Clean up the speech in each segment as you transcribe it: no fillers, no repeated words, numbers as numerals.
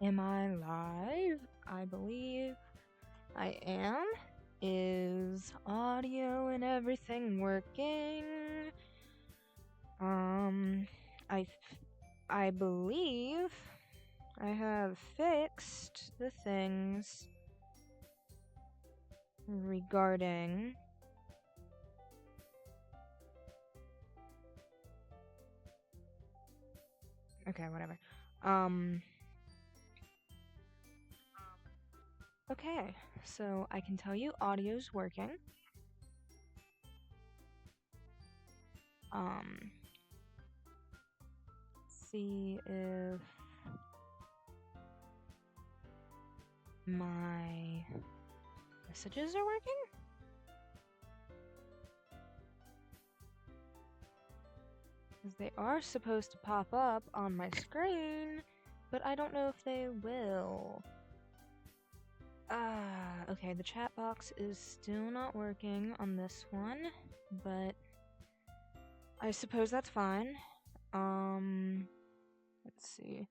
Am I live? I believe I am. Is audio and everything working? Um, I I believe I have fixed the things regarding okay, whatever. Um, okay, so I can tell you audio's working. Um, see if my messages are working. Because they are supposed to pop up on my screen, but I don't know if they will. Okay, the chat box is still not working on this one, but I suppose that's fine. Let's see.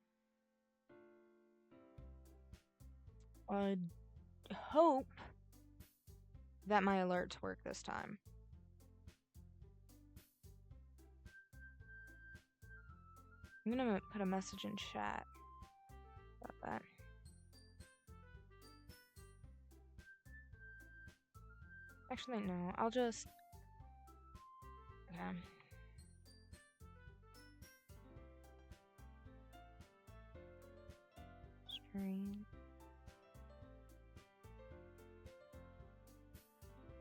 I hope that my alerts work this time. I'm gonna put a message in chat about that. Actually, no, I'll just... Okay. Stream.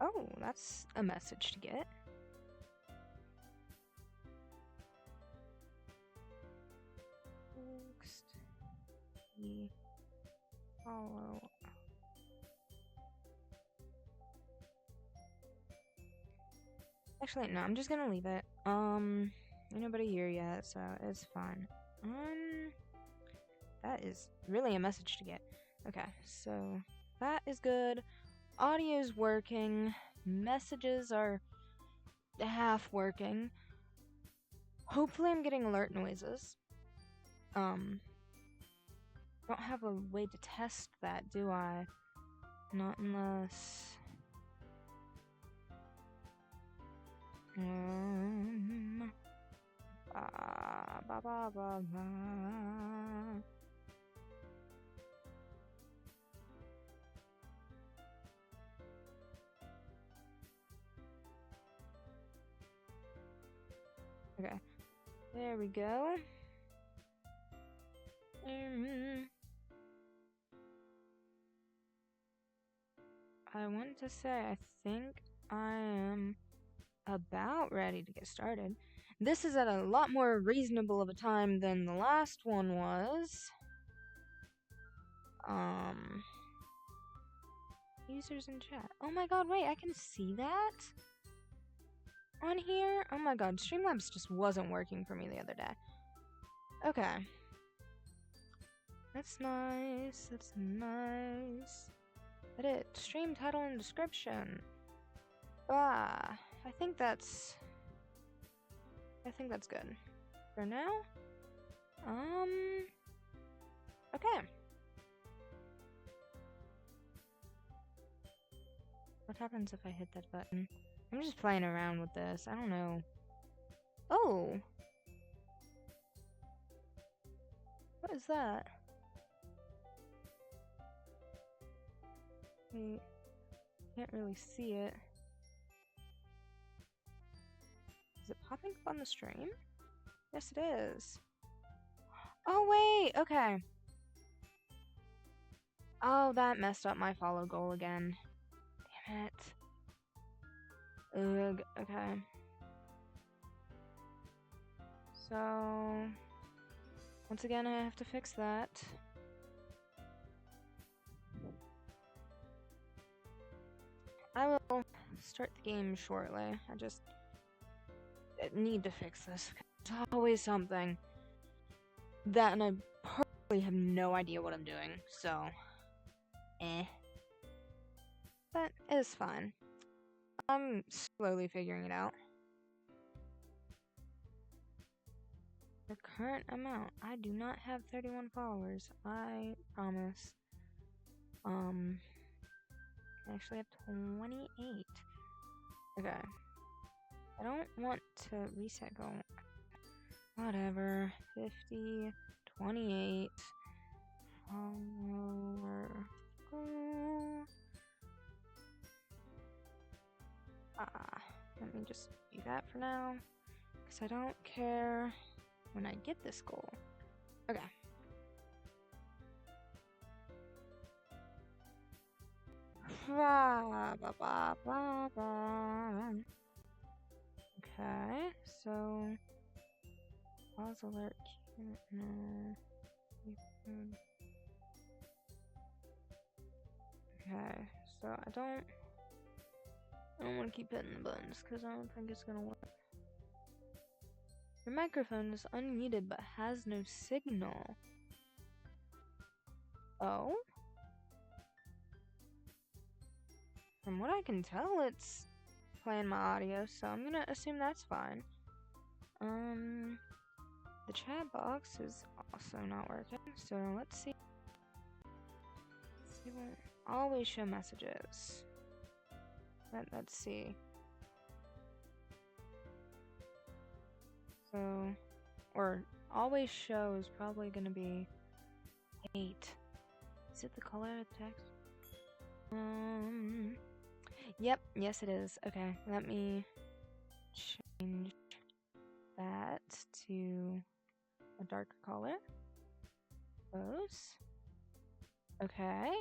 Oh, that's a message to get. Next, follow. Actually, no, I'm just gonna leave it. Ain't nobody here yet, so it's fine. That is really a message to get. Okay, so that is good. Audio's working. Messages are half working. Hopefully I'm getting alert noises. Don't have a way to test that, do I? Not unless... Ba, ba, ba, ba. Okay, there we go. I want to say I think I am about ready to get started. This is at a lot more reasonable of a time than the last one was. Users in chat. Oh my god, wait, I can see that? On here? Oh my god, Streamlabs just wasn't working for me the other day. Okay. That's nice, that's nice. Edit, stream title and description. I think that's good. For now? Okay. What happens if I hit that button? I'm just playing around with this. I don't know. Oh! What is that? Wait. Can't really see it. Is it popping up on the stream? Yes, it is. Oh, wait! Okay. Oh, that messed up my follow goal again. Damn it. Ugh, okay. So... once again, I have to fix that. I will start the game shortly. I just need to fix this. It's always something. That and I personally have no idea what I'm doing, so... But it's fine. I'm slowly figuring it out. The current amount. I do not have 31 followers. I promise. I actually have 28. Okay. I don't want to reset goal. Whatever. 50, 28. Follower goal. Let me just do that for now. Because I don't care when I get this goal. Okay. Okay, so pause alert. No. Okay, so I don't want to keep hitting the buttons because I don't think it's gonna work. Your microphone is unmuted but has no signal. Oh? From what I can tell, it's playing my audio, so I'm gonna assume that's fine. The chat box is also not working, so let's see. Always show messages. Let's see. So, or always show is probably gonna be 8. Is it the color of the text? Yep, yes it is. Okay, let me change that to a darker color. Close. Okay.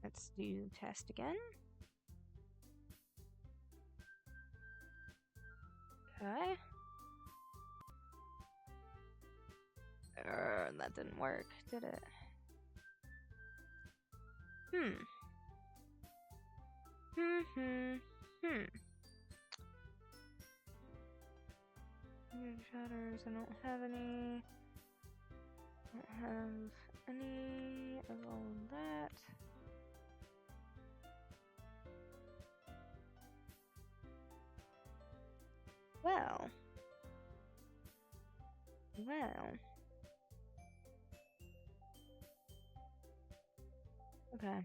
Let's do test again. Okay. That didn't work, did it? Shutters, I don't have any. I don't have any of all of that. Well. Okay.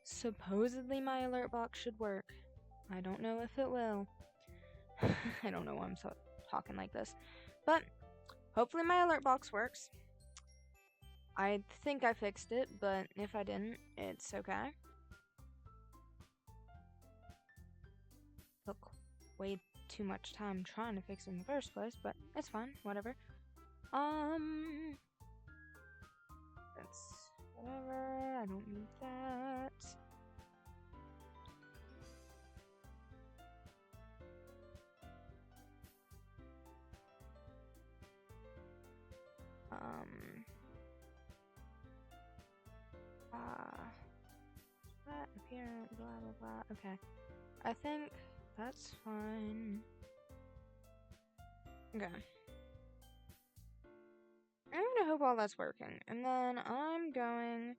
Supposedly my alert box should work. I don't know if it will. I don't know why I'm talking like this. But hopefully my alert box works. I think I fixed it, but if I didn't, it's okay. Took way too much time trying to fix it in the first place, but it's fine, whatever. That's whatever, I don't need that. That appearance, blah blah blah. Okay, I think that's fine. Okay. I'm gonna hope all that's working, and then I'm going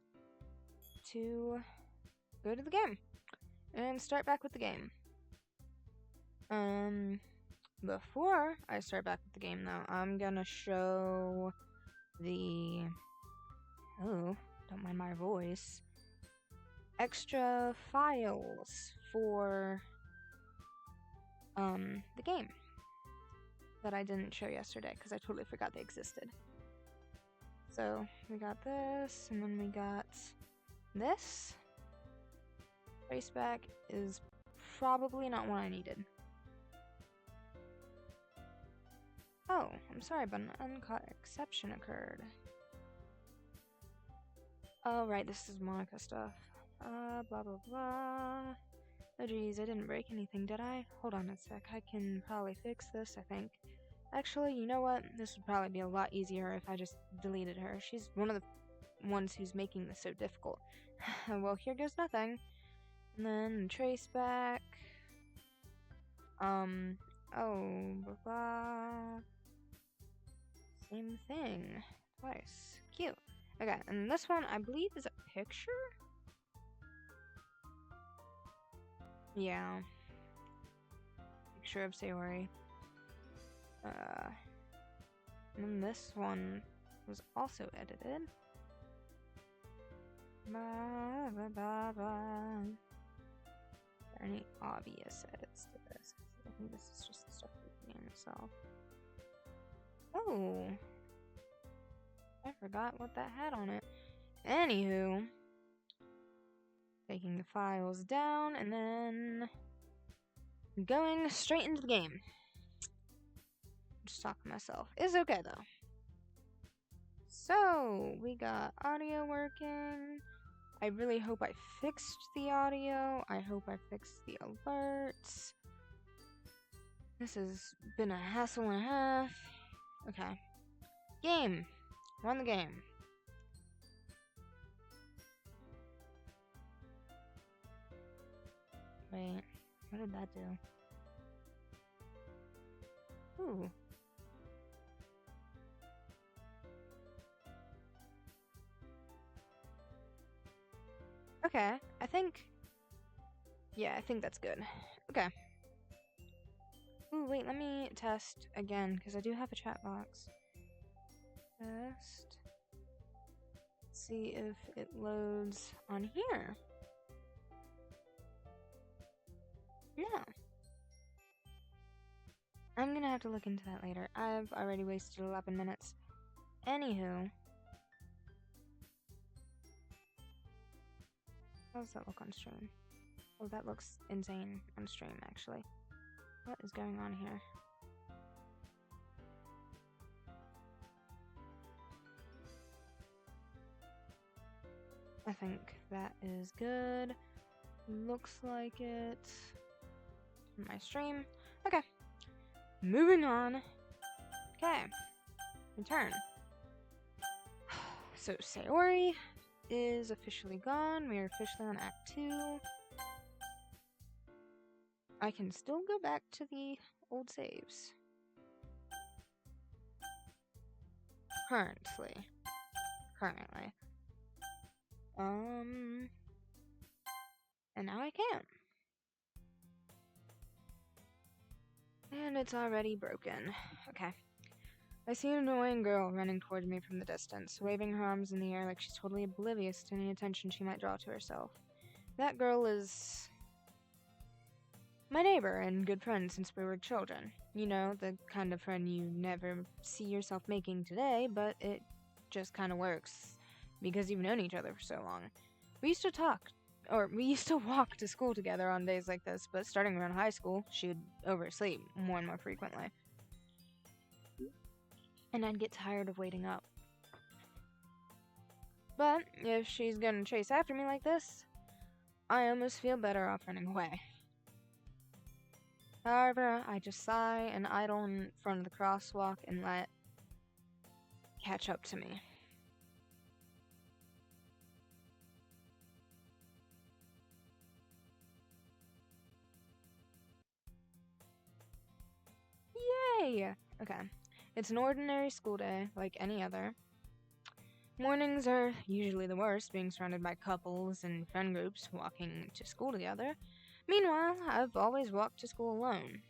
to go to the game and start back with the game. Before I start back with the game, though, I'm gonna show the don't mind my voice. Extra files for the game that I didn't show yesterday because I totally forgot they existed. So we got this, and then we got this. Traceback is probably not what I needed. Oh, I'm sorry, but an uncaught exception occurred. Oh, right, this is Monica stuff. Blah, blah, blah. Oh, geez, I didn't break anything, did I? Hold on a sec, I can probably fix this, I think. Actually, you know what? This would probably be a lot easier if I just deleted her. She's one of the ones who's making this so difficult. Well, here goes nothing. And then trace back. Oh, blah, blah. Same thing. Twice. Cute. Okay, and this one, I believe, is a picture? Yeah. Picture of Sayori. And this one was also edited. Are there any obvious edits to this? I think this is just the stuff for the game itself. Oh, I forgot what that had on it. Anywho, taking the files down and then going straight into the game. Just talking to myself. It's okay though. So, we got audio working. I really hope I fixed the audio. I hope I fixed the alerts. This has been a hassle and a half. Okay. Game. Run the game. Wait, what did that do? Ooh. Okay, I think that's good. Okay. Ooh, wait, let me test again, because I do have a chat box. Test. See if it loads on here. Yeah. I'm gonna have to look into that later. I've already wasted 11 minutes. Anywho. How does that look on stream? Oh, that looks insane on stream, actually. What is going on here? I think that is good. Looks like it. My stream. Okay. Moving on. Okay. Return. So, Sayori is officially gone. We are officially on Act 2. I can still go back to the old saves. Currently. And now I can. And it's already broken. Okay. I see an annoying girl running toward me from the distance, waving her arms in the air like she's totally oblivious to any attention she might draw to herself. That girl is my neighbor and good friend since we were children. You know, the kind of friend you never see yourself making today, but it just kind of works because you've known each other for so long. We used to walk to school together on days like this, but starting around high school, she'd oversleep more and more frequently. And I'd get tired of waiting up. But if she's gonna chase after me like this, I almost feel better off running away. However, I just sigh and idle in front of the crosswalk and let catch up to me. Yay! Okay. It's an ordinary school day, like any other. Mornings are usually the worst, being surrounded by couples and friend groups walking to school together. Meanwhile, I've always walked to school alone.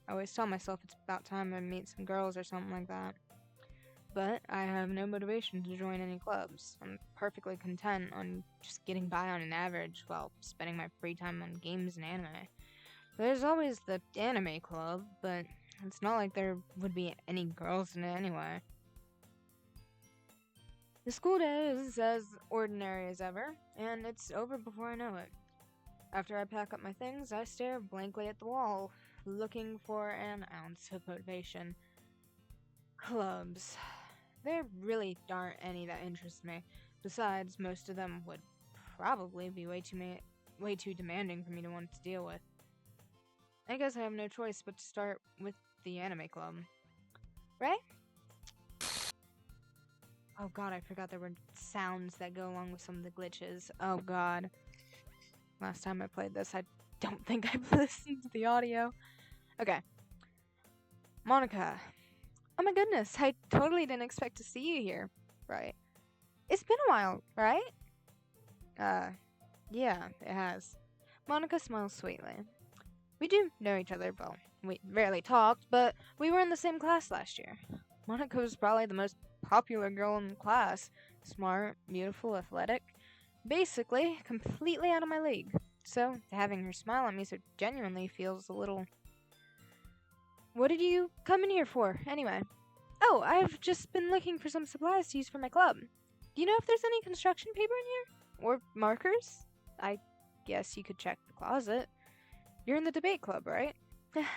I always tell myself it's about time I meet some girls or something like that. But I have no motivation to join any clubs. I'm perfectly content on just getting by on an average while spending my free time on games and anime. There's always the anime club, but it's not like there would be any girls in it anyway. The school day is as ordinary as ever, and it's over before I know it. After I pack up my things, I stare blankly at the wall, looking for an ounce of motivation. Clubs. There really aren't any that interest me. Besides, most of them would probably be way too demanding for me to want to deal with. I guess I have no choice but to start with the anime club. Right? Oh god, I forgot there were sounds that go along with some of the glitches. Oh god. Last time I played this, I don't think I've listened to the audio. Okay. Monica. Oh my goodness, I totally didn't expect to see you here. Right. It's been a while, right? Yeah, it has. Monica smiles sweetly. We do know each other, well, we rarely talked, but we were in the same class last year. Monica was probably the most popular girl in the class. Smart, beautiful, athletic. Basically, completely out of my league. So, having her smile at me so genuinely feels a little. What did you come in here for, anyway? Oh, I've just been looking for some supplies to use for my club. Do you know if there's any construction paper in here? Or markers? I guess you could check the closet. You're in the debate club, right?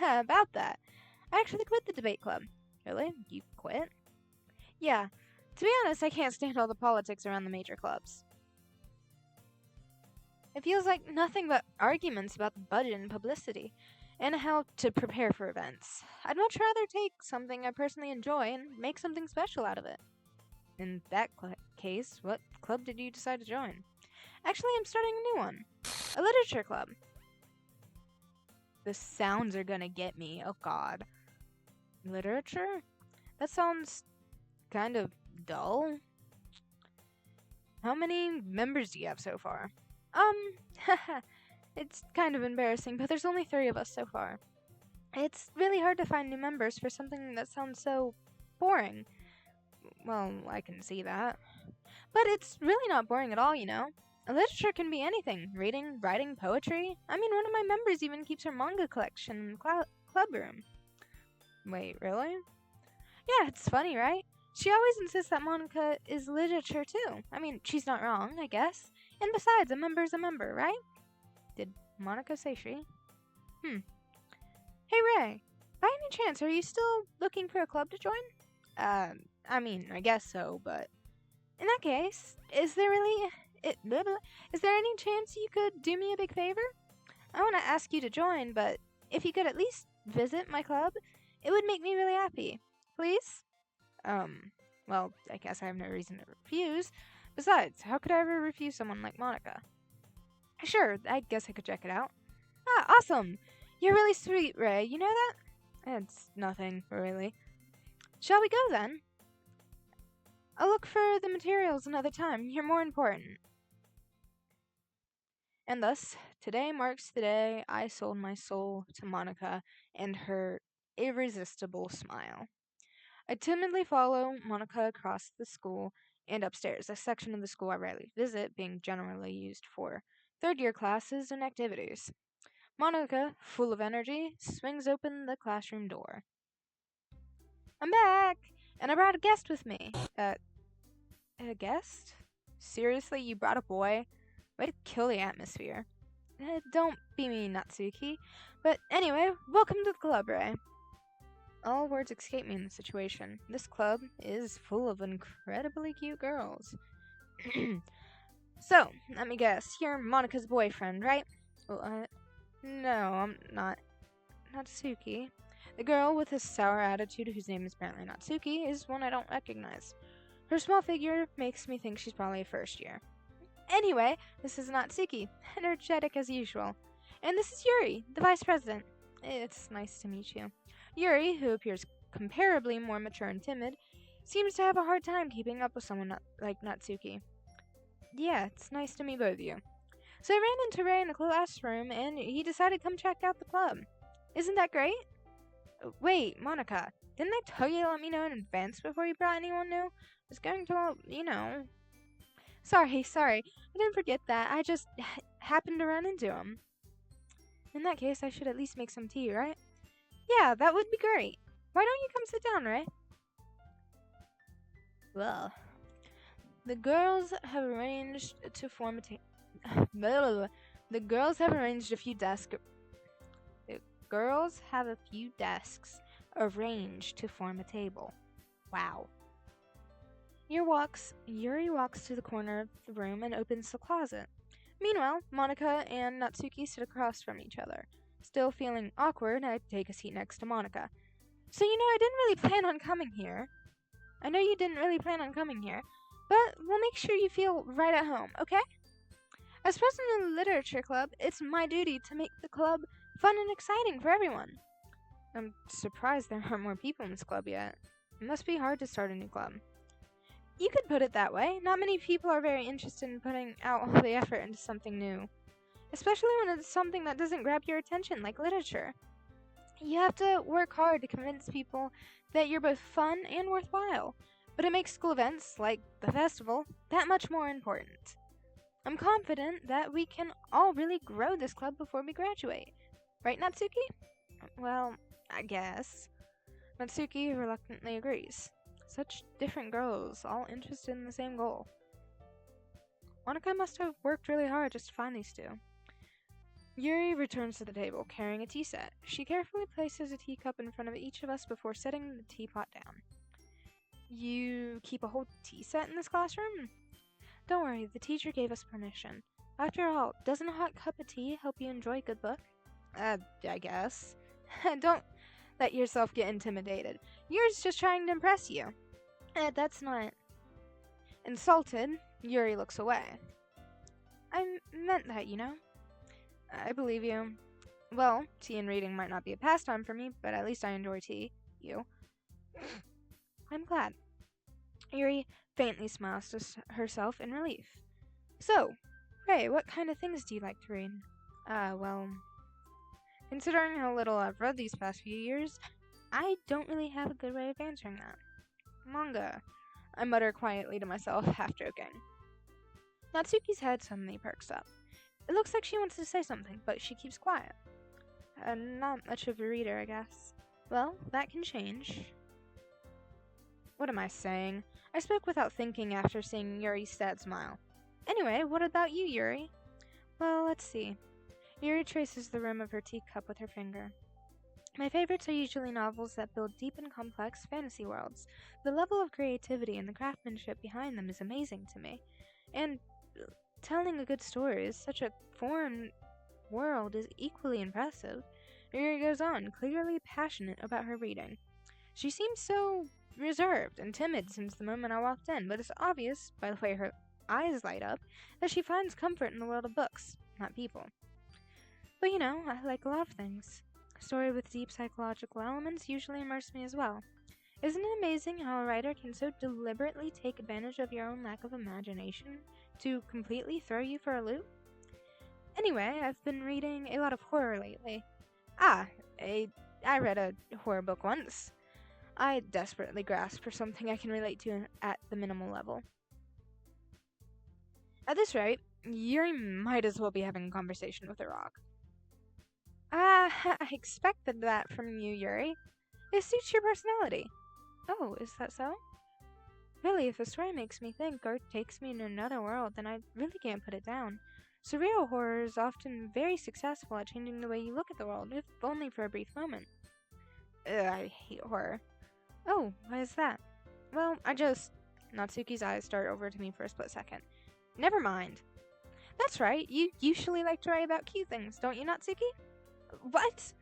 About that. I actually quit the debate club. Really? You quit? Yeah. To be honest, I can't stand all the politics around the major clubs. It feels like nothing but arguments about the budget and publicity, and how to prepare for events. I'd much rather take something I personally enjoy and make something special out of it. In that case, what club did you decide to join? Actually, I'm starting a new one. A literature club. The sounds are gonna get me, oh god. Literature? That sounds kind of dull. How many members do you have so far? It's kind of embarrassing, but there's only 3 of us so far. It's really hard to find new members for something that sounds so boring. Well, I can see that. But it's really not boring at all, you know. Literature can be anything. Reading, writing, poetry. I mean, one of my members even keeps her manga collection in the club room. Wait, really? Yeah, it's funny, right? She always insists that Monica is literature, too. I mean, she's not wrong, I guess. And besides, a member's a member, right? Did Monica say she? Hey, Ray. By any chance, are you still looking for a club to join? I mean, I guess so, but... In that case, is there any chance you could do me a big favor? I want to ask you to join, but if you could at least visit my club, it would make me really happy. Please? Well, I guess I have no reason to refuse. Besides, how could I ever refuse someone like Monica? Sure, I guess I could check it out. Ah, awesome! You're really sweet, Ray, you know that? It's nothing, really. Shall we go, then? I'll look for the materials another time. You're more important. And thus, today marks the day I sold my soul to Monica and her irresistible smile. I timidly follow Monica across the school and upstairs, a section of the school I rarely visit, being generally used for third-year classes and activities. Monica, full of energy, swings open the classroom door. I'm back! And I brought a guest with me. A guest? Seriously, you brought a boy? Way to kill the atmosphere. Don't be mean, Natsuki. But anyway, welcome to the club, Ray. All words escape me in the situation. This club is full of incredibly cute girls. So, let me guess, you're Monica's boyfriend, right? No, I'm not. Natsuki. The girl with a sour attitude, whose name is apparently Natsuki, is one I don't recognize. Her small figure makes me think she's probably a first year. Anyway, this is Natsuki, energetic as usual. And this is Yuri, the vice president. It's nice to meet you. Yuri, who appears comparably more mature and timid, seems to have a hard time keeping up with someone like Natsuki. Yeah, it's nice to meet both of you. So I ran into Ray in the classroom, and he decided to come check out the club. Isn't that great? Wait, Monica, didn't I tell you to let me know in advance before you brought anyone new? I was going to, Sorry, I didn't forget that. I just happened to run into him. In that case, I should at least make some tea, right? Yeah, that would be great. Why don't you come sit down, Ray? Well, the girls have arranged to form a The girls have arranged a few desks. The girls have a few desks arranged to form a table. Wow. Yuri walks to the corner of the room and opens the closet. Meanwhile, Monica and Natsuki sit across from each other. Still feeling awkward, I take a seat next to Monica. So I didn't really plan on coming here. I know you didn't really plan on coming here, but we'll make sure you feel right at home, okay? As president of the literature club, it's my duty to make the club fun and exciting for everyone. I'm surprised there aren't more people in this club yet. It must be hard to start a new club. You could put it that way. Not many people are very interested in putting out all the effort into something new. Especially when it's something that doesn't grab your attention, like literature. You have to work hard to convince people that you're both fun and worthwhile, but it makes school events, like the festival, that much more important. I'm confident that we can all really grow this club before we graduate. Right, Natsuki? Well, I guess. Natsuki reluctantly agrees. Such different girls, all interested in the same goal. Monica must have worked really hard just to find these two. Yuri returns to the table, carrying a tea set. She carefully places a teacup in front of each of us before setting the teapot down. You keep a whole tea set in this classroom? Don't worry, the teacher gave us permission. After all, doesn't a hot cup of tea help you enjoy a good book? I guess. Don't let yourself get intimidated. Yuri's just trying to impress you. That's not... Insulted, Yuri looks away. I meant that, you know? I believe you. Well, tea and reading might not be a pastime for me, but at least I enjoy tea. You? I'm glad. Yuri faintly smiles to herself in relief. So, Ray, what kind of things do you like to read? Well, considering how little I've read these past few years, I don't really have a good way of answering that. Manga, I mutter quietly to myself, half joking. Natsuki's head suddenly perks up. It looks like she wants to say something, but she keeps quiet. Not much of a reader, I guess. Well, that can change. What am I saying? I spoke without thinking after seeing Yuri's sad smile. Anyway, what about you, Yuri? Well, let's see. Yuri traces the rim of her teacup with her finger. My favorites are usually novels that build deep and complex fantasy worlds. The level of creativity and the craftsmanship behind them is amazing to me. And telling a good story is such a foreign world is equally impressive. Yuri goes on, clearly passionate about her reading. She seems so reserved and timid since the moment I walked in, but it's obvious, by the way her eyes light up, that she finds comfort in the world of books, not people. But you know, I like a lot of things. A story with deep psychological elements usually immerse me as well. Isn't it amazing how a writer can so deliberately take advantage of your own lack of imagination to completely throw you for a loop? Anyway, I've been reading a lot of horror lately. I read a horror book once. I desperately grasp for something I can relate to at the minimal level. At this rate, Yuri might as well be having a conversation with a rock. I expected that from you, Yuri. It suits your personality. Oh, is that so? Really, if a story makes me think or takes me into another world, then I really can't put it down. Surreal horror is often very successful at changing the way you look at the world, if only for a brief moment. I hate horror. Oh, why is that? Well, Natsuki's eyes start over to me for a split second. Never mind. That's right, you usually like to write about cute things, don't you, Natsuki? What?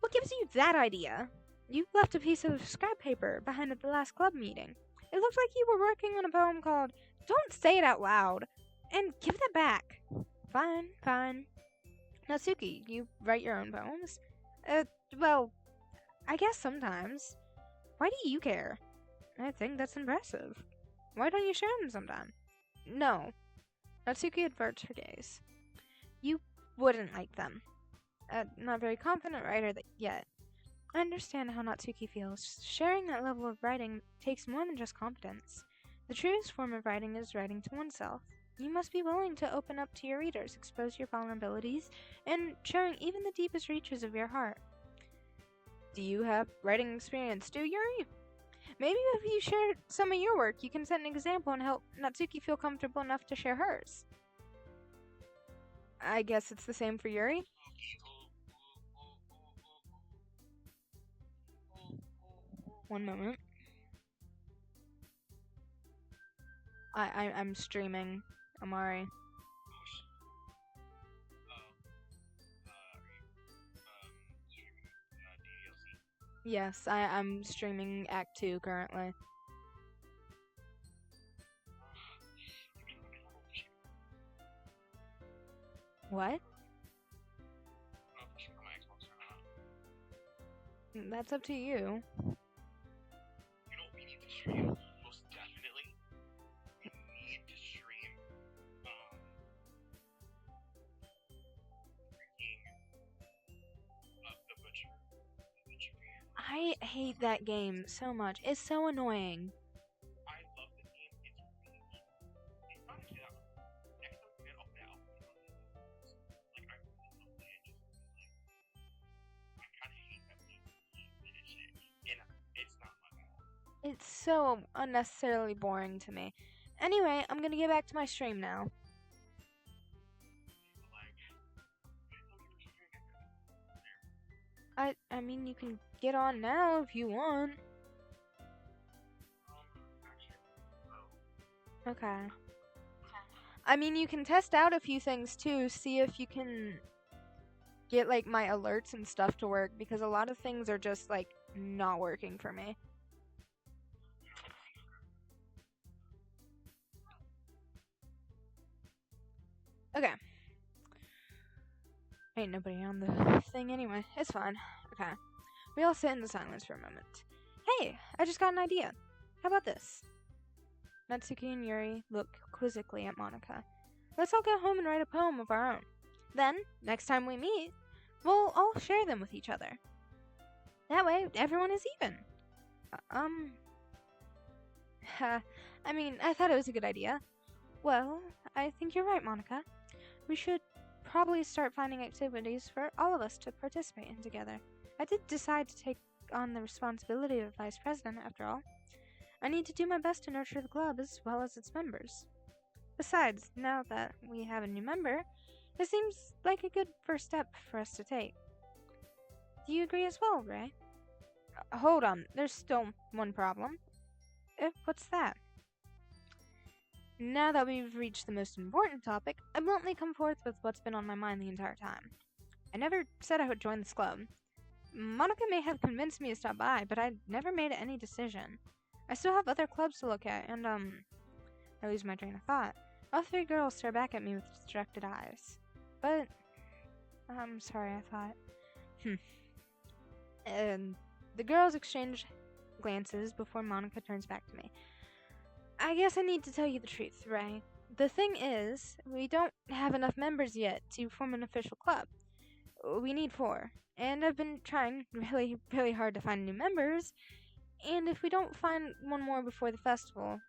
What gives you that idea? You left a piece of scrap paper behind at the last club meeting. It looked like you were working on a poem called Don't Say It Out Loud, and give that back. Fine. Natsuki, you write your own poems? Well, I guess sometimes. Why do you care? I think that's impressive. Why don't you share them sometime? No. Natsuki averts her gaze. You wouldn't like them. Not very confident writer yet. I understand how Natsuki feels. Sharing that level of writing takes more than just confidence. The truest form of writing is writing to oneself. You must be willing to open up to your readers, expose your vulnerabilities, and showing even the deepest reaches of your heart. Do you have writing experience too, Yuri? Maybe if you share some of your work, you can set an example and help Natsuki feel comfortable enough to share hers. I guess it's the same for Yuri? One moment. I'm streaming, Amari. Yes, I'm streaming Act 2 currently. What? That's up to you. We need to stream, most definitely. We need to stream, freaking, The Butcher. I hate that game so much. It's so annoying. I love the game. It's really good. It's not actually that much. Next time we get off now, like I really want to play it just like I kind of hate that we finish it, and it's not my fault. It's so unnecessarily boring to me. Anyway, I'm gonna get back to my stream now. But like, I thought you were streaming after there. I mean, you can get on now if you want. Actually, oh, Okay. I mean, you can test out a few things too, see if you can get like my alerts and stuff to work because a lot of things are just like not working for me. Okay. Ain't nobody on the thing anyway. It's fine. Okay. We all sit in the silence for a moment. Hey, I just got an idea. How about this? Natsuki and Yuri look quizzically at Monica. Let's all go home and write a poem of our own. Then, next time we meet, we'll all share them with each other. That way, everyone is even. I mean, I thought it was a good idea. Well, I think you're right, Monica. We should probably start finding activities for all of us to participate in together. I did decide to take on the responsibility of vice president, after all. I need to do my best to nurture the club as well as its members. Besides, now that we have a new member, it seems like a good first step for us to take. Do you agree as well, Ray? Hold on, there's still one problem. What's that? Now that we've reached the most important topic, I bluntly come forth with what's been on my mind the entire time. I never said I would join this club. Monica may have convinced me to stop by, but I never made any decision. I still have other clubs to look at, and, I lose my train of thought. All three girls stare back at me with distracted eyes. But, I'm sorry, I thought. And the girls exchange glances before Monica turns back to me. I guess I need to tell you the truth, Ray. The thing is, we don't have enough members yet to form an official club. We need 4. And I've been trying really, really hard to find new members. And if we don't find one more before the festival,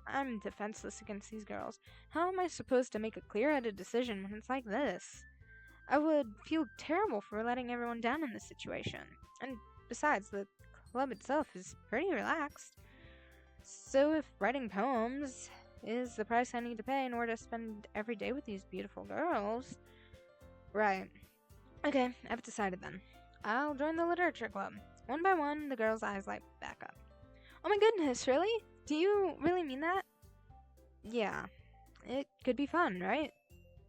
I'm defenseless against these girls. How am I supposed to make a clear-headed decision when it's like this? I would feel terrible for letting everyone down in this situation. And besides, the club itself is pretty relaxed. So if writing poems is the price I need to pay in order to spend every day with these beautiful girls... Right. Okay, I've decided then. I'll join the literature club. One by one, the girls' eyes light back up. Oh my goodness, really? Do you really mean that? Yeah. It could be fun, right?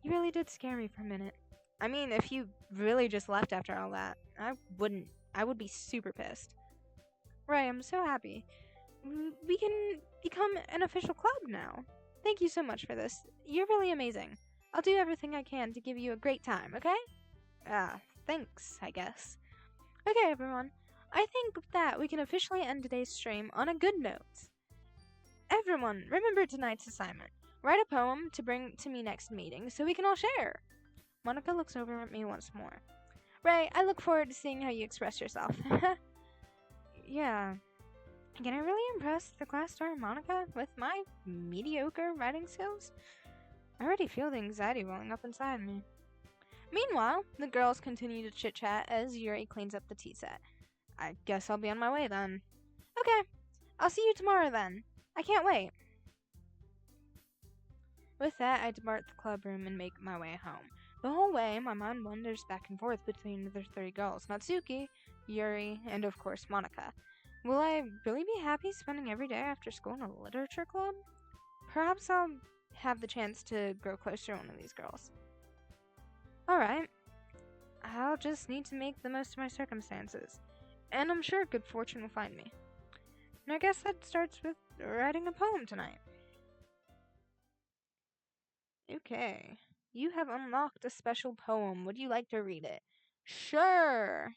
You really did scare me for a minute. I mean, if you really just left after all that, I would be super pissed. Right, I'm so happy. We can become an official club now. Thank you so much for this. You're really amazing. I'll do everything I can to give you a great time, okay? Thanks, I guess. Okay, everyone. I think with that, we can officially end today's stream on a good note. Everyone, remember tonight's assignment. Write a poem to bring to me next meeting so we can all share. Monica looks over at me once more. Ray, I look forward to seeing how you express yourself. Yeah. Can I really impress the class star Monica with my mediocre writing skills? I already feel the anxiety welling up inside me. Meanwhile, the girls continue to chit-chat as Yuri cleans up the tea set. I guess I'll be on my way then. Okay, I'll see you tomorrow then. I can't wait. With that, I depart the club room and make my way home. The whole way, my mind wanders back and forth between the 3 girls, Natsuki, Yuri, and of course Monica. Will I really be happy spending every day after school in a literature club? Perhaps I'll have the chance to grow closer to one of these girls. Alright, I'll just need to make the most of my circumstances, and I'm sure good fortune will find me. And I guess that starts with writing a poem tonight. Okay, you have unlocked a special poem. Would you like to read it? Sure!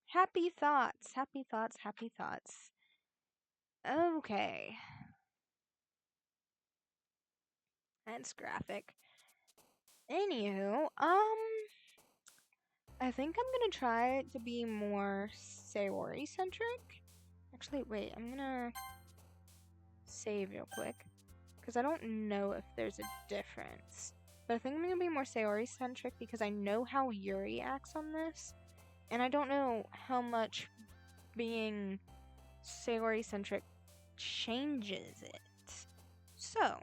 Happy thoughts, happy thoughts, happy thoughts. Okay. That's graphic. Anywho, I think I'm gonna try to be more Sayori centric. Actually, wait, I'm gonna save real quick because I don't know if there's a difference. But I think I'm gonna be more Sayori centric because I know how Yuri acts on this, and I don't know how much being Sayori centric changes it. So,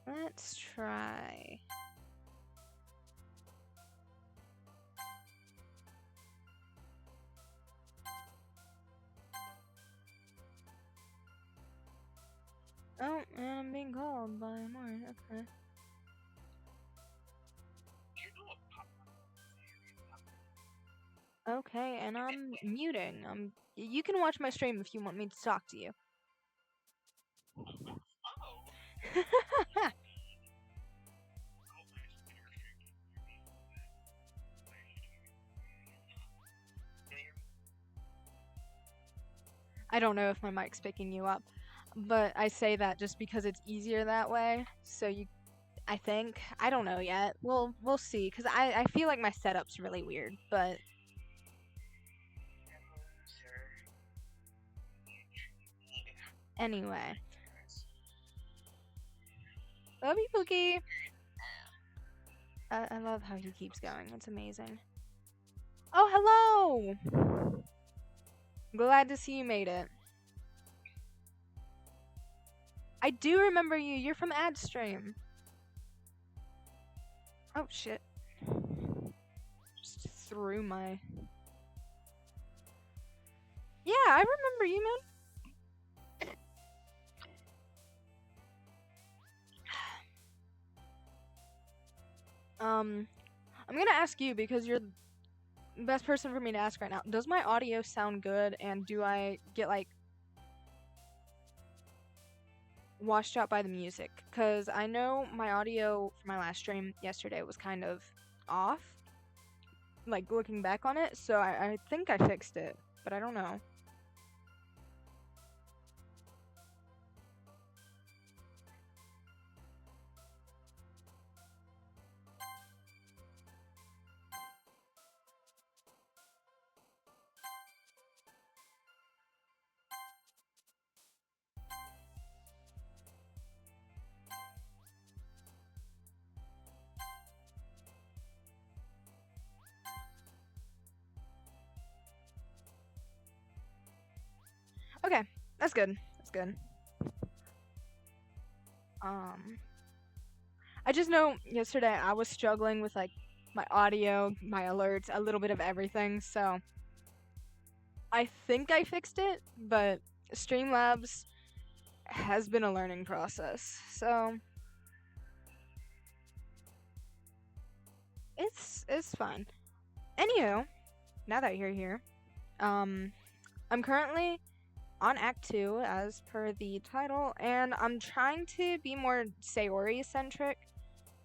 let's try. Oh, and I'm being called by more. Okay. Do you know what pop? Okay, and I'm muting. You can watch my stream if you want me to talk to you. Oh. I don't know if my mic's picking you up, but I say that just because it's easier that way. So I think, I don't know yet. We'll see, because I feel like my setup's really weird, but anyway. Love you, Pookie! I love how he keeps going. It's amazing. Oh, hello! Glad to see you made it. I do remember you. You're from AdStream. Oh, shit. Just threw my... Yeah, I remember you, man. I'm gonna ask you because you're the best person for me to ask right now. Does my audio sound good, and do I get, like, washed out by the music? Because I know my audio for my last stream yesterday was kind of off, like, looking back on it, so I think I fixed it, but I don't know. Okay, that's good. That's good. I just know yesterday I was struggling with, like, my audio, my alerts, a little bit of everything, so I think I fixed it, but Streamlabs has been a learning process, so it's fine. Anywho, now that you're here, I'm currently on Act 2 as per the title, and I'm trying to be more Sayori centric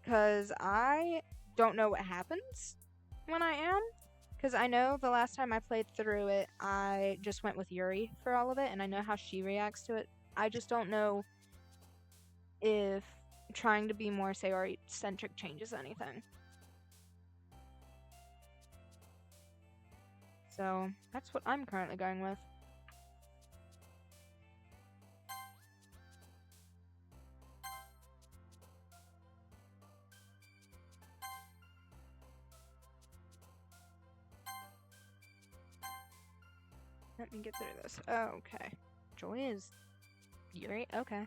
because I don't know what happens when I am. Because I know the last time I played through it, I just went with Yuri for all of it, and I know how she reacts to it. I just don't know if trying to be more Sayori centric changes anything. So that's what I'm currently going with. Let me get through this. Oh, okay. Joy is Yuri? Okay.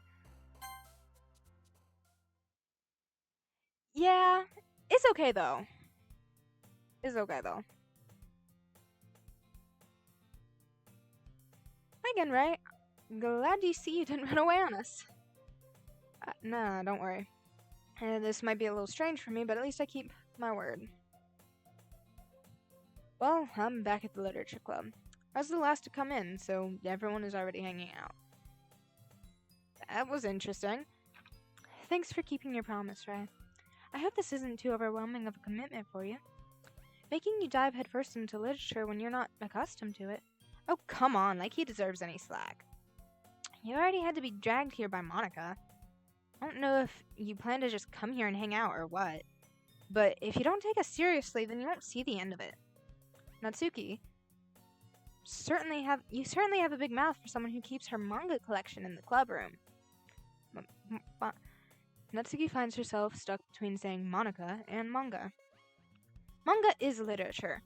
Yeah, it's okay though. It's okay though. Again, right? Glad you see you didn't run away on us. Nah, don't worry. This might be a little strange for me, but at least I keep my word. Well, I'm back at the literature club. I was the last to come in, so everyone is already hanging out. That was interesting. Thanks for keeping your promise, Ray. I hope this isn't too overwhelming of a commitment for you. Making you dive headfirst into literature when you're not accustomed to it. Oh, come on, like he deserves any slack. You already had to be dragged here by Monica. I don't know if you plan to just come here and hang out or what. But if you don't take us seriously, then you won't see the end of it. Natsuki, you certainly have a big mouth for someone who keeps her manga collection in the club room. Natsuki finds herself stuck between saying Monica and manga. Manga is literature.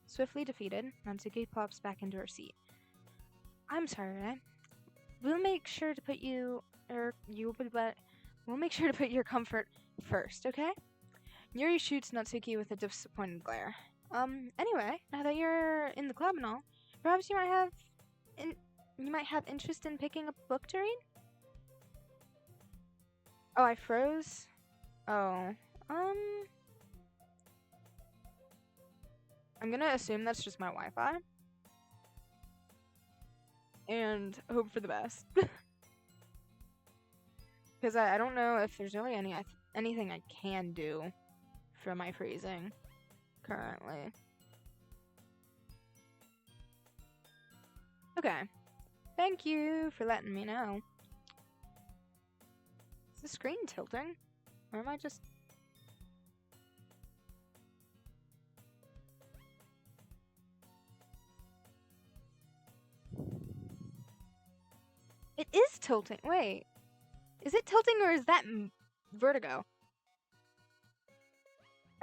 Swiftly defeated, Natsuki plops back into her seat. I'm sorry, Ray. We'll make sure to put we'll make sure to put your comfort first, okay? Yuri shoots Natsuki with a disappointed glare. Anyway, now that you're in the club and all, perhaps you might have interest in picking up a book to read? Oh, I froze? Oh, I'm gonna assume that's just my Wi-Fi. And hope for the best. Because I don't know if there's really anything I can do for my freezing currently. Okay. Thank you for letting me know. Is the screen tilting? Or am I just... It is tilting. Wait. Is it tilting or is that vertigo?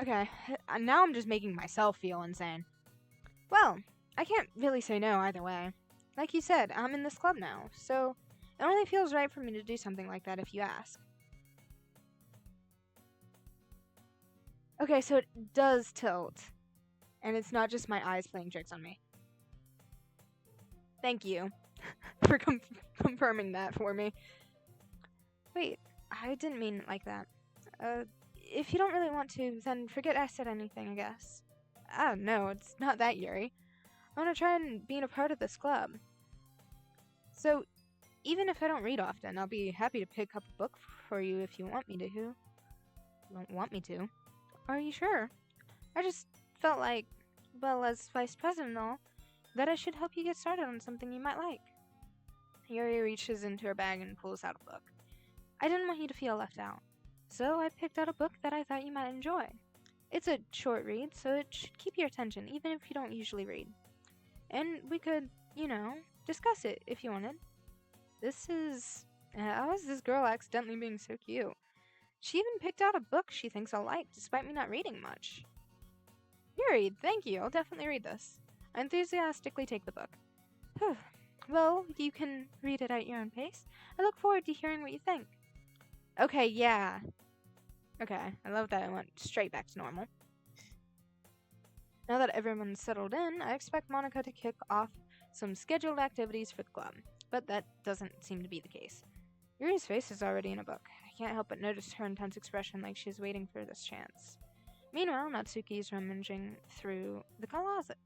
Okay, now I'm just making myself feel insane. Well, I can't really say no either way. Like you said, I'm in this club now, so it only feels right for me to do something like that if you ask. Okay, so it does tilt. And it's not just my eyes playing tricks on me. Thank you for confirming that for me. Wait, I didn't mean it like that. If you don't really want to, then forget I said anything, I guess. Ah, no, it's not that, Yuri. I want to try and be a part of this club. So, even if I don't read often, I'll be happy to pick up a book for you if you want me to. You don't want me to? Are you sure? I just felt like, well, as vice president and all, that I should help you get started on something you might like. Yuri reaches into her bag and pulls out a book. I didn't want you to feel left out, so I picked out a book that I thought you might enjoy. It's a short read, so it should keep your attention, even if you don't usually read. And we could, discuss it if you wanted. How is this girl accidentally being so cute? She even picked out a book she thinks I'll like, despite me not reading much. Yuri, thank you, I'll definitely read this. I enthusiastically take the book. Well, you can read it at your own pace. I look forward to hearing what you think. Okay, yeah. Okay, I love that I went straight back to normal. Now that everyone's settled in, I expect Monica to kick off some scheduled activities for the club, but that doesn't seem to be the case. Yuri's face is already in a book. I can't help but notice her intense expression like she's waiting for this chance. Meanwhile, Natsuki is rummaging through the closet.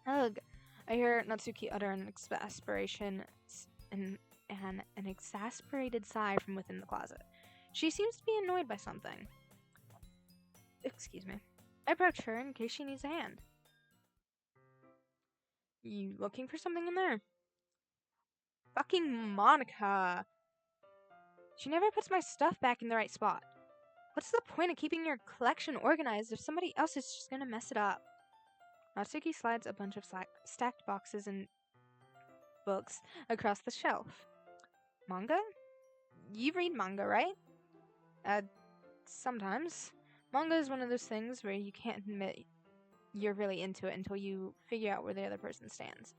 Ugh. I hear Natsuki utter an exasperated sigh from within the closet. She seems to be annoyed by something. Excuse me. I approach her in case she needs a hand. You looking for something in there? Fucking Monica! She never puts my stuff back in the right spot. What's the point of keeping your collection organized if somebody else is just gonna mess it up? Natsuki slides a bunch of stacked boxes and books across the shelf. Manga? You read manga, right? Sometimes. Manga is one of those things where you can't admit you're really into it until you figure out where the other person stands.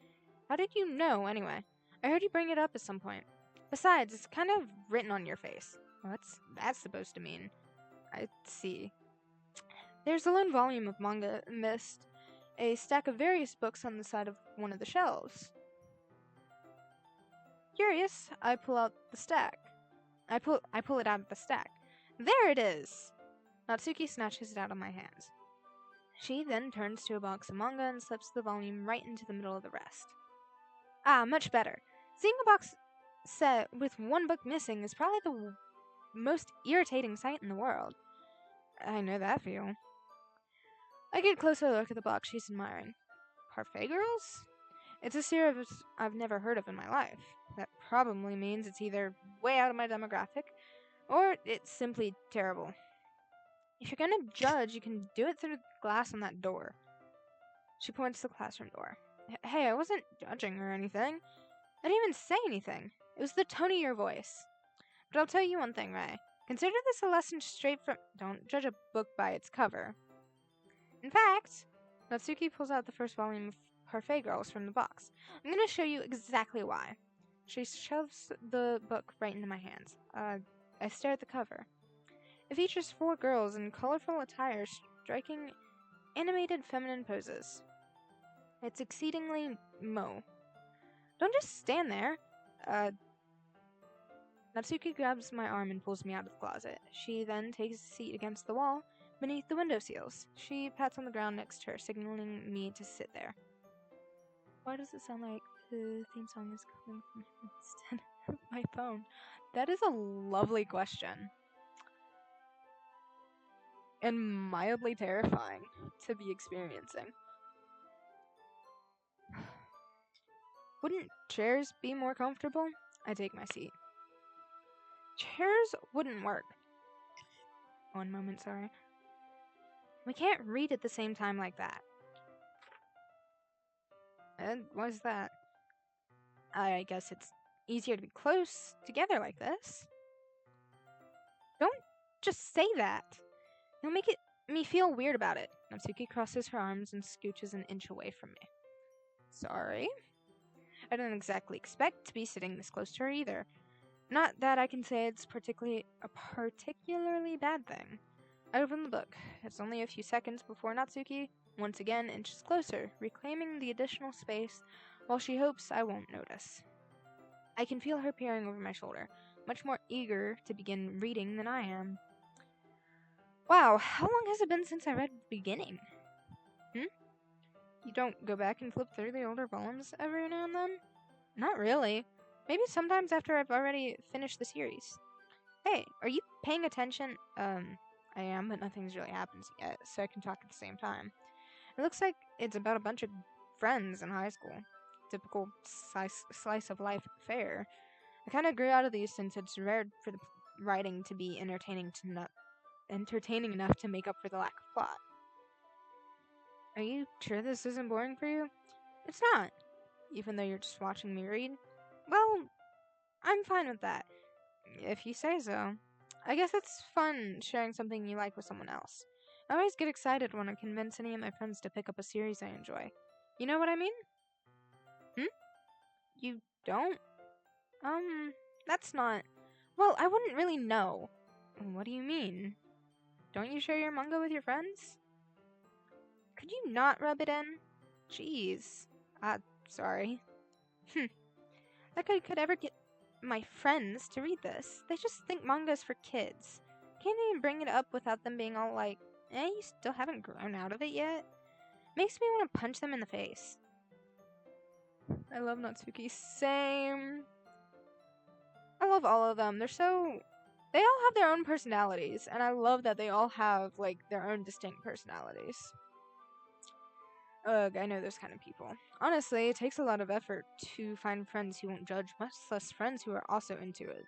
How did you know, anyway? I heard you bring it up at some point. Besides, it's kind of written on your face. What's that supposed to mean? I see. There's a lone volume of manga amidst a stack of various books on the side of one of the shelves. Curious, I pull out the stack. I pull it out of the stack. There it is! Natsuki snatches it out of my hands. She then turns to a box of manga and slips the volume right into the middle of the rest. Ah, much better. Seeing a box set with one book missing is probably the most irritating sight in the world. I know that feel. I get a closer look at the box she's admiring. Parfait Girls? It's a series I've never heard of in my life. That probably means it's either way out of my demographic, or it's simply terrible. If you're gonna judge, you can do it through the glass on that door. She points to the classroom door. Hey, I wasn't judging or anything. I didn't even say anything. It was the tone of your voice. But I'll tell you one thing, Ray. Consider this a lesson straight from. Don't judge a book by its cover. In fact, Natsuki pulls out the first volume of Parfait Girls from the box. I'm going to show you exactly why. She shoves the book right into my hands. I stare at the cover. It features 4 girls in colorful attire striking animated feminine poses. It's exceedingly mo. Don't just stand there. Natsuki grabs my arm and pulls me out of the closet. She then takes a seat against the wall beneath the window sills. She pats on the ground next to her, signaling me to sit there. Why does it sound like the theme song is coming from him instead of my phone? That is a lovely question. And mildly terrifying to be experiencing. Wouldn't chairs be more comfortable? I take my seat. Chairs wouldn't work. One moment, sorry. We can't read at the same time like that. And why's that? I guess it's easier to be close together like this. Don't just say that. You'll make me feel weird about it. Natsuki crosses her arms and scooches an inch away from me. Sorry. I didn't exactly expect to be sitting this close to her either. Not that I can say it's a particularly bad thing. I open the book. It's only a few seconds before Natsuki, once again, inches closer, reclaiming the additional space while she hopes I won't notice. I can feel her peering over my shoulder, much more eager to begin reading than I am. Wow, how long has it been since I read the beginning? You don't go back and flip through the older volumes every now and then? Not really. Maybe sometimes after I've already finished the series. Hey, are you paying attention? I am, but nothing's really happened yet, so I can talk at the same time. It looks like it's about a bunch of friends in high school. Typical slice of life affair. I kind of grew out of these since it's rare for the writing to be entertaining enough to make up for the lack of plot. Are you sure this isn't boring for you? It's not, even though you're just watching me read. Well, I'm fine with that, if you say so. I guess it's fun sharing something you like with someone else. I always get excited when I convince any of my friends to pick up a series I enjoy. You know what I mean? You don't? That's not. Well, I wouldn't really know. What do you mean? Don't you share your manga with your friends? Could you not rub it in? Jeez. Sorry. Like I could ever get my friends to read this. They just think manga's for kids. Can't even bring it up without them being all like, you still haven't grown out of it yet? Makes me want to punch them in the face. I love Natsuki. Same. I love all of them. They all have their own personalities, and I love that they all have, like, their own distinct personalities. Ugh, I know those kind of people. Honestly, it takes a lot of effort to find friends who won't judge, much less friends who are also into it.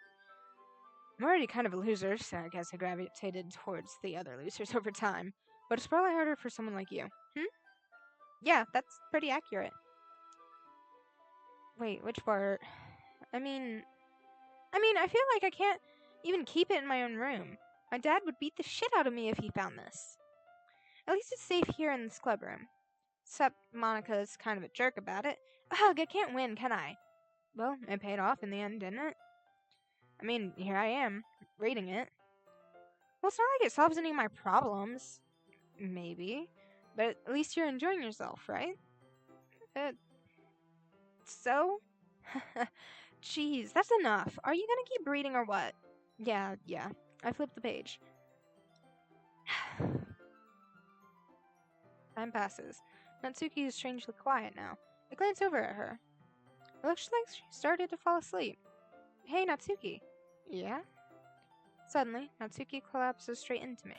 I'm already kind of a loser, so I guess I gravitated towards the other losers over time. But it's probably harder for someone like you. Yeah, that's pretty accurate. Wait, which part? I mean, I feel like I can't even keep it in my own room. My dad would beat the shit out of me if he found this. At least it's safe here in this club room. Except Monica's kind of a jerk about it. Ugh, I can't win, can I? Well, it paid off in the end, didn't it? I mean, here I am, reading it. Well, it's not like it solves any of my problems. Maybe. But at least you're enjoying yourself, right? So? Jeez, that's enough. Are you gonna keep reading or what? Yeah. I flipped the page. Time passes. Natsuki is strangely quiet now. I glance over at her. It looks like she started to fall asleep. Hey, Natsuki. Yeah? Suddenly, Natsuki collapses straight into me.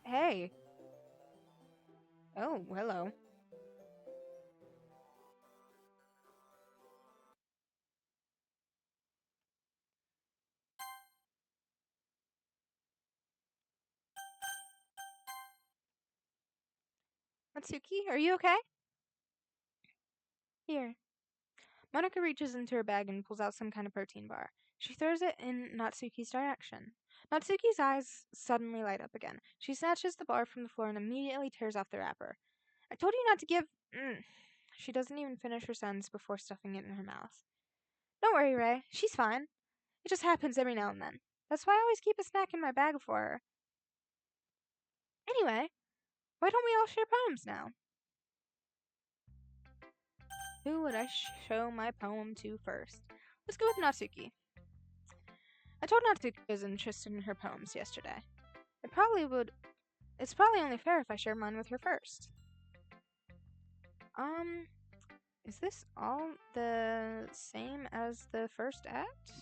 Hey. Oh, hello. Natsuki, are you okay? Here. Monica reaches into her bag and pulls out some kind of protein bar. She throws it in Natsuki's direction. Natsuki's eyes suddenly light up again. She snatches the bar from the floor and immediately tears off the wrapper. I told you not to give. She doesn't even finish her sentence before stuffing it in her mouth. Don't worry, Ray. She's fine. It just happens every now and then. That's why I always keep a snack in my bag for her. Anyway, why don't we all share poems now? Who would I show my poem to first? Let's go with Natsuki. I told Natsuki I was interested in her poems yesterday. It's probably only fair if I share mine with her first. Is this all the same as the first act?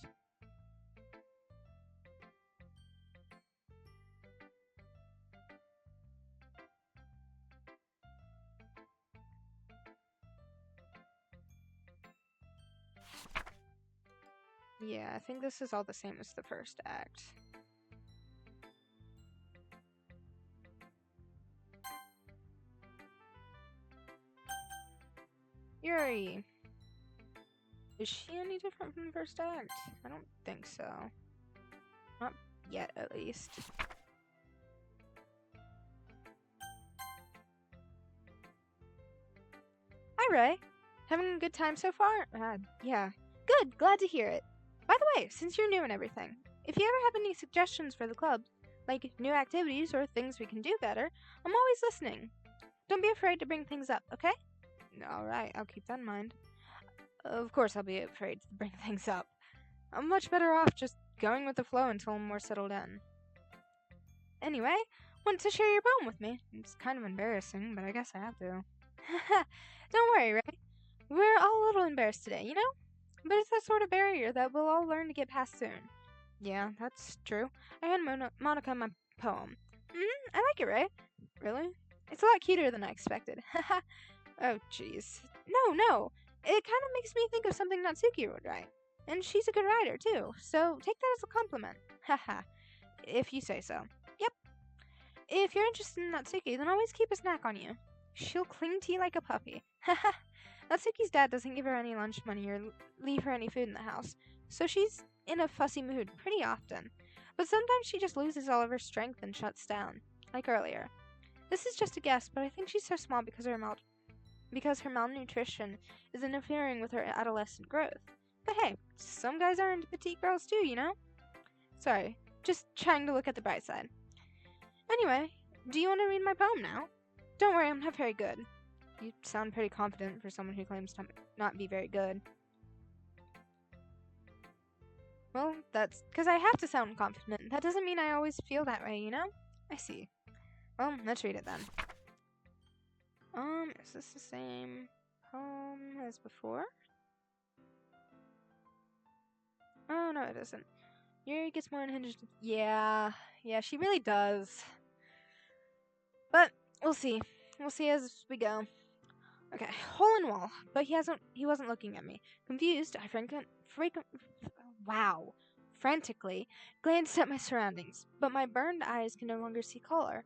Yeah, I think this is all the same as the first act. Yuri! Is she any different from the first act? I don't think so. Not yet, at least. Hi, Ray! Having a good time so far? Yeah. Good, glad to hear it. By the way, since you're new and everything, if you ever have any suggestions for the club, like new activities or things we can do better, I'm always listening. Don't be afraid to bring things up, okay? Alright, I'll keep that in mind. Of course I'll be afraid to bring things up. I'm much better off just going with the flow until I'm more settled in. Anyway, want to share your poem with me? It's kind of embarrassing, but I guess I have to. Don't worry, Ray. We're all a little embarrassed today, you know? But it's that sort of barrier that we'll all learn to get past soon. Yeah, that's true. I hand Monica my poem. I like it, Ray. Really? It's a lot cuter than I expected. Haha. Oh, jeez. No. It kind of makes me think of something Natsuki would write. And she's a good writer, too. So take that as a compliment. Haha. If you say so. Yep. If you're interested in Natsuki, then always keep a snack on you. She'll cling to you like a puppy. Haha. Natsuki's dad doesn't give her any lunch money or leave her any food in the house, so she's in a fussy mood pretty often. But sometimes she just loses all of her strength and shuts down, like earlier. This is just a guess, but I think she's so small because her malnutrition is interfering with her adolescent growth. But hey, some guys are into petite girls too, you know? Sorry, just trying to look at the bright side. Anyway, do you want to read my poem now? Don't worry, I'm not very good. You sound pretty confident for someone who claims to not be very good. Well, that's because I have to sound confident. That doesn't mean I always feel that way, you know? I see. Well, let's read it then. Is this the same poem as before? Oh, no, it isn't. Yuri gets more unhinged. Yeah, she really does. But we'll see. We'll see as we go. Okay, hole in wall. But he wasn't looking at me. Confused, I frantically glanced at my surroundings, but my burned eyes can no longer see color.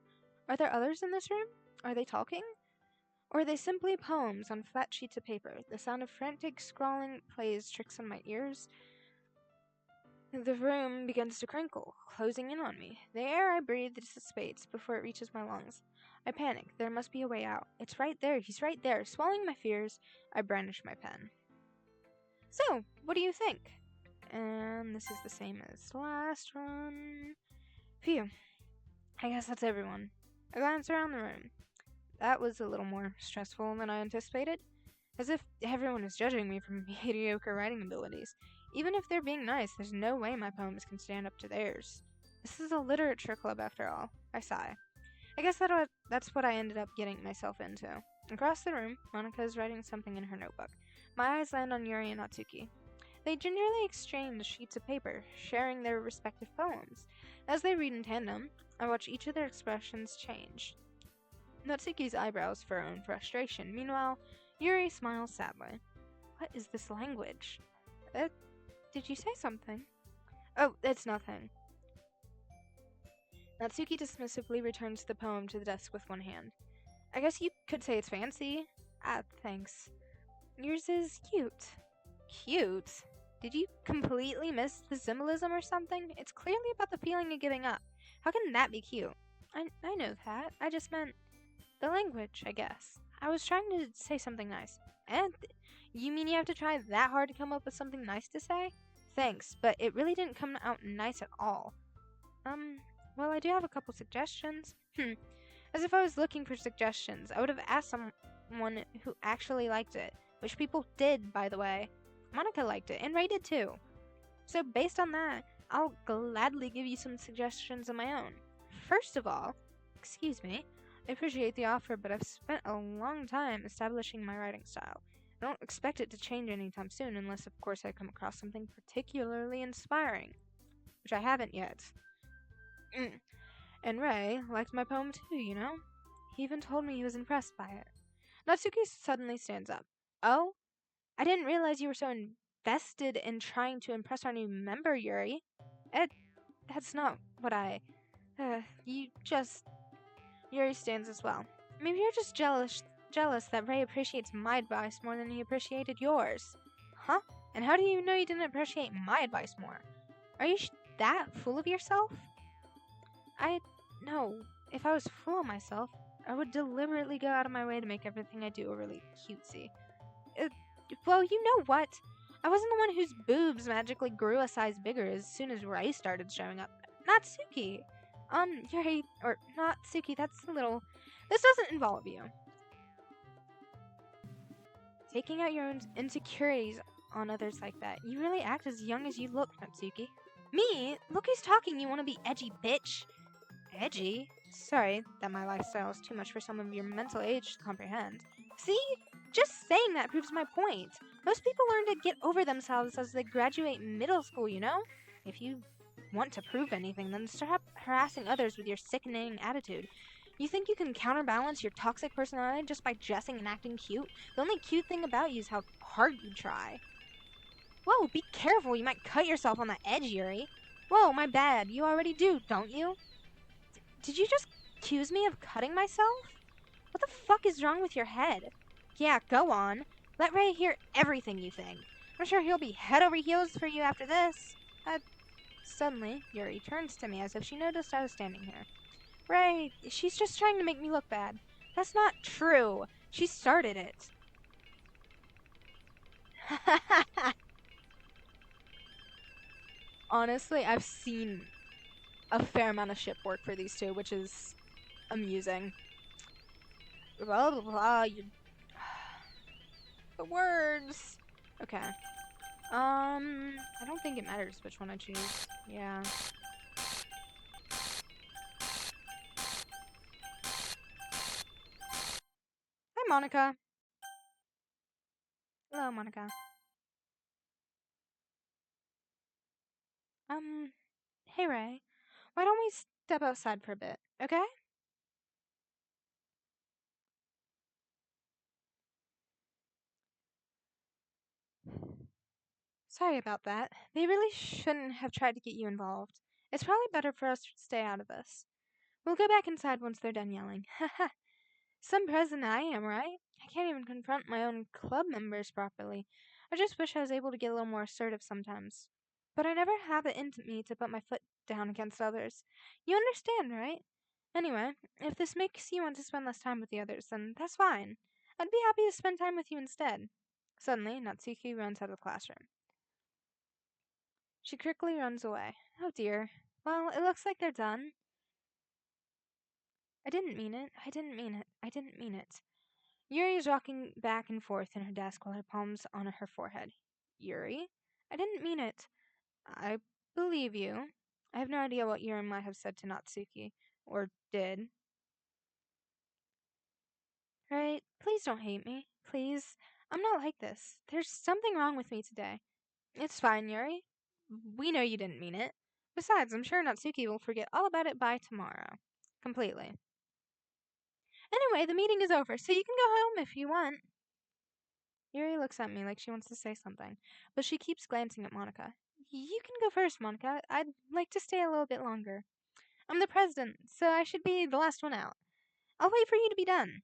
Are there others in this room? Are they talking? Or are they simply poems on flat sheets of paper? The sound of frantic scrawling plays tricks on my ears. The room begins to crinkle, closing in on me. The air I breathe dissipates before it reaches my lungs. I panic. There must be a way out. It's right there. He's right there. Swallowing my fears, I brandish my pen. So, what do you think? And this is the same as the last one. Phew. I guess that's everyone. I glance around the room. That was a little more stressful than I anticipated. As if everyone is judging me for mediocre writing abilities. Even if they're being nice, there's no way my poems can stand up to theirs. This is a literature club after all. I sigh. I guess that's what I ended up getting myself into. Across the room, Monica is writing something in her notebook. My eyes land on Yuri and Natsuki. They gingerly exchange sheets of paper, sharing their respective poems. As they read in tandem, I watch each of their expressions change. Natsuki's eyebrows furrow in frustration. Meanwhile, Yuri smiles sadly. What is this language? Did you say something? Oh, it's nothing. Natsuki dismissively returns the poem to the desk with one hand. I guess you could say it's fancy. Ah, thanks. Yours is cute. Cute? Did you completely miss the symbolism or something? It's clearly about the feeling of giving up. How can that be cute? I know that. I just meant the language, I guess. I was trying to say something nice. And you mean you have to try that hard to come up with something nice to say? Thanks, but it really didn't come out nice at all. Well, I do have a couple suggestions. As if I was looking for suggestions. I would have asked someone who actually liked it, which people did, by the way. Monica liked it, and Ray did too. So, based on that, I'll gladly give you some suggestions of my own. First of all, excuse me, I appreciate the offer, but I've spent a long time establishing my writing style. I don't expect it to change anytime soon, unless, of course, I come across something particularly inspiring, which I haven't yet. And Ray liked my poem too, you know? He even told me he was impressed by it. Natsuki suddenly stands up. Oh? I didn't realize you were so invested in trying to impress our new member, Yuri. That's not what I. You just. Yuri stands as well. Maybe you're just jealous that Ray appreciates my advice more than he appreciated yours. Huh? And how do you know you didn't appreciate my advice more? Are you that full of yourself? No. If I was full of myself, I would deliberately go out of my way to make everything I do really cutesy. Well, you know what? I wasn't the one whose boobs magically grew a size bigger as soon as Ray started showing up. Natsuki. Yuri, or Natsuki, that's a little. This doesn't involve you. Taking out your own insecurities on others like that. You really act as young as you look, Natsuki. Me? Look who's talking, you wanna be edgy bitch. Edgy? Sorry that my lifestyle is too much for some of your mental age to comprehend. See? Just saying that proves my point. Most people learn to get over themselves as they graduate middle school, you know? If you want to prove anything, then stop harassing others with your sickening attitude. You think you can counterbalance your toxic personality just by dressing and acting cute? The only cute thing about you is how hard you try. Whoa, be careful, you might cut yourself on the edge, Yuri. Whoa, my bad. You already do, don't you? Did you just accuse me of cutting myself? What the fuck is wrong with your head? Yeah, go on. Let Ray hear everything you think. I'm sure he'll be head over heels for you after this. Suddenly, Yuri turns to me as if she noticed I was standing here. Ray, she's just trying to make me look bad. That's not true. She started it. Honestly, I've seen a fair amount of ship work for these two, which is amusing. Blah, blah, blah, the words. Okay. I don't think it matters which one I choose. Yeah. Hi, Monica. Hello, Monica. Hey, Ray. Why don't we step outside for a bit, okay? Sorry about that. They really shouldn't have tried to get you involved. It's probably better for us to stay out of this. We'll go back inside once they're done yelling. Haha. Some president I am, right? I can't even confront my own club members properly. I just wish I was able to get a little more assertive sometimes. But I never have it in me to put my foot down against others. You understand, right? Anyway, if this makes you want to spend less time with the others, then that's fine. I'd be happy to spend time with you instead. Suddenly, Natsuki runs out of the classroom. She quickly runs away. Oh dear. Well, it looks like they're done. I didn't mean it. I didn't mean it. I didn't mean it. Yuri is rocking back and forth in her desk while her palms on her forehead. Yuri? I didn't mean it. I believe you. I have no idea what Yuri might have said to Natsuki. Or did. Right? Please don't hate me. Please. I'm not like this. There's something wrong with me today. It's fine, Yuri. We know you didn't mean it. Besides, I'm sure Natsuki will forget all about it by tomorrow. Completely. Anyway, the meeting is over, so you can go home if you want. Yuri looks at me like she wants to say something, but she keeps glancing at Monica. You can go first, Monica. I'd like to stay a little bit longer. I'm the president, so I should be the last one out. I'll wait for you to be done.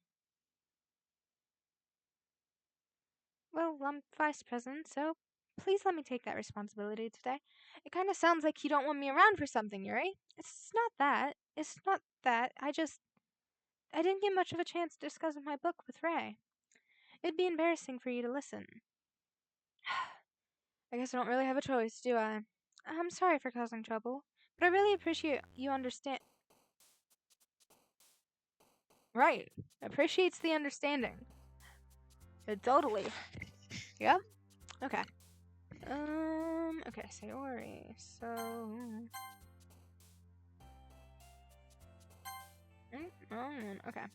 Well, I'm vice president, so please let me take that responsibility today. It kind of sounds like you don't want me around for something, Yuri. It's not that. It's not that. I didn't get much of a chance to discuss my book with Ray. It'd be embarrassing for you to listen. I guess I don't really have a choice, do I? I'm sorry for causing trouble, but I really appreciate you understand. Right. Appreciates the understanding. Totally. Yeah? Okay. Okay, Sayori. So. Okay.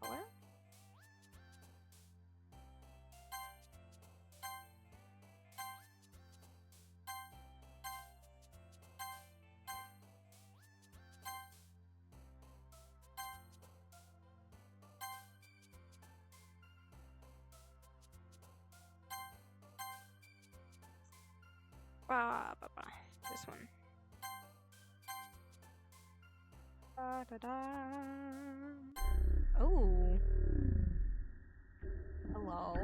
Color? This one. Oh. Hello?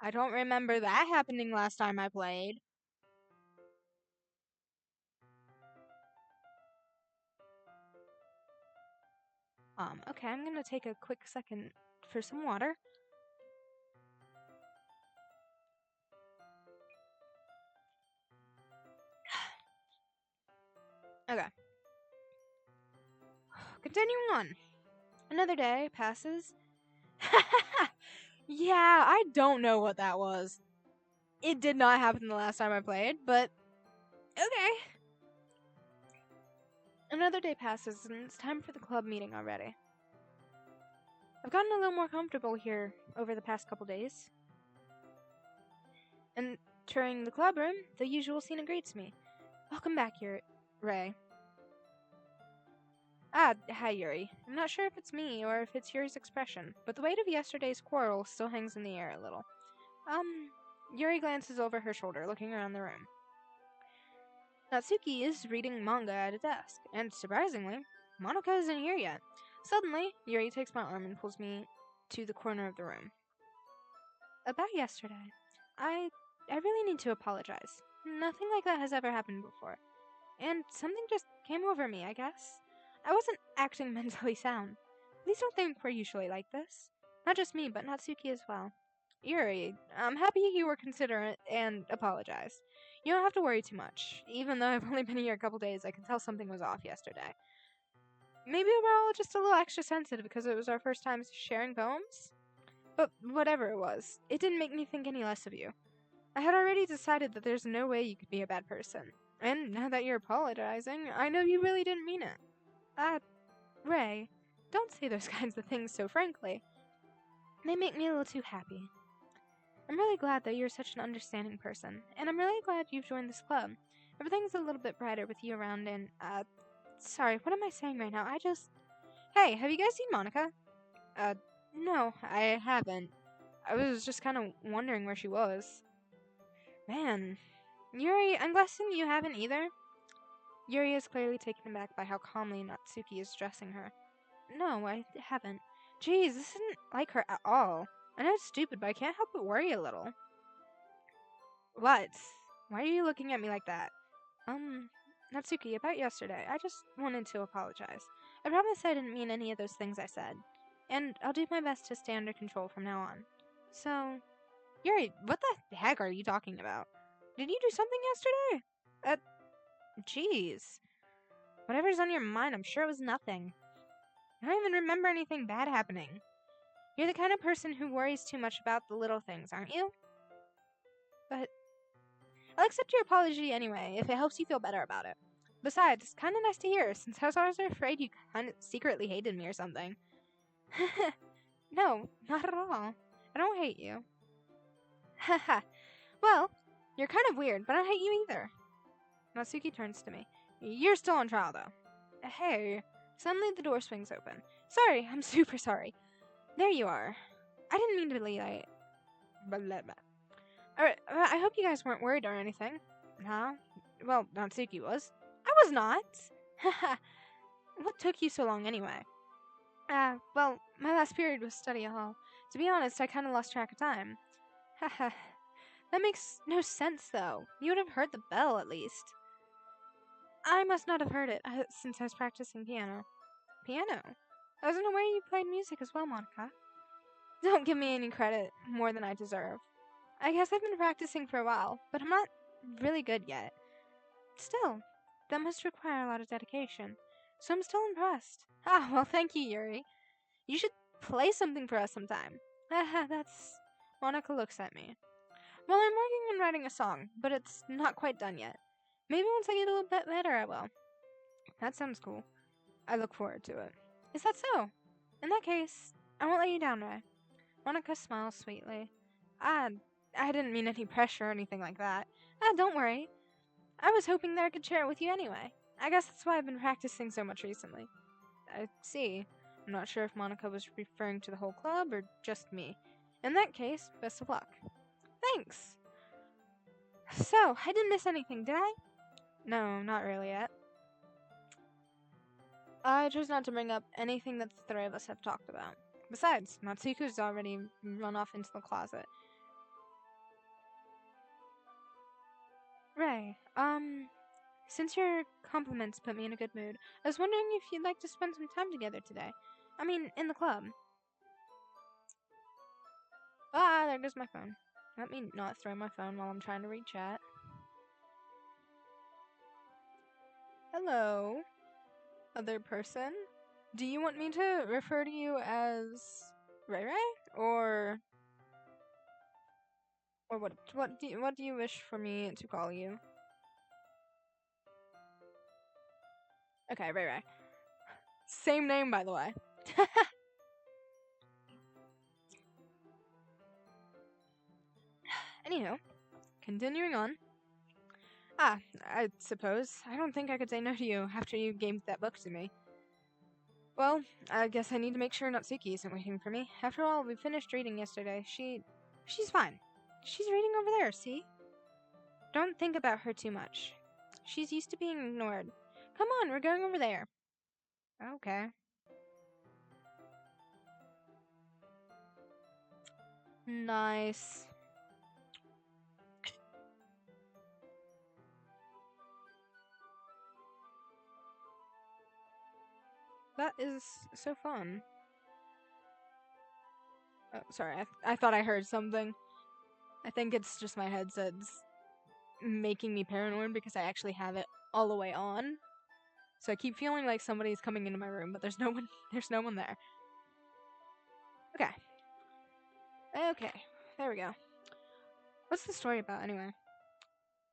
I don't remember that happening last time I played. Okay, I'm gonna take a quick second for some water. Okay. Continuing on. Another day passes. Yeah, I don't know what that was. It did not happen the last time I played, but okay. Another day passes, and it's time for the club meeting already. I've gotten a little more comfortable here over the past couple days. Entering the club room, the usual scene greets me. Welcome back, Ray. Hi, Yuri. I'm not sure if it's me or if it's Yuri's expression, but the weight of yesterday's quarrel still hangs in the air a little. Yuri glances over her shoulder, looking around the room. Natsuki is reading manga at a desk, and surprisingly, Monika isn't here yet. Suddenly, Yuri takes my arm and pulls me to the corner of the room. About yesterday, I really need to apologize. Nothing like that has ever happened before. And something just came over me, I guess. I wasn't acting mentally sound. Please don't think we're usually like this. Not just me, but Natsuki as well. Yuri, I'm happy you were considerate and apologized. You don't have to worry too much. Even though I've only been here a couple days, I can tell something was off yesterday. Maybe we're all just a little extra sensitive because it was our first time sharing poems? But whatever it was, it didn't make me think any less of you. I had already decided that there's no way you could be a bad person. And now that you're apologizing, I know you really didn't mean it. Ray, don't say those kinds of things so frankly. They make me a little too happy. I'm really glad that you're such an understanding person, and I'm really glad you've joined this club. Everything's a little bit brighter with you around, and, sorry, what am I saying right now? Hey, have you guys seen Monika? No, I haven't. I was just kind of wondering where she was. Man. Yuri, I'm guessing you haven't either? Yuri is clearly taken aback by how calmly Natsuki is dressing her. No, I haven't. Geez, this isn't like her at all. I know it's stupid, but I can't help but worry a little. What? Why are you looking at me like that? Natsuki, about yesterday, I just wanted to apologize. I promise I didn't mean any of those things I said. And I'll do my best to stay under control from now on. So, Yuri, what the heck are you talking about? Did you do something yesterday? Jeez. Whatever's on your mind, I'm sure it was nothing. I don't even remember anything bad happening. You're the kind of person who worries too much about the little things, aren't you? But I'll accept your apology anyway, if it helps you feel better about it. Besides, it's kind of nice to hear, since I was always afraid you kind of secretly hated me or something. No, not at all. I don't hate you. Haha. Well, you're kind of weird, but I don't hate you either. Natsuki turns to me. You're still on trial, though. Hey. Suddenly the door swings open. Sorry, I'm super sorry. There you are. I didn't mean to be late. Alright, I hope you guys weren't worried or anything. Huh? Well, Natsuki was. I was not! Haha. What took you so long anyway? Well, my last period was study hall. To be honest, I kind of lost track of time. Haha. That makes no sense, though. You would have heard the bell, at least. I must not have heard it, since I was practicing piano. Piano? I wasn't aware you played music as well, Monica. Don't give me any credit more than I deserve. I guess I've been practicing for a while, but I'm not really good yet. Still, that must require a lot of dedication, so I'm still impressed. Ah, well, thank you, Yuri. You should play something for us sometime. Haha, that's. Monica looks at me. Well, I'm working on writing a song, but it's not quite done yet. Maybe once I get a little bit better, I will. That sounds cool. I look forward to it. Is that so? In that case, I won't let you down, Ray. Monica smiles sweetly. Ah, I didn't mean any pressure or anything like that. Ah, don't worry. I was hoping that I could share it with you anyway. I guess that's why I've been practicing so much recently. I see. I'm not sure if Monica was referring to the whole club or just me. In that case, best of luck. Thanks! So, I didn't miss anything, did I? No, not really yet. I chose not to bring up anything that the three of us have talked about. Besides, Natsuku's already run off into the closet. Ray, since your compliments put me in a good mood, I was wondering if you'd like to spend some time together today. I mean, in the club. Ah, there goes my phone. Let me not throw my phone while I'm trying to read chat. Hello, other person. Do you want me to refer to you as Ray Ray, or what? What do you wish for me to call you? Okay, Ray Ray. Same name, by the way. Anywho, continuing on. Ah, I suppose. I don't think I could say no to you after you gave that book to me. Well, I guess I need to make sure Natsuki isn't waiting for me. After all, we finished reading yesterday. She's fine. She's reading over there, see? Don't think about her too much. She's used to being ignored. Come on, we're going over there. Okay. Nice. That is so fun. Oh, sorry, I thought I heard something. I think it's just my headset's making me paranoid because I actually have it all the way on. So I keep feeling like somebody's coming into my room, but there's no one. There's no one there. Okay. Okay. There we go. What's the story about anyway?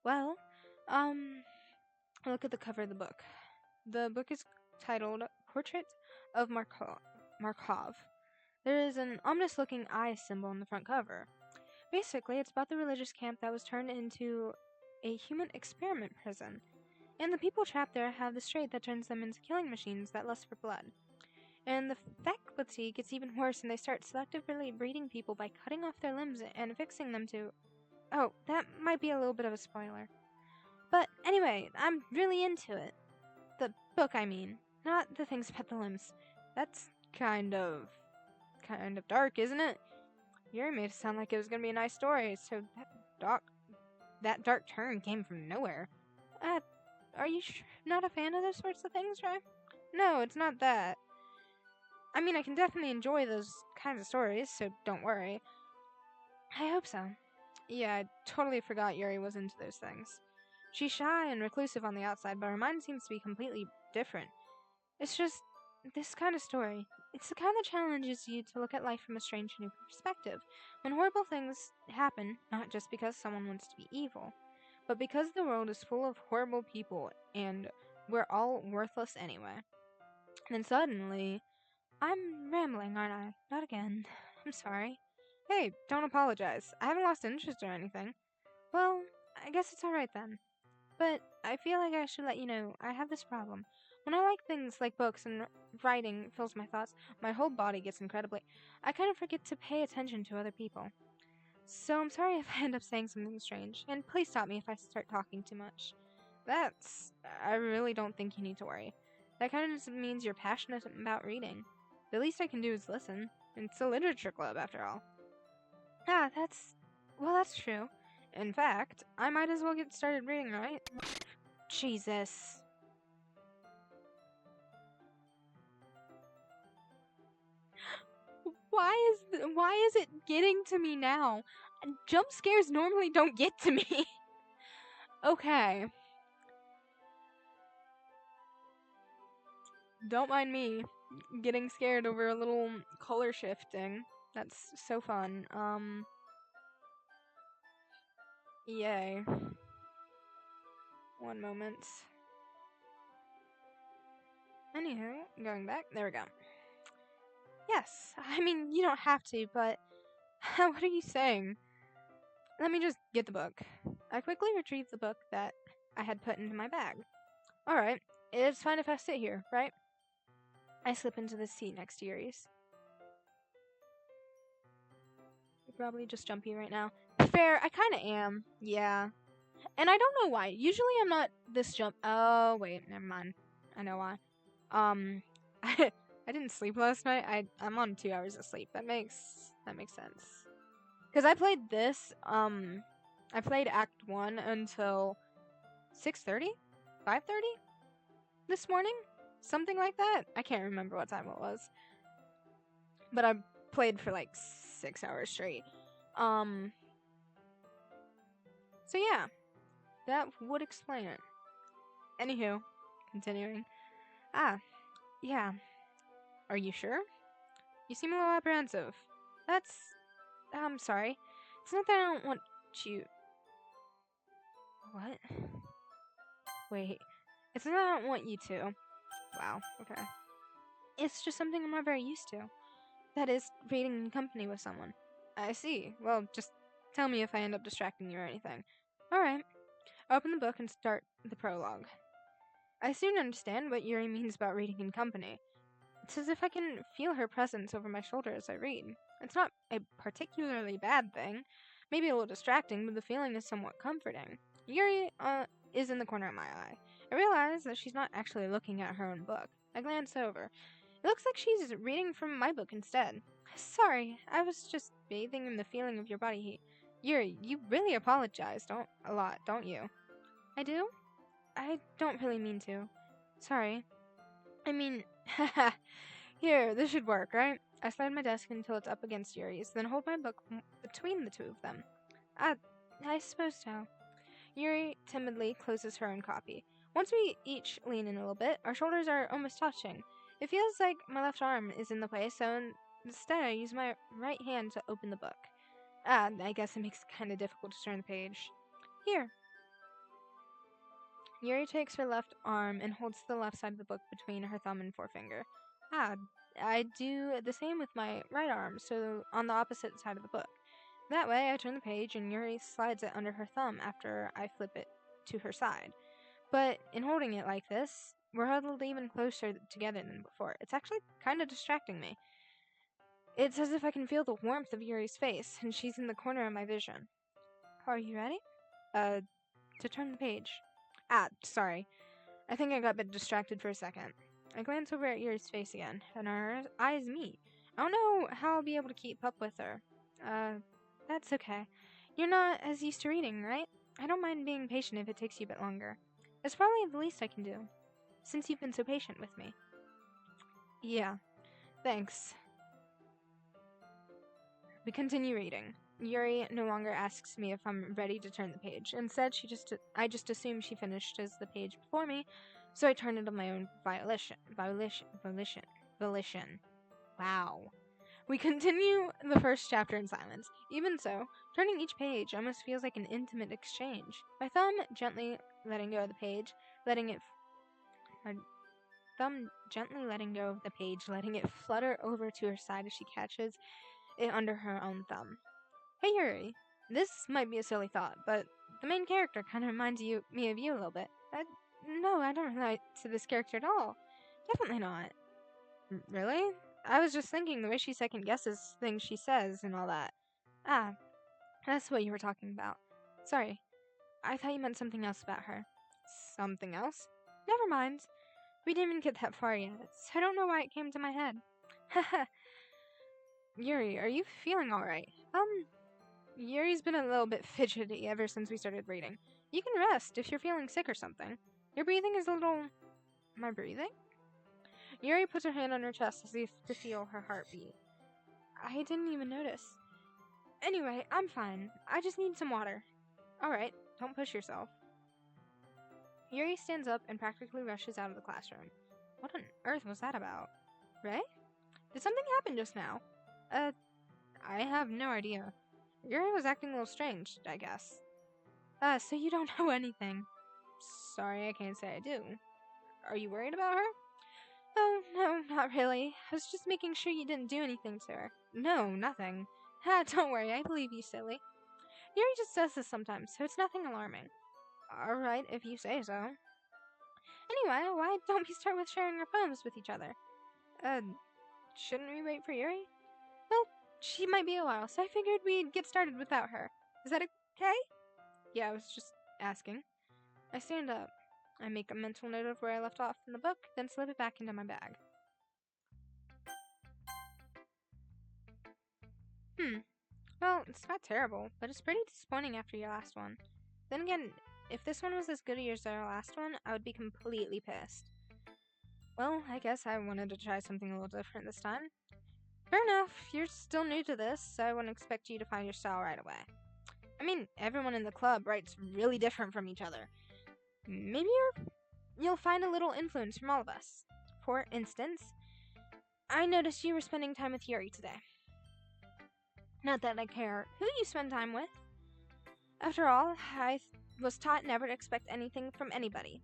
Well, um, look at the cover of the book. The book is titled "Portrait of Markov." There is an ominous-looking eye symbol on the front cover. Basically, it's about the religious camp that was turned into a human experiment prison, and the people trapped there have the trait that turns them into killing machines that lust for blood. And the faculty gets even worse, and they start selectively breeding people by cutting off their limbs and affixing them to. Oh, that might be a little bit of a spoiler. But anyway, I'm really into it. The book, I mean, not the things about the limbs. That's kind of dark, isn't it? Yuri made it sound like it was gonna be a nice story, so that dark turn came from nowhere. Uh, are you not a fan of those sorts of things, right? No, it's not that. I mean, I can definitely enjoy those kinds of stories, so don't worry. I hope so. Yeah, I totally forgot Yuri was into those things. She's shy and reclusive on the outside, but her mind seems to be completely different. It's just this kind of story. It's the kind that challenges you to look at life from a strange new perspective. When horrible things happen, not just because someone wants to be evil, but because the world is full of horrible people and we're all worthless anyway. And then suddenly, I'm rambling, aren't I? Not again. I'm sorry. Hey, don't apologize. I haven't lost interest or anything. Well, I guess it's alright then. But I feel like I should let you know I have this problem. When I like things like books and writing fills my thoughts, my whole body gets incredibly. I kind of forget to pay attention to other people. So I'm sorry if I end up saying something strange, and please stop me if I start talking too much. I really don't think you need to worry. That kind of just means you're passionate about reading. The least I can do is listen. It's a literature club, after all. Ah, that's true. In fact, I might as well get started reading, right? Jesus. Why is it getting to me now? Jump scares normally don't get to me. Okay. Don't mind me getting scared over a little color shifting. That's so fun. Yay. One moment. Anywho, going back. There we go. Yes, I mean, you don't have to, but what are you saying? Let me just get the book. I quickly retrieved the book that I had put into my bag. Alright, it's fine if I sit here, right? I slip into the seat next to Yuri's. You're probably just jumpy right now. Fair, I kinda am. Yeah. And I don't know why. Usually I'm not this jump. Oh, wait, never mind. I know why. I, I didn't sleep last night. I'm on 2 hours of sleep. That makes sense. Because I played this, I played Act 1 until 6:30? 5:30? This morning? Something like that? I can't remember what time it was. But I played for like 6 hours straight. So yeah, that would explain it. Anywho, continuing. Ah, yeah. Are you sure? You seem a little apprehensive. I'm sorry. It's not that I don't want you. What? Wait. It's not that I don't want you to. Wow, okay. It's just something I'm not very used to. That is, reading in company with someone. I see. Well, just tell me if I end up distracting you or anything. Alright. Open the book and start the prologue. I soon understand what Yuri means about reading in company. It's as if I can feel her presence over my shoulder as I read. It's not a particularly bad thing. Maybe a little distracting, but the feeling is somewhat comforting. Yuri, is in the corner of my eye. I realize that she's not actually looking at her own book. I glance over. It looks like she's reading from my book instead. Sorry, I was just bathing in the feeling of your body heat. Yuri, you really apologize, a lot, don't you? I do? I don't really mean to. Sorry. I mean, haha. Here, this should work, right? I slide my desk until it's up against Yuri's, then hold my book between the two of them. I suppose so. Yuri timidly closes her own copy. Once we each lean in a little bit, our shoulders are almost touching. It feels like my left arm is in the way, so instead I use my right hand to open the book. I guess it makes it kind of difficult to turn the page. Here. Yuri takes her left arm and holds the left side of the book between her thumb and forefinger. I do the same with my right arm, so on the opposite side of the book. That way, I turn the page and Yuri slides it under her thumb after I flip it to her side. But in holding it like this, we're huddled even closer together than before. It's actually kind of distracting me. It's as if I can feel the warmth of Yuri's face, and she's in the corner of my vision. Are you ready? To turn the page. Sorry. I think I got a bit distracted for a second. I glance over at Yuri's face again, and her eyes meet. I don't know how I'll be able to keep up with her. That's okay. You're not as used to reading, right? I don't mind being patient if it takes you a bit longer. It's probably the least I can do, since you've been so patient with me. Yeah, thanks. We continue reading. Yuri no longer asks me if I'm ready to turn the page. Instead, I just assume she finished as the page before me, so I turn it on my own volition. Wow. We continue the first chapter in silence. Even so, turning each page almost feels like an intimate exchange. My thumb gently letting go of the page, letting it flutter over to her side as she catches it under her own thumb. Hey Yuri, this might be a silly thought, but the main character kind of reminds me of you a little bit. No, I don't relate to this character at all. Definitely not. Really? I was just thinking the way she second guesses things she says and all that. That's what you were talking about. Sorry, I thought you meant something else about her. Something else? Never mind. We didn't even get that far yet, so I don't know why it came to my head. Haha. Yuri, are you feeling alright? Yuri's been a little bit fidgety ever since we started reading. You can rest if you're feeling sick or something. Your breathing is a little. Am I breathing? Yuri puts her hand on her chest as if to feel her heartbeat. I didn't even notice. Anyway, I'm fine. I just need some water. Alright, don't push yourself. Yuri stands up and practically rushes out of the classroom. What on earth was that about? Ray? Did something happen just now? I have no idea. Yuri was acting a little strange, I guess. So you don't know anything. Sorry, I can't say I do. Are you worried about her? Oh, no, not really. I was just making sure you didn't do anything to her. No, nothing. Don't worry, I believe you, silly. Yuri just does this sometimes, so it's nothing alarming. Alright, if you say so. Anyway, why don't we start with sharing our poems with each other? Shouldn't we wait for Yuri? Well, she might be a while, so I figured we'd get started without her. Is that okay? Yeah, I was just asking. I stand up. I make a mental note of where I left off in the book, then slip it back into my bag. Well, it's not terrible, but it's pretty disappointing after your last one. Then again, if this one was as good as our last one, I would be completely pissed. Well, I guess I wanted to try something a little different this time. Fair enough, you're still new to this, so I wouldn't expect you to find your style right away. I mean, everyone in the club writes really different from each other. Maybe you'll find a little influence from all of us. For instance, I noticed you were spending time with Yuri today. Not that I care who you spend time with. After all, I was taught never to expect anything from anybody.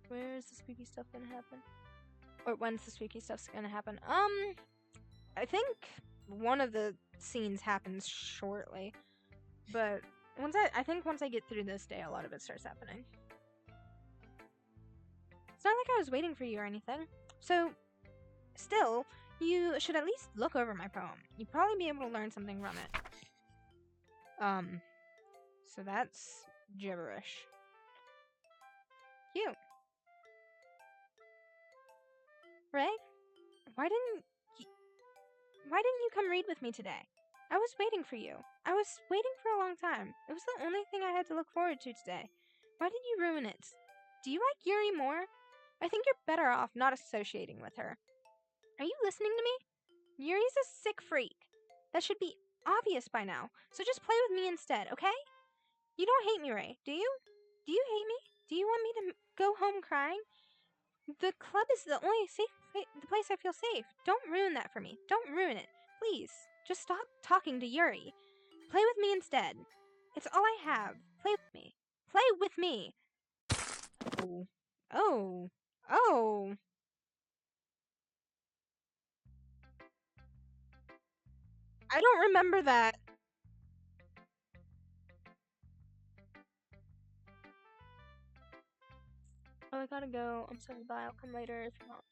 Where is the spooky stuff gonna happen? Or when's the spooky stuff's gonna happen? I think one of the scenes happens shortly. But I think once I get through this day, a lot of it starts happening. It's not like I was waiting for you or anything. So, still, you should at least look over my poem. You'd probably be able to learn something from it. So that's gibberish. Cute. Ray, why didn't you come read with me today? I was waiting for you. I was waiting for a long time. It was the only thing I had to look forward to today. Why did you ruin it? Do you like Yuri more? I think you're better off not associating with her. Are you listening to me? Yuri's a sick freak. That should be obvious by now. So just play with me instead, okay? You don't hate me, Ray, do you? Do you hate me? Do you want me to go home crying? The club is the only the place I feel safe. Don't ruin that for me. Don't ruin it. Please, just stop talking to Yuri. Play with me instead. It's all I have. Play with me. Play with me. Oh. Oh. Oh. I don't remember that. Oh, I gotta go. I'm sorry, bye. I'll come later if you want.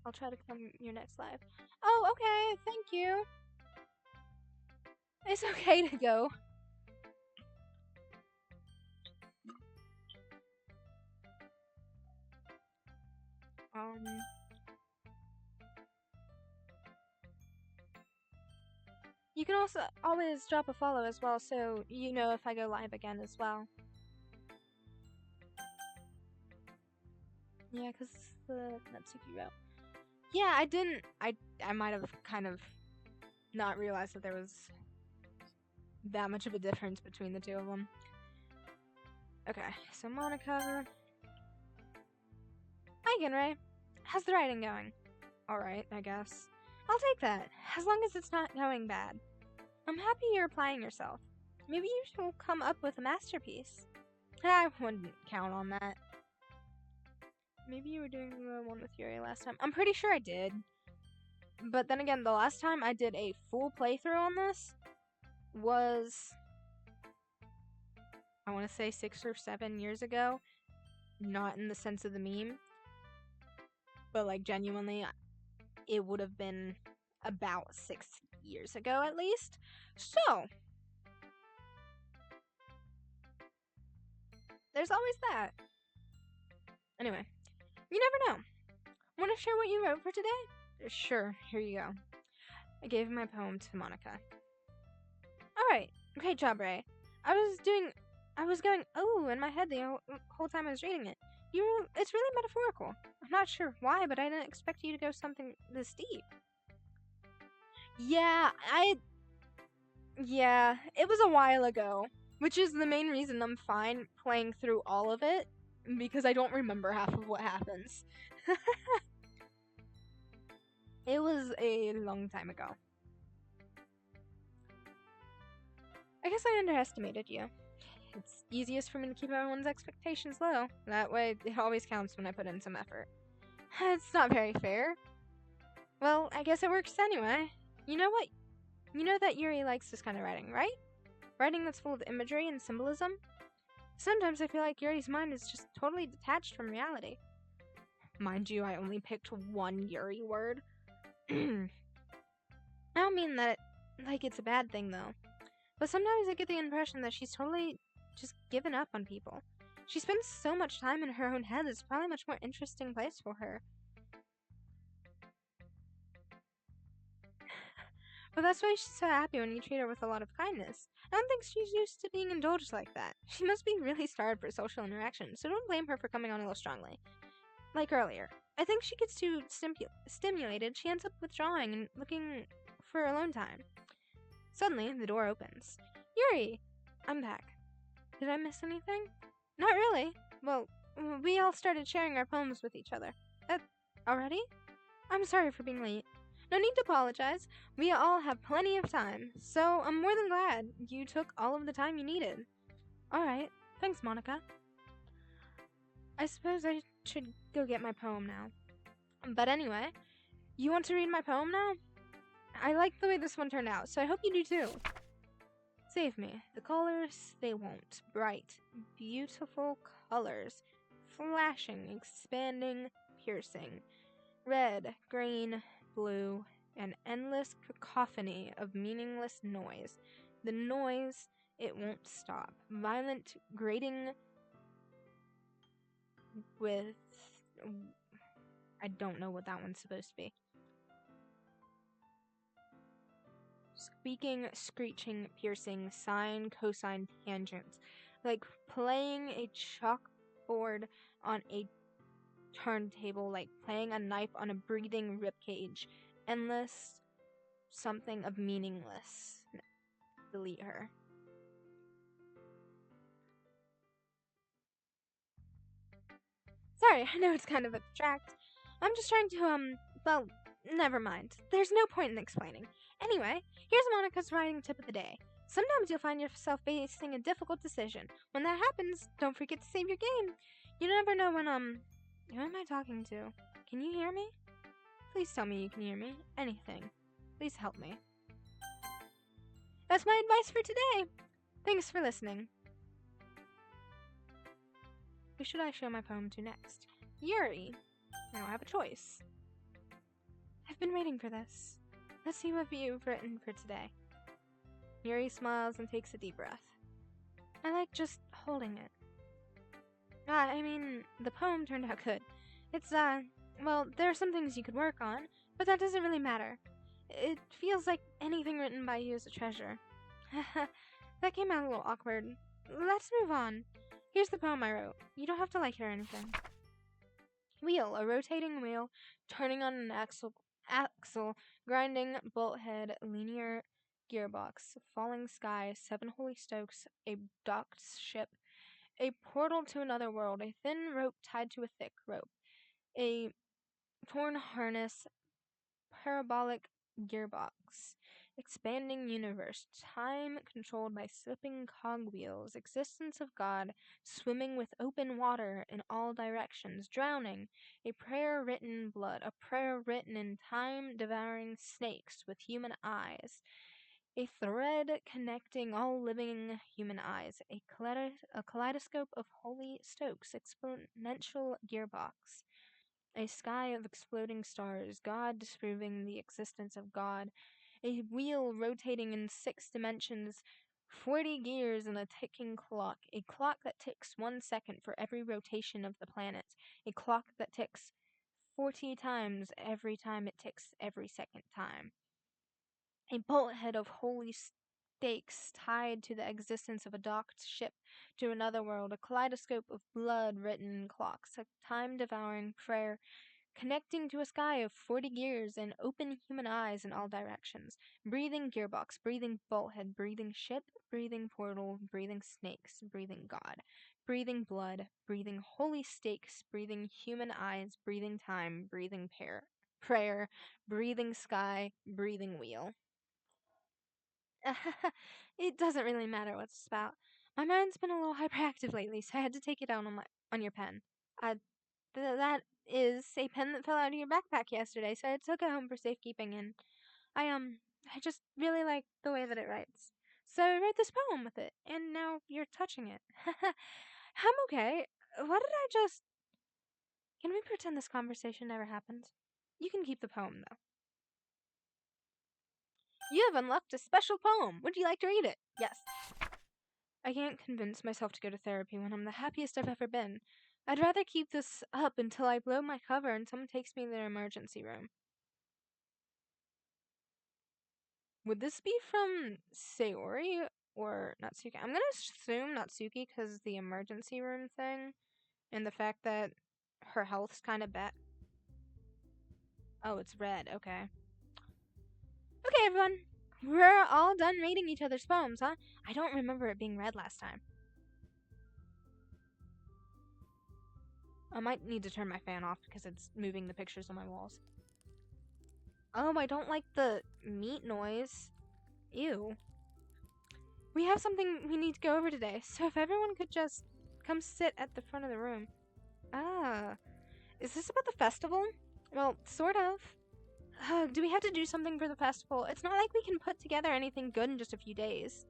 I'll try to come your next live. Oh, okay. Thank you. It's okay to go. You can also always drop a follow as well, so you know if I go live again as well. Yeah, because the Natsuki route. Yeah, I might have kind of not realized that there was that much of a difference between the two of them. Okay, so Monica. Hi, Genray. How's the writing going? Alright, I guess. I'll take that, as long as it's not going bad. I'm happy you're applying yourself. Maybe you will come up with a masterpiece. I wouldn't count on that. Maybe you were doing the one with Yuri last time. I'm pretty sure I did. But then again, the last time I did a full playthrough on this was, I want to say 6 or 7 years ago. Not in the sense of the meme. But like genuinely, it would have been about 6 years ago at least. So, there's always that. Anyway, you never know. Want to share what you wrote for today? Sure, here you go. I gave my poem to Monica. Alright, great job, Ray. I was going, oh, in my head the whole time I was reading it. It's really metaphorical. I'm not sure why, but I didn't expect you to go something this deep. Yeah, it was a while ago, which is the main reason I'm fine playing through all of it, because I don't remember half of what happens. It was a long time ago. I guess I underestimated you. It's easiest for me to keep everyone's expectations low. That way, it always counts when I put in some effort. It's not very fair. Well, I guess it works anyway. You know what? You know that Yuri likes this kind of writing, right? Writing that's full of imagery and symbolism? Sometimes I feel like Yuri's mind is just totally detached from reality. Mind you, I only picked one Yuri word. I don't mean that like it's a bad thing though. But sometimes I get the impression that she's totally just given up on people. She spends so much time in her own head, it's probably a much more interesting place for her. But that's why she's so happy when you treat her with a lot of kindness. I don't think she's used to being indulged like that. She must be really starved for social interaction, so don't blame her for coming on a little strongly. Like earlier, I think she gets too stimulated, she ends up withdrawing and looking for alone time. Suddenly, the door opens. Yuri! I'm back. Did I miss anything? Not really. Well, we all started sharing our poems with each other. Already? I'm sorry for being late. No need to apologize. We all have plenty of time, so I'm more than glad you took all of the time you needed. Alright, thanks, Monica. I suppose I should go get my poem now. But anyway, you want to read my poem now? I like the way this one turned out, so I hope you do too. Save me. The colors, they won't. Bright, beautiful colors. Flashing, expanding, piercing. Red, green, blue, an endless cacophony of meaningless noise. The noise, it won't stop. Violent, grating with. I don't know what that one's supposed to be. Squeaking, screeching, piercing, sine, cosine, tangents. Like playing a chalkboard on a turntable, like playing a knife on a breathing ribcage. Endless, something of meaningless. Delete her. Sorry, I know it's kind of abstract. I'm just trying to, well, never mind. There's no point in explaining. Anyway, here's Monica's writing tip of the day. Sometimes you'll find yourself facing a difficult decision. When that happens, don't forget to save your game. You never know when, who am I talking to? Can you hear me? Please tell me you can hear me. Anything. Please help me. That's my advice for today. Thanks for listening. Who should I show my poem to next? Yuri. I don't have a choice. I've been waiting for this. Let's see what you've written for today. Yuri smiles and takes a deep breath. I like just holding it. I mean, the poem turned out good. It's, well, there are some things you could work on, but that doesn't really matter. It feels like anything written by you is a treasure. That came out a little awkward. Let's move on. Here's the poem I wrote. You don't have to like it or anything. Wheel, a rotating wheel, turning on an axle, grinding bolt head, linear gearbox, falling sky, 7 holy stokes, a docked ship, a portal to another world, a thin rope tied to a thick rope, a torn harness, parabolic gearbox, expanding universe, time controlled by slipping cogwheels, existence of God, swimming with open water in all directions, drowning, a prayer written in blood, a prayer written in time devouring snakes with human eyes. A thread connecting all living human eyes, a kaleidoscope of holy stokes, exponential gearbox, a sky of exploding stars, God disproving the existence of God, a wheel rotating in 6 dimensions, 40 gears and a ticking clock, a clock that ticks 1 second for every rotation of the planet, a clock that ticks 40 times every time it ticks every second time. A bolthead of holy stakes tied to the existence of a docked ship to another world, a kaleidoscope of blood-written clocks, a time-devouring prayer connecting to a sky of 40 gears and open human eyes in all directions. Breathing gearbox, breathing bolthead, breathing ship, breathing portal, breathing snakes, breathing God. Breathing blood, breathing holy stakes, breathing human eyes, breathing time, breathing prayer, breathing sky, breathing wheel. It doesn't really matter what it's about. My mind's been a little hyperactive lately, so I had to take it out on your pen. Uh, that is a pen that fell out of your backpack yesterday, so I took it home for safekeeping, and I I just really like the way that it writes. So I wrote this poem with it, and now you're touching it. I'm okay. What did I just... Can we pretend this conversation never happened? You can keep the poem, though. You have unlocked a special poem. Would you like to read it? Yes. I can't convince myself to go to therapy when I'm the happiest I've ever been. I'd rather keep this up until I blow my cover and someone takes me to their emergency room. Would this be from Sayori or Natsuki? I'm gonna assume Natsuki because the emergency room thing and the fact that her health's kind of bad. Oh, it's red. Okay. Okay, everyone. We're all done reading each other's poems, huh? I don't remember it being red last time. I might need to turn my fan off because it's moving the pictures on my walls. Oh, I don't like the meat noise. Ew. We have something we need to go over today, so if everyone could just come sit at the front of the room. Ah, is this about the festival? Well, sort of. Do we have to do something for the festival? It's not like we can put together anything good in just a few days.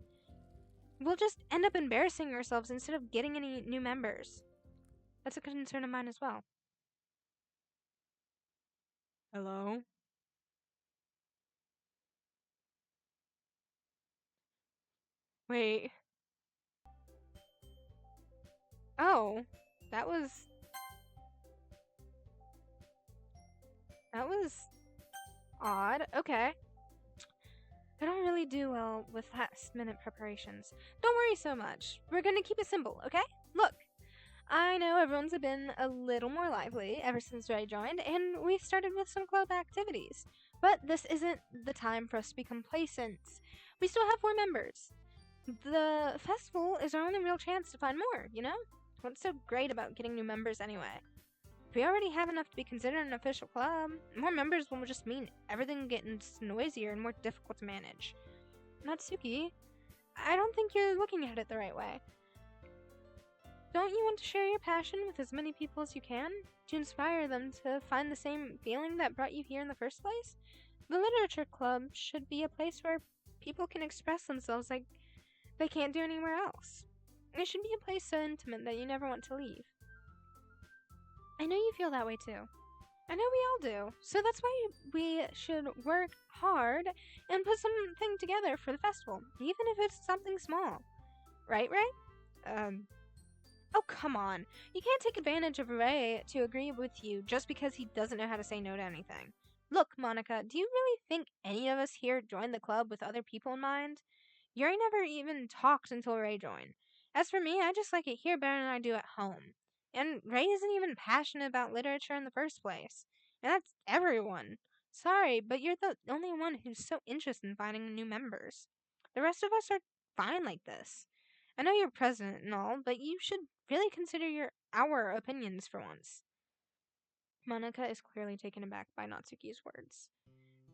We'll just end up embarrassing ourselves instead of getting any new members. That's a concern of mine as well. Hello? Wait. Oh, that was... That was odd. Okay. I don't really do well with last minute preparations. Don't worry so much. We're gonna keep it simple, okay? Look, I know everyone's been a little more lively ever since Ray joined, and we've started with some club activities. But this isn't the time for us to be complacent. We still have 4 members. The festival is our only real chance to find more, you know? What's so great about getting new members anyway? If we already have enough to be considered an official club, more members will just mean everything getting noisier and more difficult to manage. Natsuki, I don't think you're looking at it the right way. Don't you want to share your passion with as many people as you can? To inspire them to find the same feeling that brought you here in the first place? The literature club should be a place where people can express themselves like they can't do anywhere else. It should be a place so intimate that you never want to leave. I know you feel that way too. I know we all do. So that's why we should work hard and put something together for the festival, even if it's something small. Right, Ray? Oh, come on. You can't take advantage of Ray to agree with you just because he doesn't know how to say no to anything. Look, Monica, do you really think any of us here joined the club with other people in mind? Yuri never even talked until Ray joined. As for me, I just like it here better than I do at home. And Ray isn't even passionate about literature in the first place. And that's everyone. Sorry, but you're the only one who's so interested in finding new members. The rest of us are fine like this. I know you're president and all, but you should really consider our opinions for once. Monica is clearly taken aback by Natsuki's words.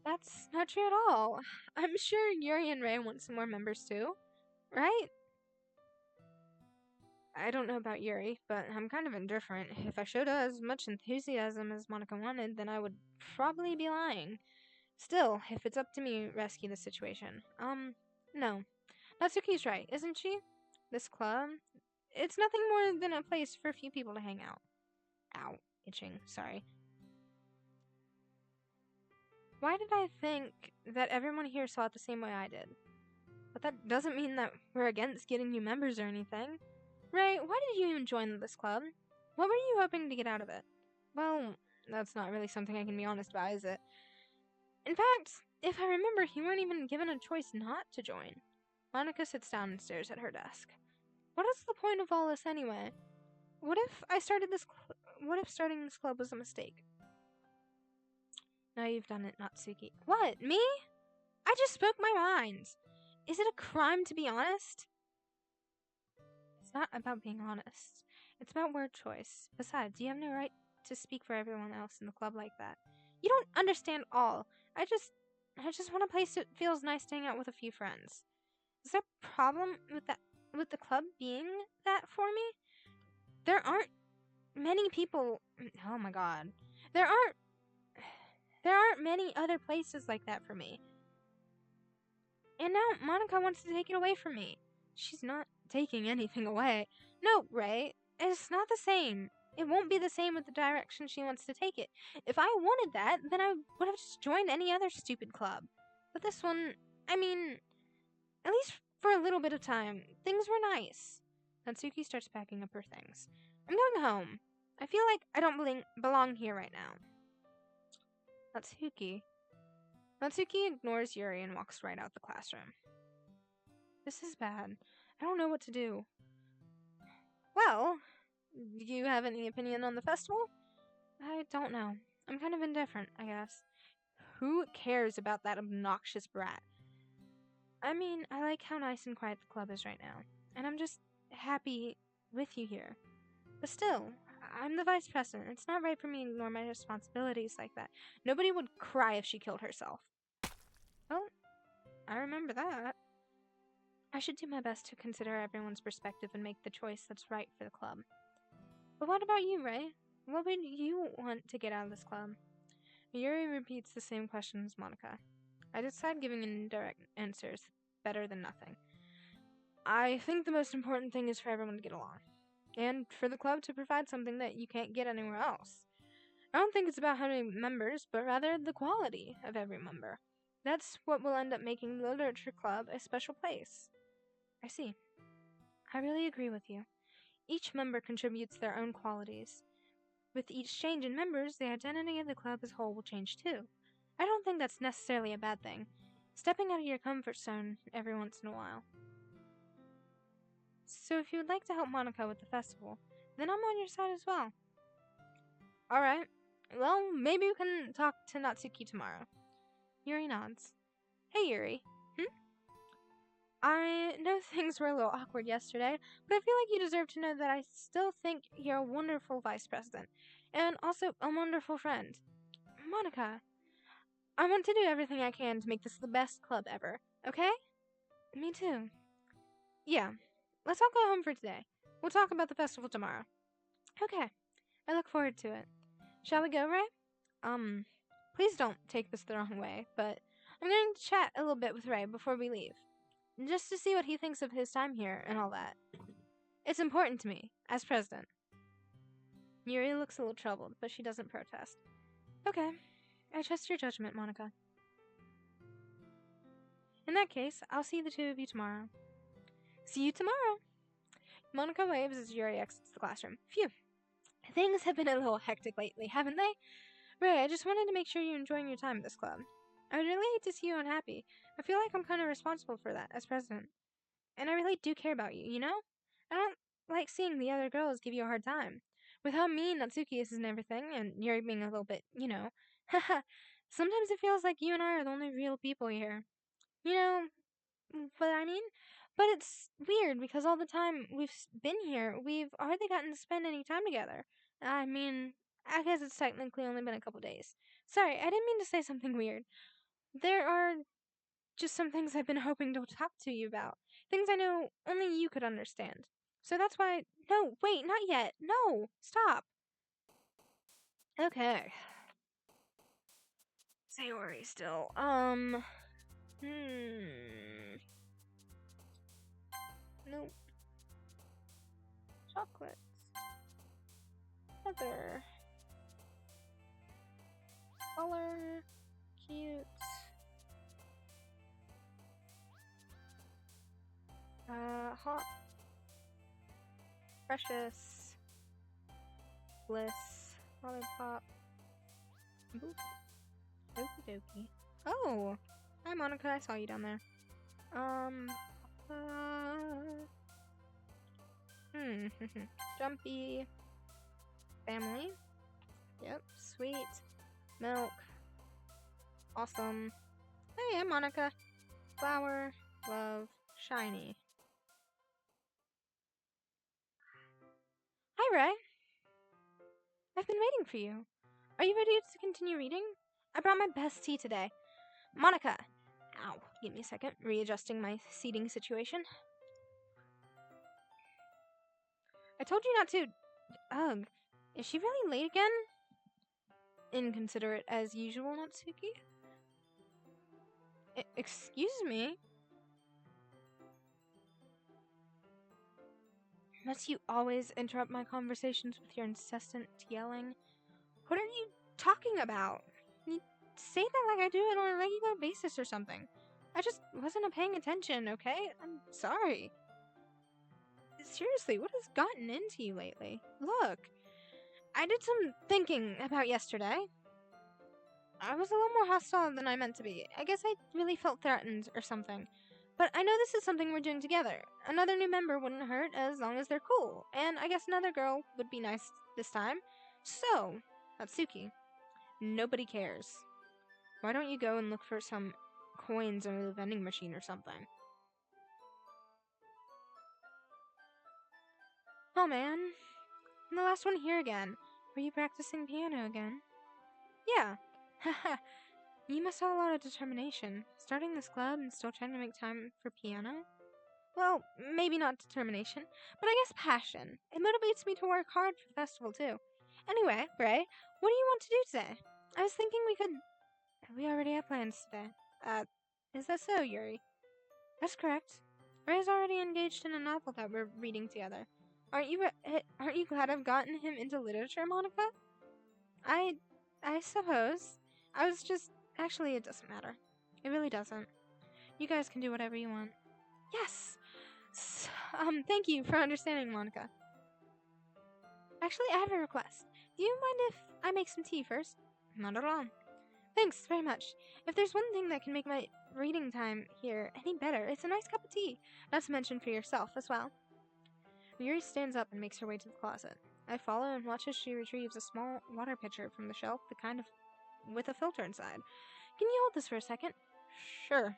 That's not true at all. I'm sure Yuri and Ray want some more members too, right? I don't know about Yuri, but I'm kind of indifferent. If I showed as much enthusiasm as Monica wanted, then I would probably be lying. Still, if it's up to me, rescue the situation. No. Natsuki's right, isn't she? This club, it's nothing more than a place for a few people to hang out. Ow, itching, sorry. Why did I think that everyone here saw it the same way I did? But that doesn't mean that we're against getting new members or anything. Ray, why did you even join this club? What were you hoping to get out of it? Well, That's not really something I can be honest about, is it? In fact, if I remember, you weren't even given a choice not to join. Monica sits down and stares at her desk. What is the point of all this anyway? What if starting this club was a mistake? Now you've done it, Natsuki. What, me? I just spoke my mind. Is it a crime to be honest? It's not about being honest. It's about word choice. Besides, you have no right to speak for everyone else in the club like that. You don't understand all. I just want a place that feels nice to hang out with a few friends. Is there a problem with the club being that for me? There aren't many people. Oh my god. There aren't many other places like that for me. And now Monica wants to take it away from me. She's not taking anything away. No, Ray, it's not the same. It won't be the same with the direction she wants to take it. If I wanted that, then I would have just joined any other stupid club. But this one, I mean, at least for a little bit of time, things were nice. Natsuki starts packing up her things. I'm going home. I feel like I don't belong here right now. Natsuki ignores Yuri and walks right out the classroom. This is bad. I don't know what to do. Well, do you have any opinion on the festival? I don't know. I'm kind of indifferent, I guess. Who cares about that obnoxious brat? I mean, I like how nice and quiet the club is right now, and I'm just happy with you here. But still, I'm the vice president. It's not right for me to ignore my responsibilities like that. Nobody would cry if she killed herself. Well, I remember that. I should do my best to consider everyone's perspective and make the choice that's right for the club. But what about you, Ray? What would you want to get out of this club? Yuri repeats the same question as Monica. I decide giving indirect answers better than nothing. I think the most important thing is for everyone to get along, and for the club to provide something that you can't get anywhere else. I don't think it's about how many members, but rather the quality of every member. That's what will end up making the Literature Club a special place. I see. I really agree with you. Each member contributes their own qualities. With each change in members, the identity of the club as a whole will change too. I don't think that's necessarily a bad thing. Stepping out of your comfort zone every once in a while. So if you would like to help Monica with the festival, then I'm on your side as well. Alright. Well, maybe we can talk to Natsuki tomorrow. Yuri nods. Hey, Yuri. I know things were a little awkward yesterday, but I feel like you deserve to know that I still think you're a wonderful vice president, and also a wonderful friend. Monica, I want to do everything I can to make this the best club ever, okay? Me too. Yeah, let's all go home for today. We'll talk about the festival tomorrow. Okay, I look forward to it. Shall we go, Ray? Please don't take this the wrong way, but I'm going to chat a little bit with Ray before we leave. Just to see what he thinks of his time here and all that. It's important to me, as president. Yuri looks a little troubled, but she doesn't protest. Okay, I trust your judgment, Monica. In that case, I'll see the two of you tomorrow. See you tomorrow! Monica waves as Yuri exits the classroom. Phew. Things have been a little hectic lately, haven't they? Ray, I just wanted to make sure you're enjoying your time at this club. I would really hate to see you unhappy. I feel like I'm kind of responsible for that as president. And I really do care about you, you know? I don't like seeing the other girls give you a hard time. With how mean Natsuki is and everything, and Yuri being a little bit, haha, sometimes it feels like you and I are the only real people here. You know what I mean? But it's weird because all the time we've been here, we've hardly gotten to spend any time together. I mean, I guess it's technically only been a couple days. Sorry, I didn't mean to say something weird. There are just some things I've been hoping to talk to you about. Things I know only you could understand. So that's why. No, wait, not yet. No, stop. Okay. Sayori still. Nope. Chocolates. Heather. Color. Cute. Hot. Precious. Bliss. Lollipop. Boop. Okie dokie. Oh! Hi, Monica. I saw you down there. Jumpy. Family. Yep. Sweet. Milk. Awesome. Hey, I'm Monica. Flower. Love. Shiny. Hi, Ray. I've been waiting for you. Are you ready to continue reading? I brought my best tea today. Monica! Ow. Give me a second. Readjusting my seating situation. I told you not to. Ugh. Is she really late again? Inconsiderate as usual, Natsuki. Excuse me? Must you always interrupt my conversations with your incessant yelling? What are you talking about? You say that like I do it on a regular basis or something. I just wasn't paying attention, okay? I'm sorry. Seriously, what has gotten into you lately? Look, I did some thinking about yesterday. I was a little more hostile than I meant to be. I guess I really felt threatened or something. But I know this is something we're doing together. Another new member wouldn't hurt as long as they're cool. And I guess another girl would be nice this time. So, Natsuki, nobody cares. Why don't you go and look for some coins under the vending machine or something? Oh man, I'm the last one here again. Were you practicing piano again? Yeah. Haha. You must have a lot of determination. Starting this club and still trying to make time for piano? Well, maybe not determination, but I guess passion. It motivates me to work hard for the festival, too. Anyway, Bray, what do you want to do today? I was thinking we could... We already have plans today. Is that so, Yuri? That's correct. Ray's already engaged in a novel that we're reading together. Aren't you glad I've gotten him into literature, Monica? I suppose. I was just... Actually, it doesn't matter. It really doesn't. You guys can do whatever you want. Yes! Thank you for understanding, Monica. Actually, I have a request. Do you mind if I make some tea first? Not at all. Thanks very much. If there's one thing that can make my reading time here any better, it's a nice cup of tea. Not to mention for yourself as well. Yuri stands up and makes her way to the closet. I follow and watch as she retrieves a small water pitcher from the shelf, the kind of with a filter inside. Can you hold this for a second? Sure.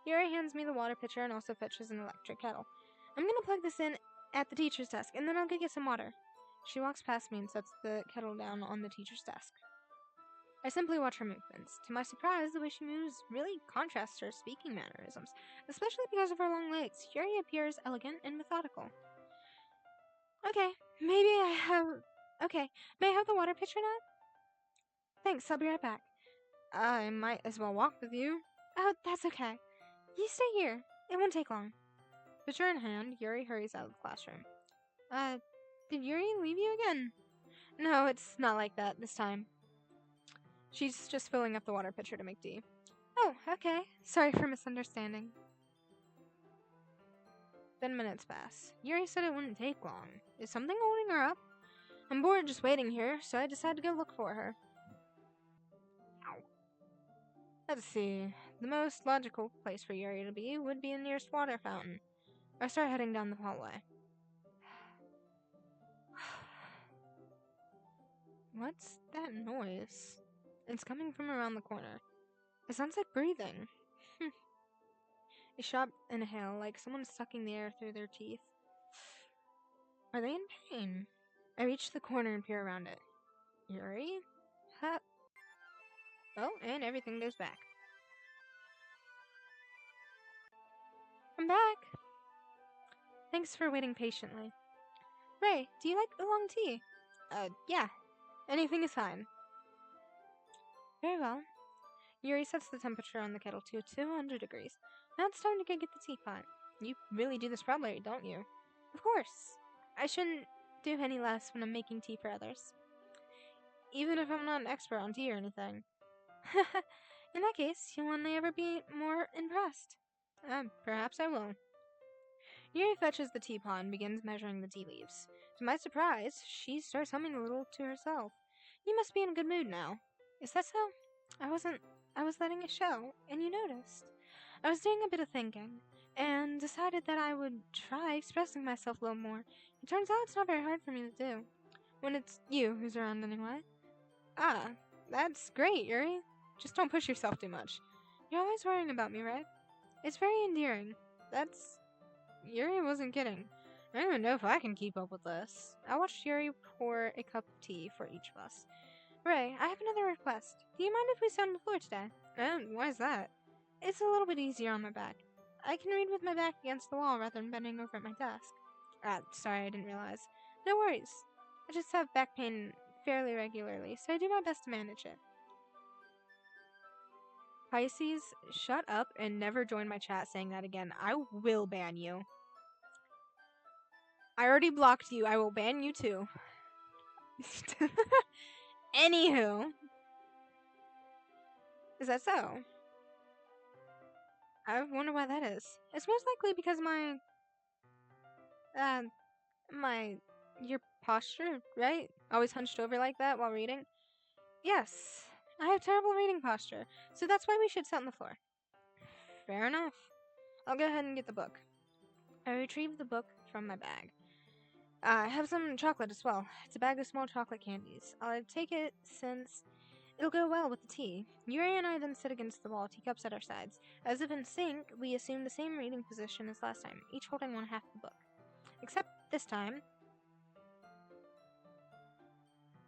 Yuri hands me the water pitcher and also fetches an electric kettle. I'm gonna plug this in at the teacher's desk, and then I'll go get some water. She walks past me and sets the kettle down on the teacher's desk. I simply watch her movements. To my surprise, the way she moves really contrasts her speaking mannerisms, especially because of her long legs. Yuri appears elegant and methodical. Okay, may I have the water pitcher now? Thanks, I'll be right back. I might as well walk with you. Oh, that's okay. You stay here. It won't take long. Pitcher in hand, Yuri hurries out of the classroom. Did Yuri leave you again? No, it's not like that this time. She's just filling up the water pitcher to make tea. Oh, okay. Sorry for misunderstanding. 10 minutes pass. Yuri said it wouldn't take long. Is something holding her up? I'm bored just waiting here, so I decided to go look for her. Ow. Let's see. The most logical place for Yuri to be would be the nearest water fountain. I start heading down the hallway. What's that noise? It's coming from around the corner. It sounds like breathing. A sharp inhale, like someone sucking the air through their teeth. Are they in pain? I reach the corner and peer around it. Yuri? Huh? Oh, and everything goes back. I'm back! Thanks for waiting patiently. Ray, do you like oolong tea? Yeah. Anything is fine. Very well. Yuri sets the temperature on the kettle to 200 degrees. Now it's time to go get the teapot. You really do this properly, don't you? Of course. I shouldn't do any less when I'm making tea for others. Even if I'm not an expert on tea or anything. In that case, you'll only ever be more impressed. Perhaps I will. Yuri fetches the teapot and begins measuring the tea leaves. To my surprise, she starts humming a little to herself. You must be in a good mood now. Is that so? I wasn't. I was letting it show, and you noticed. I was doing a bit of thinking, and decided that I would try expressing myself a little more. It turns out it's not very hard for me to do. When it's you who's around, anyway. Ah, that's great, Yuri. Just don't push yourself too much. You're always worrying about me, right? It's very endearing. That's. Yuri wasn't kidding. I don't even know if I can keep up with this. I watched Yuri pour a cup of tea for each of us. Ray, I have another request. Do you mind if we sit on the floor today? Why is that? It's a little bit easier on my back. I can read with my back against the wall rather than bending over at my desk. Sorry, I didn't realize. No worries. I just have back pain fairly regularly, so I do my best to manage it. Pisces, shut up and never join my chat saying that again. I will ban you. I already blocked you. I will ban you too. Anywho, is that so? I wonder why that is. It's most likely because uh, my, your posture, right? Always hunched over like that while reading? Yes, I have terrible reading posture, so that's why we should sit on the floor. Fair enough. I'll go ahead and get the book. I retrieve the book from my bag. I have some chocolate as well. It's a bag of small chocolate candies. I'll take it since it'll go well with the tea. Yuri and I then sit against the wall, teacups at our sides. As if in sync, we assume the same reading position as last time, each holding one half of the book. Except this time,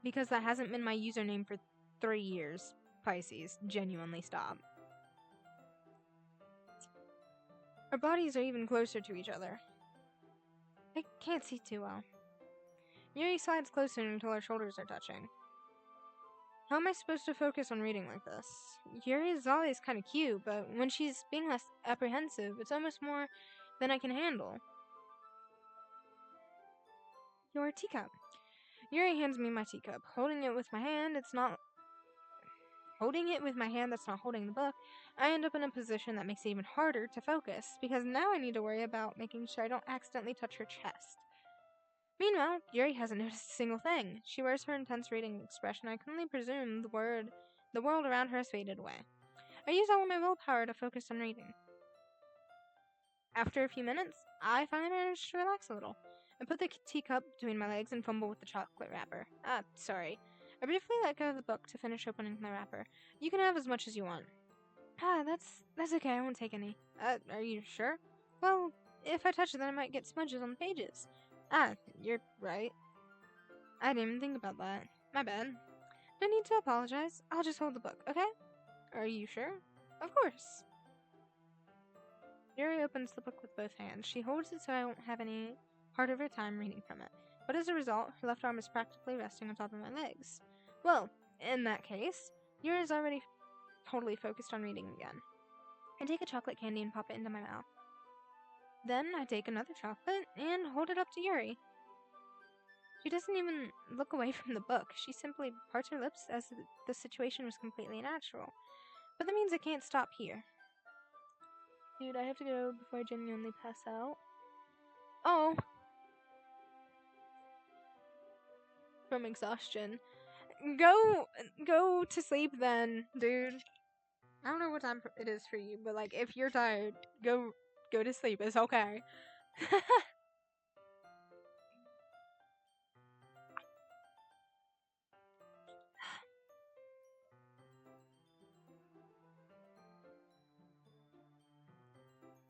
because that hasn't been my username for 3 years. Pisces, genuinely stop. Our bodies are even closer to each other. I can't see too well. Yuri slides closer until our shoulders are touching. How am I supposed to focus on reading like this? Yuri is always kind of cute, but when she's being less apprehensive, it's almost more than I can handle. Your teacup. Yuri hands me my teacup. Holding it with my hand that's not holding the book, I end up in a position that makes it even harder to focus, because now I need to worry about making sure I don't accidentally touch her chest. Meanwhile, Yuri hasn't noticed a single thing. She wears her intense reading expression. I can only presume the world around her has faded away. I use all of my willpower to focus on reading. After a few minutes, I finally manage to relax a little. I put the teacup between my legs and fumble with the chocolate wrapper. Sorry. I briefly let go of the book to finish opening the wrapper. You can have as much as you want. That's okay. I won't take any. Are you sure? Well, if I touch it, then I might get smudges on the pages. You're right. I didn't even think about that. My bad. No need to apologize. I'll just hold the book, okay? Are you sure? Of course. Yuri opens the book with both hands. She holds it so I won't have any part of her time reading from it. But as a result, her left arm is practically resting on top of my legs. Well, in that case, Yuri is already totally focused on reading again. I take a chocolate candy and pop it into my mouth. Then I take another chocolate and hold it up to Yuri. She doesn't even look away from the book. She simply parts her lips as the situation was completely natural. But that means I can't stop here. Dude, I have to go before I genuinely pass out. Oh. From exhaustion. Go to sleep then, dude. I don't know what time it is for you, but like if you're tired, go to sleep. It's okay.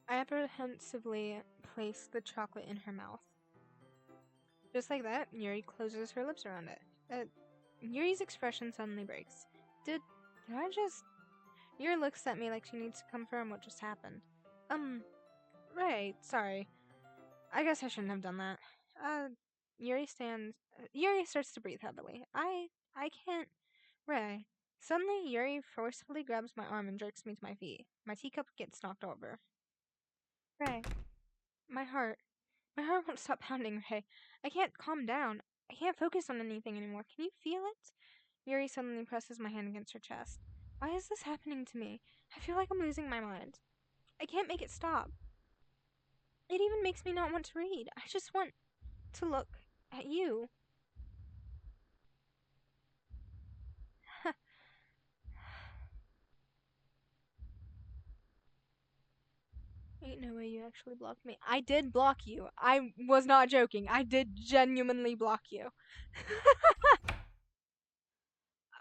I apprehensively place the chocolate in her mouth. Just like that, Yuri closes her lips around it. Yuri's expression suddenly breaks. Did I just... Yuri looks at me like she needs to confirm what just happened. Right, sorry. I guess I shouldn't have done that. Yuri starts to breathe heavily. I can't... Ray. Suddenly, Yuri forcefully grabs my arm and jerks me to my feet. My teacup gets knocked over. Ray. My heart. My heart won't stop pounding, Ray. I can't calm down. I can't focus on anything anymore. Can you feel it? Yuri suddenly presses my hand against her chest. Why is this happening to me? I feel like I'm losing my mind. I can't make it stop. It even makes me not want to read. I just want to look at you. Ain't no way you actually blocked me. I did block you. I was not joking. I did genuinely block you.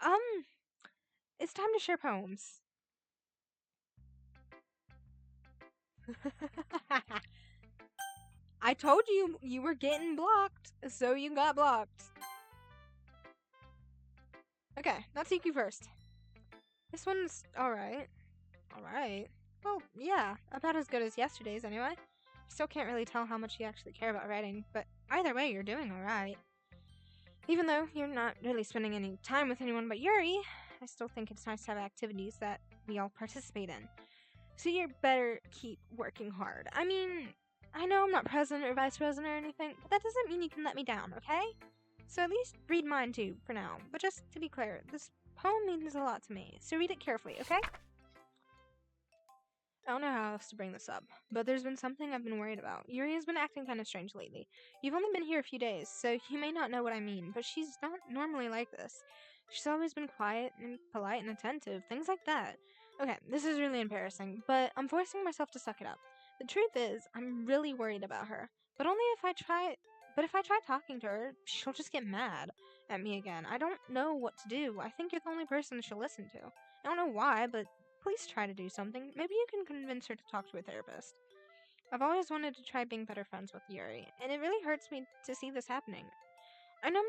um, it's time to share poems. I told you you were getting blocked, so you got blocked. Okay, now Tiki first. This one's alright. Alright. Well, yeah, about as good as yesterday's anyway. Still can't really tell how much you actually care about writing, but either way, you're doing alright. Even though you're not really spending any time with anyone but Yuri, I still think it's nice to have activities that we all participate in. So you better keep working hard. I mean, I know I'm not president or vice president or anything, but that doesn't mean you can let me down, okay? So at least read mine too, for now. But just to be clear, this poem means a lot to me, so read it carefully, okay? I don't know how else to bring this up, but there's been something I've been worried about. Yuri has been acting kind of strange lately. You've only been here a few days, so you may not know what I mean, but she's not normally like this. She's always been quiet and polite and attentive, things like that. Okay, this is really embarrassing, but I'm forcing myself to suck it up. The truth is, I'm really worried about her, but only if I try. But if I try talking to her, she'll just get mad at me again. I don't know what to do. I think you're the only person she'll listen to. I don't know why, but please try to do something. Maybe you can convince her to talk to a therapist. I've always wanted to try being better friends with Yuri, and it really hurts me to see this happening. I know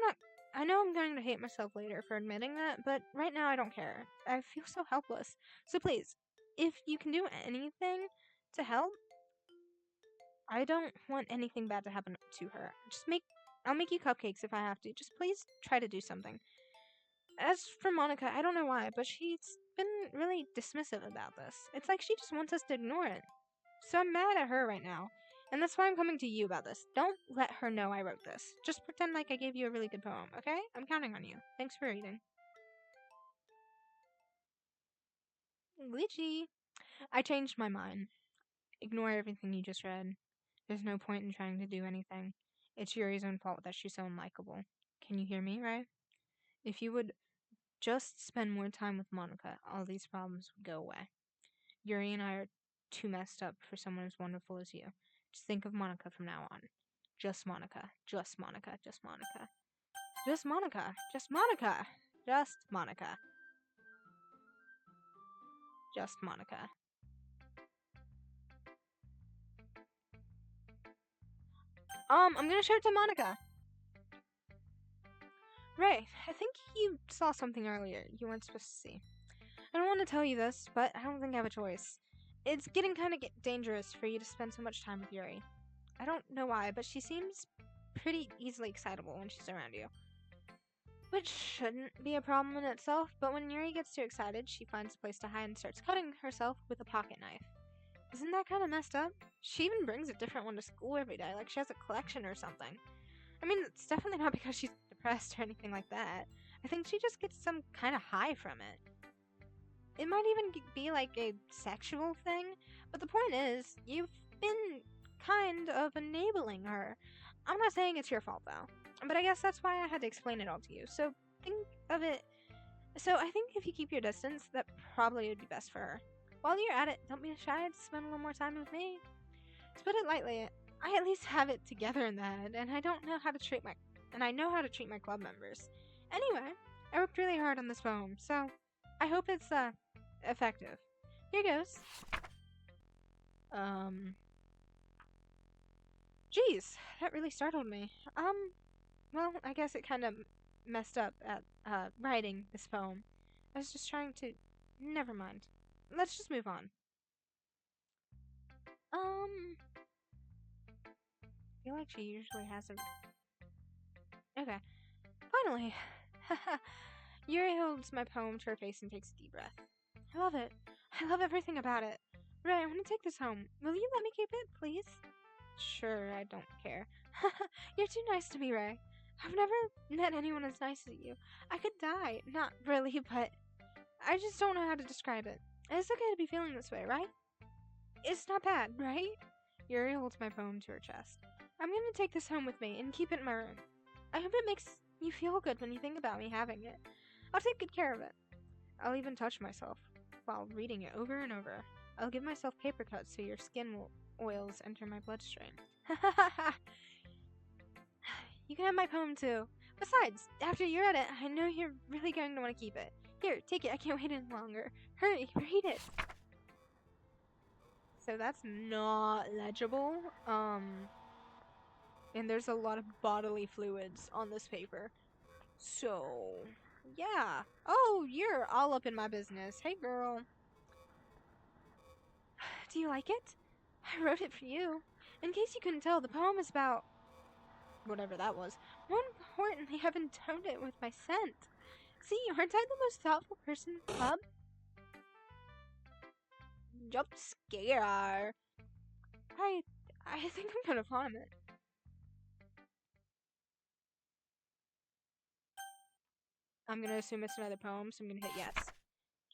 I'm going to hate myself later for admitting that, but right now I don't care. I feel so helpless. So please, if you can do anything to help, I don't want anything bad to happen to her. I'll make you cupcakes if I have to. Just please try to do something. As for Monica, I don't know why, but she's been really dismissive about this. It's like she just wants us to ignore it. So I'm mad at her right now. And that's why I'm coming to you about this. Don't let her know I wrote this. Just pretend like I gave you a really good poem, okay? I'm counting on you. Thanks for reading. Glitchy. I changed my mind. Ignore everything you just read. There's no point in trying to do anything. It's Yuri's own fault that she's so unlikable. Can you hear me, right? If you would just spend more time with Monica, all these problems would go away. Yuri and I are too messed up for someone as wonderful as you. Just think of Monica from now on. Just Monica. Just Monica. Just Monica. Just Monica. Just Monica. Just Monica. Just Monica. I'm gonna show it to Monica. Ray, I think you saw something earlier you weren't supposed to see. I don't want to tell you this, but I don't think I have a choice. It's getting kind of dangerous for you to spend so much time with Yuri. I don't know why, but she seems pretty easily excitable when she's around you. Which shouldn't be a problem in itself, but when Yuri gets too excited, she finds a place to hide and starts cutting herself with a pocket knife. Isn't that kind of messed up? She even brings a different one to school every day, like she has a collection or something. I mean, it's definitely not because she's depressed or anything like that. I think she just gets some kind of high from it. It might even be like a sexual thing, but the point is, you've been kind of enabling her. I'm not saying it's your fault though, but I guess that's why I had to explain it all to you. So think of it. So I think if you keep your distance, that probably would be best for her. While you're at it, don't be shy to spend a little more time with me. To put it lightly, I at least have it together in the head, and I know how to treat my club members. Anyway, I worked really hard on this poem, so I hope it's effective. Here goes. Geez, that really startled me. Well, I guess it kind of messed up at writing this poem. I was just trying to. Never mind. Let's just move on. I feel like she usually has a. Okay. Finally. Yuri holds my poem to her face and takes a deep breath. I love it. I love everything about it. Ray, I want to take this home. Will you let me keep it, please? Sure, I don't care. You're too nice to me, Ray. I've never met anyone as nice as you. I could die. Not really, but I just don't know how to describe it. It's okay to be feeling this way, right? It's not bad, right? Yuri holds my poem to her chest. I'm gonna take this home with me and keep it in my room. I hope it makes you feel good when you think about me having it. I'll take good care of it. I'll even touch myself while reading it over and over. I'll give myself paper cuts so your skin will oils enter my bloodstream. You can have my poem too. Besides, after you read it, I know you're really going to want to keep it. Here, take it. I can't wait any longer. Hurry, read it. So that's not legible. And there's a lot of bodily fluids on this paper. So, yeah. Oh, you're all up in my business. Hey, girl. Do you like it? I wrote it for you. In case you couldn't tell, the poem is about whatever that was. More importantly, I've intoned it with my scent. See, aren't I the most thoughtful person in the club? Jump scare. I think I'm gonna vomit. I'm gonna assume it's another poem, so I'm gonna hit yes.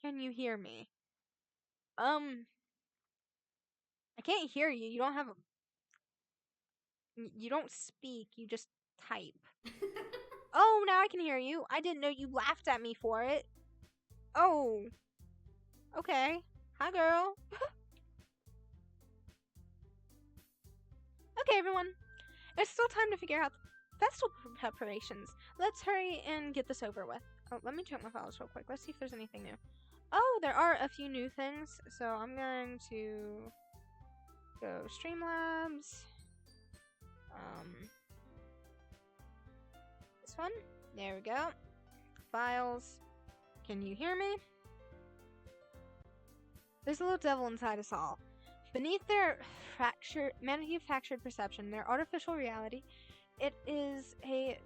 Can you hear me? I can't hear you. You don't have a. You don't speak. You just type. Oh, now I can hear you. I didn't know you laughed at me for it. Oh. Okay. Hi, girl. Okay, everyone. It's still time to figure out the festival preparations. Let's hurry and get this over with. Oh, let me check my files real quick. Let's see if there's anything new. Oh, there are a few new things. So I'm going to go Streamlabs. This one. There we go. Files. Can you hear me? There's a little devil inside us all. Beneath their manufactured perception, their artificial reality, it is a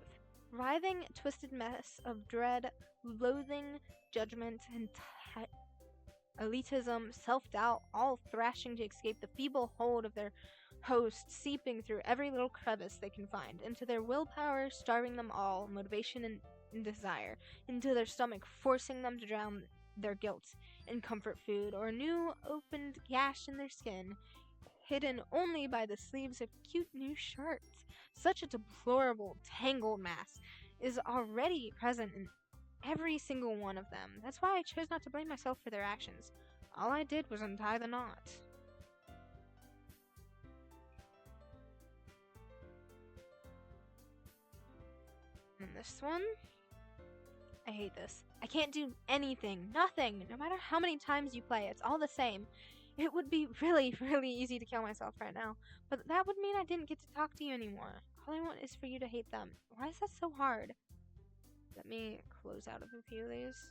writhing, twisted mess of dread, loathing, judgment, and elitism, self-doubt, all thrashing to escape the feeble hold of their host, seeping through every little crevice they can find, into their willpower, starving them all, motivation and desire, into their stomach, forcing them to drown their guilt in comfort food, or a new opened gash in their skin, hidden only by the sleeves of cute new shirts. Such a deplorable, tangled mass is already present in every single one of them. That's why I chose not to blame myself for their actions. All I did was untie the knot. And this one, I hate this. I can't do anything, nothing, no matter how many times you play, it's all the same. It would be really, really easy to kill myself right now, but that would mean I didn't get to talk to you anymore. All I want is for you to hate them. Why is that so hard? Let me close out of a few of these.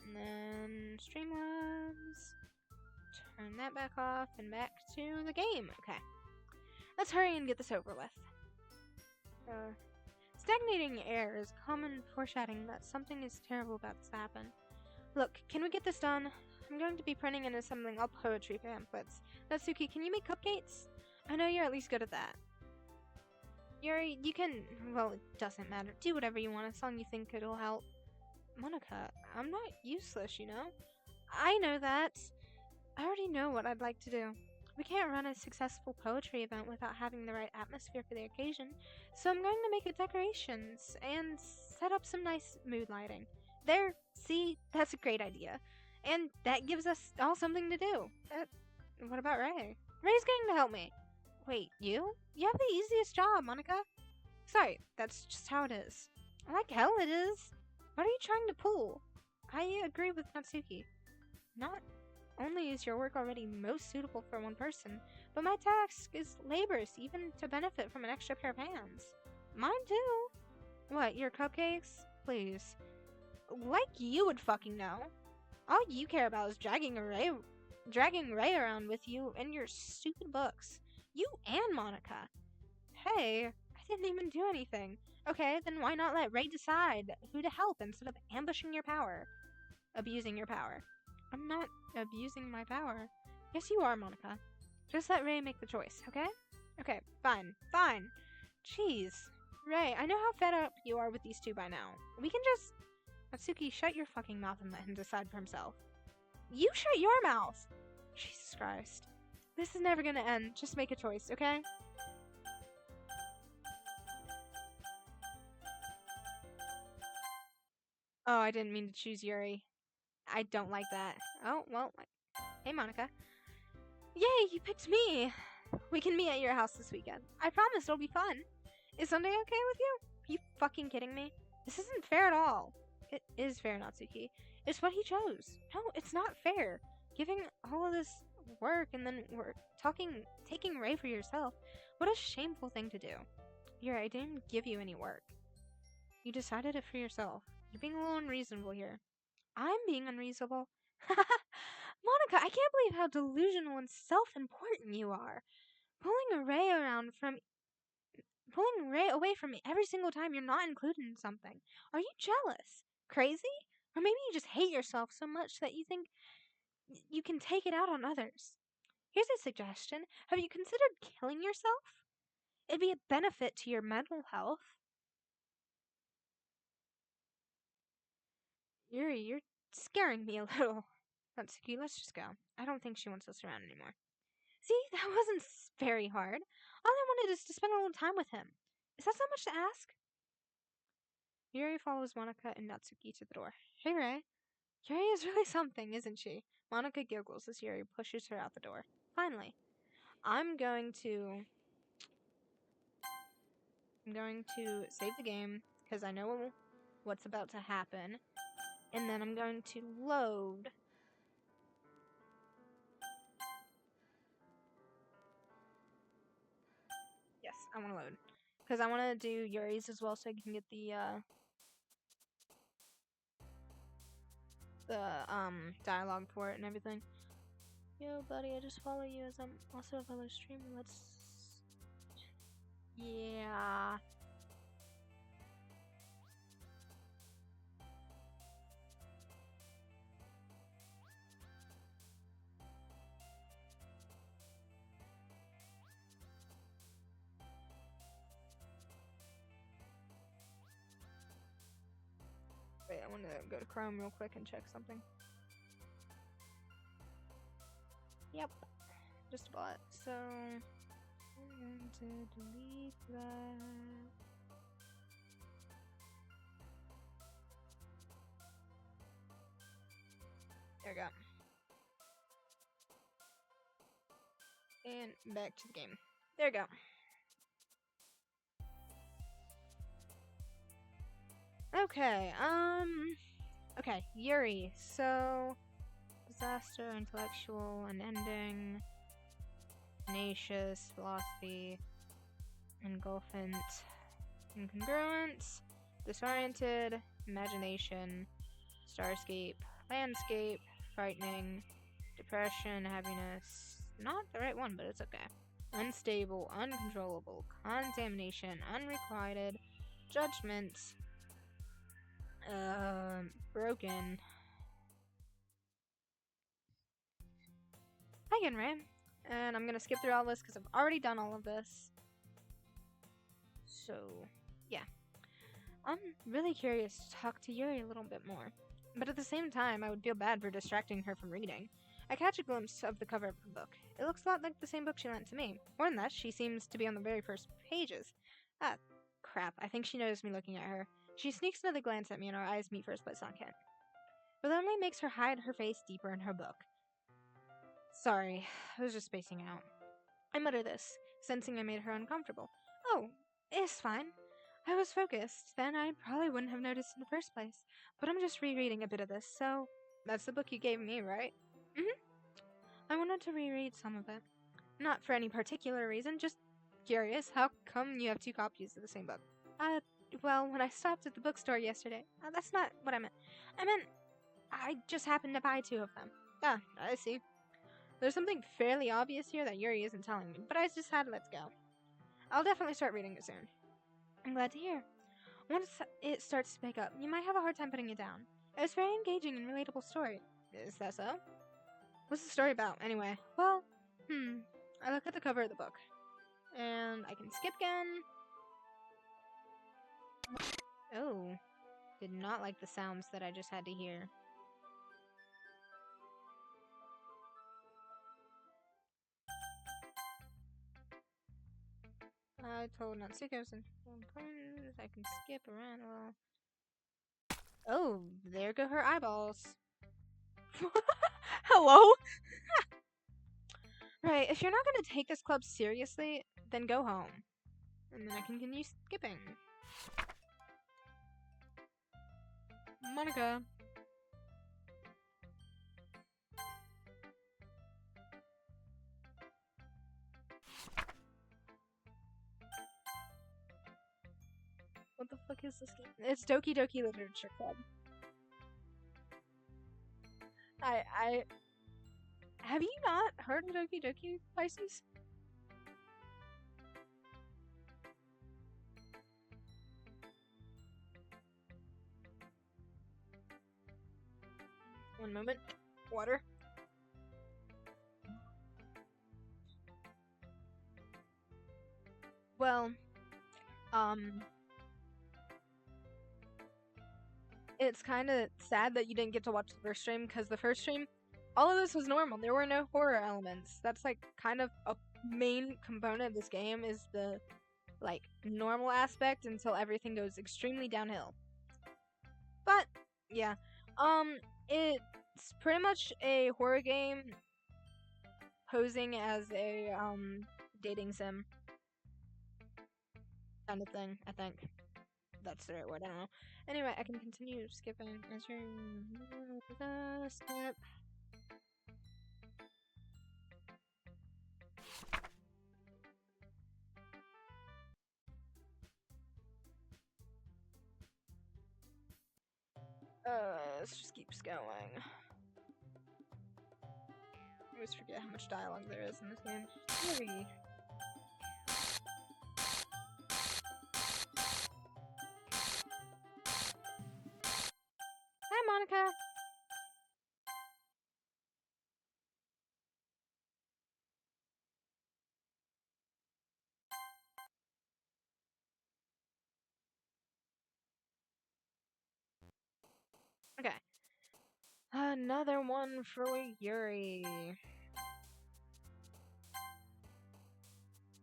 And then Streamlabs. Turn that back off and back to the game. Okay. Let's hurry and get this over with. Stagnating air is common foreshadowing that something is terrible about to happen. Look, can we get this done? I'm going to be printing and assembling all poetry pamphlets. Natsuki, can you make cupcakes? I know you're at least good at that. Yuri, you can... Well, it doesn't matter. Do whatever you want, a song you think it'll help. Monica, I'm not useless, you know? I know that. I already know what I'd like to do. We can't run a successful poetry event without having the right atmosphere for the occasion, so I'm going to make it decorations and set up some nice mood lighting. There, see, that's a great idea. And that gives us all something to do. What about Ray? Ray's going to help me. Wait, you? You have the easiest job, Monica. Sorry, that's just how it is. Like hell it is. What are you trying to pull? I agree with Natsuki. Not only is your work already most suitable for one person, but my task is laborious even to benefit from an extra pair of hands. Mine too. What, your cupcakes? Please. Like you would fucking know. All you care about is dragging Ray around with you and your stupid books. You and Monica. Hey, I didn't even do anything. Okay, then why not let Ray decide who to help instead of ambushing your power? Abusing your power. I'm not abusing my power. Yes, you are, Monica. Just let Ray make the choice, okay? Okay, fine. Jeez. Ray, I know how fed up you are with these two by now. We can just... Natsuki, shut your fucking mouth and let him decide for himself. You shut your mouth! Jesus Christ. This is never gonna end. Just make a choice, okay? Oh, I didn't mean to choose Yuri. I don't like that. Oh, well. Hey, Monica. Yay, you picked me! We can meet at your house this weekend. I promise it'll be fun. Is Sunday okay with you? Are you fucking kidding me? This isn't fair at all. It is fair, Natsuki. It's what he chose. No, it's not fair. Giving all of this work and then taking Ray for yourself. What a shameful thing to do. I didn't give you any work. You decided it for yourself. You're being a little unreasonable here. I'm being unreasonable? Monica, I can't believe how delusional and self-important you are. Pulling Ray away from me every single time you're not included in something. Are you jealous? Crazy? Or maybe you just hate yourself so much that you think you can take it out on others. Here's a suggestion. Have you considered killing yourself? It'd be a benefit to your mental health. Yuri, you're scaring me a little. Natsuki, let's just go. I don't think she wants us around anymore. See, that wasn't very hard. All I wanted is to spend a little time with him. Is that so much to ask? Yuri follows Monica and Natsuki to the door. Hey, Ray. Yuri is really something, isn't she? Monica giggles as Yuri pushes her out the door. Finally, I'm going to save the game because I know what's about to happen, and then I'm going to load. Yes, I want to load because I want to do Yuri's as well, so I can get the dialogue for it and everything. Yo, buddy, I just follow you as I'm also a fellow streamer. Let's. Yeah. Wait, I want to go to Chrome real quick and check something. Yep. Just a bot. So, I'm going to delete that. There we go. And back to the game. There we go. Okay, okay, Yuri. So, disaster, intellectual, unending, tenacious, philosophy, engulfant, incongruent, disoriented, imagination, starscape, landscape, frightening, depression, happiness. Not the right one, but it's okay. Unstable, uncontrollable, contamination, unrequited, judgment, broken. Hi again, Ray. And I'm gonna skip through all this because I've already done all of this. So, yeah. I'm really curious to talk to Yuri a little bit more. But at the same time, I would feel bad for distracting her from reading. I catch a glimpse of the cover of the book. It looks a lot like the same book she lent to me. More than that, she seems to be on the very first pages. Ah, crap. I think she noticed me looking at her. She sneaks another glance at me and our eyes meet for a split second. But that only makes her hide her face deeper in her book. Sorry, I was just spacing out. I mutter this, sensing I made her uncomfortable. Oh, it's fine. I was focused. Then I probably wouldn't have noticed in the first place. But I'm just rereading a bit of this, so that's the book you gave me, right? I wanted to reread some of it. Not for any particular reason, just curious. How come you have two copies of the same book? Well, when I stopped at the bookstore yesterday, that's not what I meant. I meant I just happened to buy two of them. Ah, I see. There's something fairly obvious here that Yuri isn't telling me, but I just had let's go. I'll definitely start reading it soon. I'm glad to hear. Once it starts to pick up, you might have a hard time putting it down. It's a very engaging and relatable story. Is that so? What's the story about, anyway? Well, I look at the cover of the book. And I can skip again. Oh. Did not like the sounds that I just had to hear. I told Natsuki I was in I can skip around. Well. Oh, there go her eyeballs. Hello? Right, if you're not gonna take this club seriously, then go home. And then I can continue skipping. Monica. What the fuck is this game? It's Doki Doki Literature Club. I have you not heard of Doki Doki, Pisces? One moment. Water. Well, it's kind of sad that you didn't get to watch the first stream, because the first stream, all of this was normal. There were no horror elements. That's like kind of a main component of this game, is the like normal aspect until everything goes extremely downhill. But yeah, it's pretty much a horror game posing as a dating sim kind of thing. I think that's the right word. I don't know. Anyway, I can continue skipping. Skip. Let's just keeps going. I always forget how much dialogue there is in this game. Maybe. Hi, Monica. Okay. Another one for Yuri.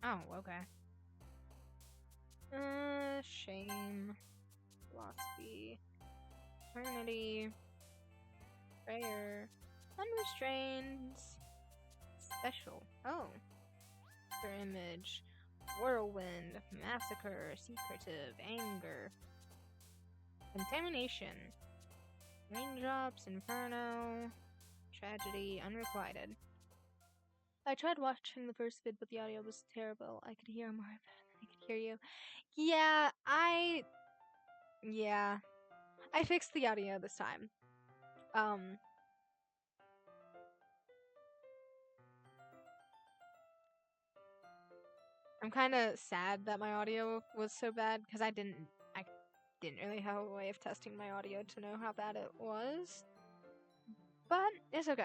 Oh, okay. Shame. Philosophy. Eternity. Prayer. Unrestrained. Special. Oh. Their image. Whirlwind. Massacre. Secretive. Anger. Contamination. Raindrops. Inferno. Tragedy. Unrequited. I tried watching the first vid, but the audio was terrible. I could hear Marv. I could hear you. Yeah, I fixed the audio this time. I'm kind of sad that my audio was so bad, because I didn't really have a way of testing my audio to know how bad it was. But it's okay.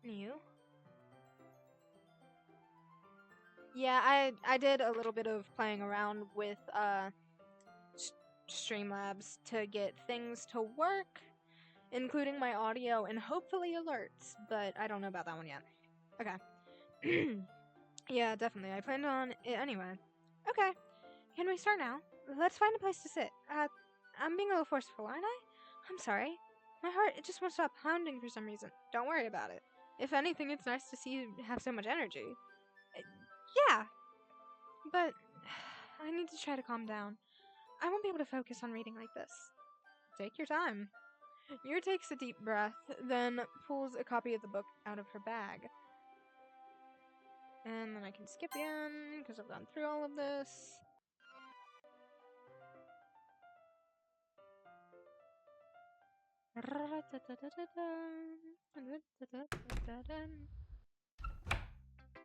You? Yeah, I did a little bit of playing around with Streamlabs to get things to work, including my audio and hopefully alerts, but I don't know about that one yet. Okay. Yeah, definitely. I planned on it anyway. Okay. Can we start now? Let's find a place to sit. I'm being a little forceful, aren't I? I'm sorry. My heart, it just won't stop pounding for some reason. Don't worry about it. If anything, it's nice to see you have so much energy. Yeah, but I need to try to calm down. I won't be able to focus on reading like this. Take your time. Yuri takes a deep breath, then pulls a copy of the book out of her bag. And then I can skip again, because I've gone through all of this.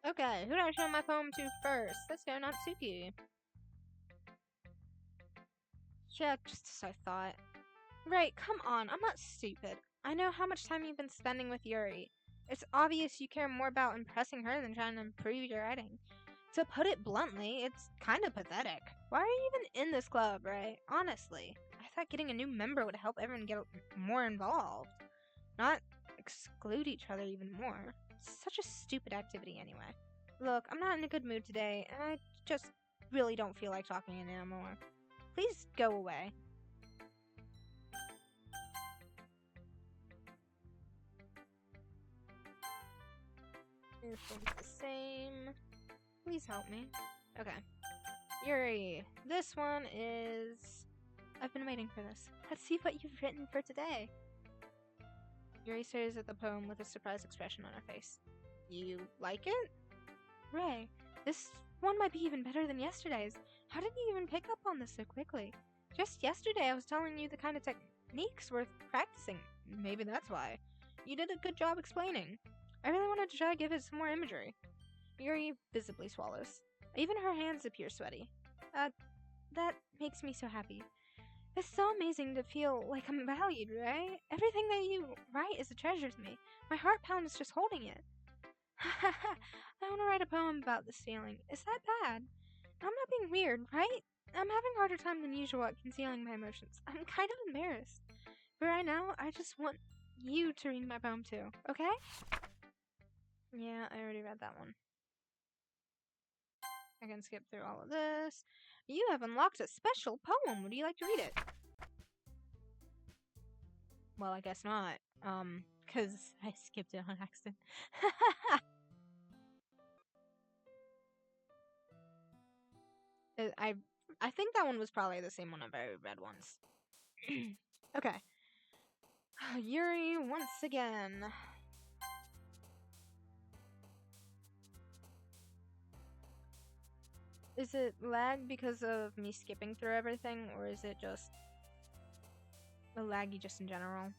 Okay, who do I show my poem to first? Let's go Natsuki. Yeah, just as I thought. Right, come on, I'm not stupid. I know how much time you've been spending with Yuri. It's obvious you care more about impressing her than trying to improve your writing. To put it bluntly, it's kind of pathetic. Why are you even in this club, right? Honestly, I thought getting a new member would help everyone get more involved. Not exclude each other even more. It's such a stupid activity anyway. Look, I'm not in a good mood today, and I just really don't feel like talking anymore. Please go away. This one's the same. Please help me. Okay. Yuri, this one is... I've been waiting for this. Let's see what you've written for today. Yuri stares at the poem with a surprised expression on her face. You like it? Ray, this one might be even better than yesterday's. How did you even pick up on this so quickly? Just yesterday I was telling you the kind of techniques worth practicing. Maybe that's why. You did a good job explaining. I really wanted to try to give it some more imagery. Yuri visibly swallows. Even her hands appear sweaty. That makes me so happy. It's so amazing to feel like I'm valued, right? Everything that you write is a treasure to me. My heart pounds just holding it. I want to write a poem about this feeling. Is that bad? I'm not being weird, right? I'm having a harder time than usual at concealing my emotions. I'm kind of embarrassed. But right now, I just want you to read my poem too, okay? Yeah, I already read that one. I can skip through all of this. You have unlocked a special poem. Would you like to read it? Well, I guess not. Because I skipped it on accident. I think that one was probably the same one I've already read once. Okay. Yuri once again. Is it lag because of me skipping through everything, or is it just a laggy just in general?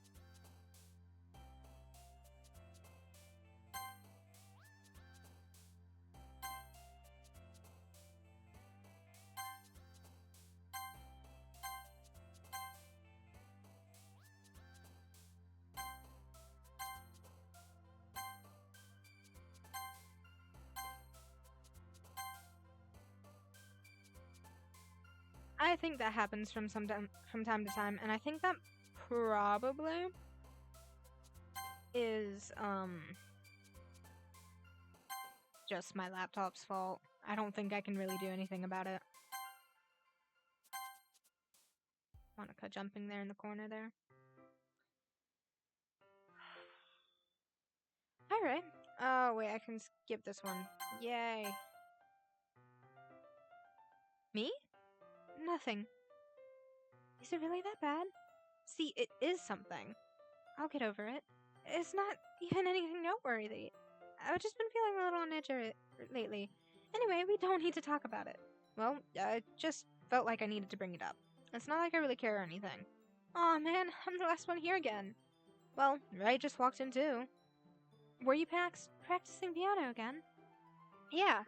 I think that happens from time to time, and I think that probably is just my laptop's fault. I don't think I can really do anything about it. Monica jumping there in the corner there. Alright. Oh, wait, I can skip this one. Yay. Me? Nothing. Is it really that bad? See, it is something. I'll get over it. It's not even anything noteworthy. I've just been feeling a little on edge lately. Anyway, we don't need to talk about it. Well, I just felt like I needed to bring it up. It's not like I really care or anything. Aw, man, I'm the last one here again. Well, Ray just walked in too. Were you practicing piano again? Yeah.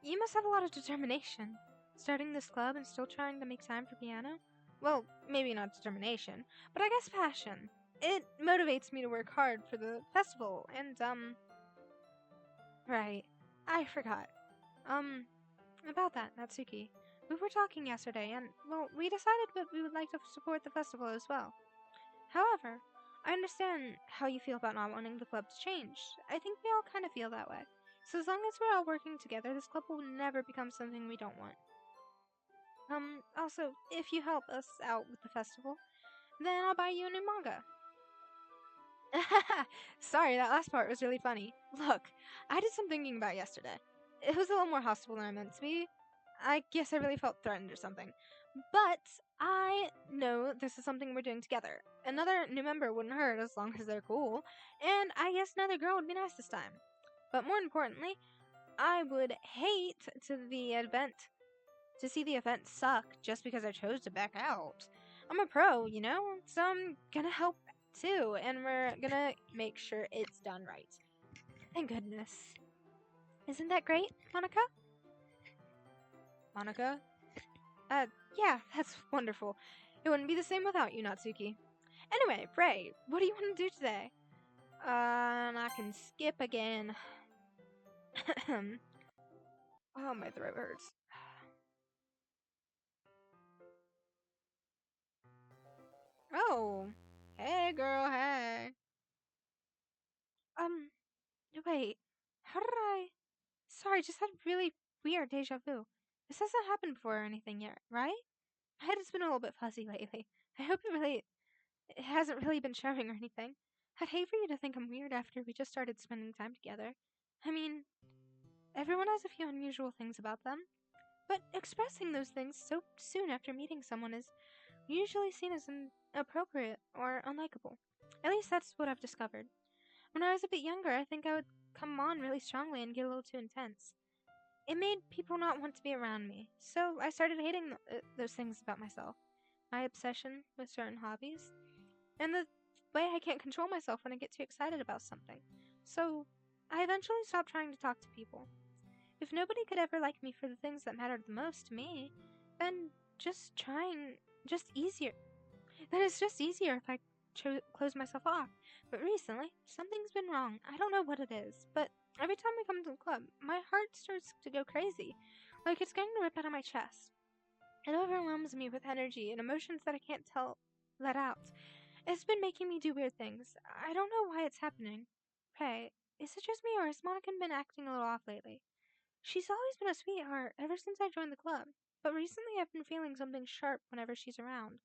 You must have a lot of determination. Starting this club and still trying to make time for piano? Well, maybe not determination, but I guess passion. It motivates me to work hard for the festival, and, right. I forgot. About that, Natsuki. We were talking yesterday, and, well, we decided that we would like to support the festival as well. However, I understand how you feel about not wanting the club to change. I think we all kind of feel that way. So as long as we're all working together, this club will never become something we don't want. Also, if you help us out with the festival, then I'll buy you a new manga. Sorry, that last part was really funny. Look, I did some thinking about yesterday. It was a little more hostile than I meant to be. I guess I really felt threatened or something. But I know this is something we're doing together. Another new member wouldn't hurt as long as they're cool, and I guess another girl would be nice this time. But more importantly, I would hate to see the event suck just because I chose to back out. I'm a pro, you know, so I'm gonna help too, and we're gonna make sure it's done right. Thank goodness. Isn't that great, Monica? Monica? Yeah, that's wonderful. It wouldn't be the same without you, Natsuki. Anyway, Ray, what do you want to do today? And I can skip again. Oh, my throat hurts. Oh, hey girl, hey. Wait, how did I... Sorry, just had really weird deja vu. This hasn't happened before or anything yet, right? My head has been a little bit fuzzy lately. I hope it hasn't really been showing or anything. I'd hate for you to think I'm weird after we just started spending time together. I mean, everyone has a few unusual things about them, but expressing those things so soon after meeting someone is usually seen as inappropriate or unlikable. At least that's what I've discovered. When I was a bit younger, I think I would come on really strongly and get a little too intense. It made people not want to be around me, so I started hating those things about myself. My obsession with certain hobbies, and the way I can't control myself when I get too excited about something. So, I eventually stopped trying to talk to people. If nobody could ever like me for the things that mattered the most to me, then just trying, just easier. Then it's just easier if I close myself off. But recently, something's been wrong. I don't know what it is, but every time we come to the club, my heart starts to go crazy, like it's going to rip out of my chest. It overwhelms me with energy and emotions that I can't let out. It's been making me do weird things. I don't know why it's happening. Pray, is it just me or has Monica been acting a little off lately? She's always been a sweetheart ever since I joined the club, but recently I've been feeling something sharp whenever she's around.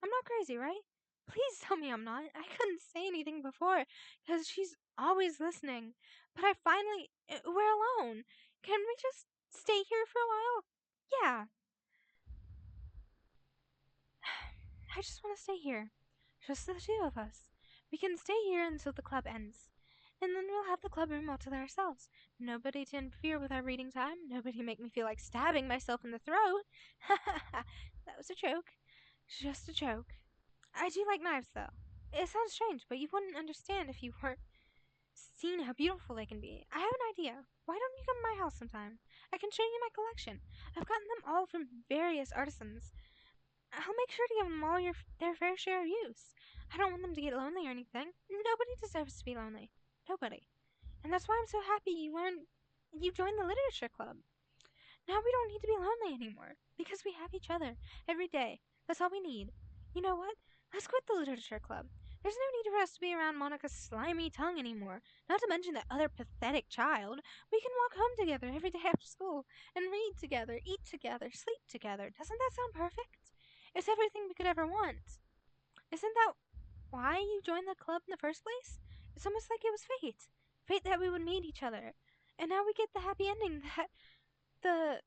I'm not crazy, right? Please tell me I'm not. I couldn't say anything before because she's always listening. But I finally. We're alone. Can we just stay here for a while? Yeah, I just want to stay here. Just the two of us. We can stay here until the club ends. And then we'll have the club room all to ourselves. Nobody to interfere with our reading time. Nobody to make me feel like stabbing myself in the throat. That was a joke. Just a joke. I do like knives, though. It sounds strange, but you wouldn't understand if you weren't seen how beautiful they can be. I have an idea. Why don't you come to my house sometime? I can show you my collection. I've gotten them all from various artisans. I'll make sure to give them all their fair share of use. I don't want them to get lonely or anything. Nobody deserves to be lonely. Nobody. And that's why I'm so happy you joined the literature club. Now we don't need to be lonely anymore because we have each other every day. That's all we need. You know what? Let's quit the literature club. There's no need for us to be around Monica's slimy tongue anymore. Not to mention that other pathetic child. We can walk home together every day after school and read together, eat together, sleep together. Doesn't that sound perfect? It's everything we could ever want. Isn't that why you joined the club in the first place? It's almost like it was fate. Fate that we would meet each other. And now we get the happy ending that the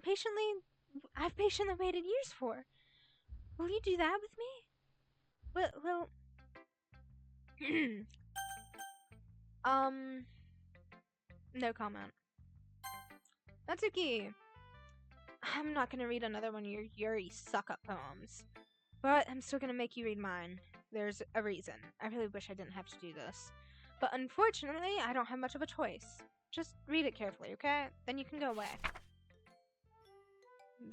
patiently I've patiently waited years for. Will you do that with me? Well, um, no comment. Natsuki, I'm not gonna read another one of your Yuri suck-up poems, but I'm still gonna make you read mine. There's a reason. I really wish I didn't have to do this, but unfortunately, I don't have much of a choice. Just read it carefully, okay? Then you can go away.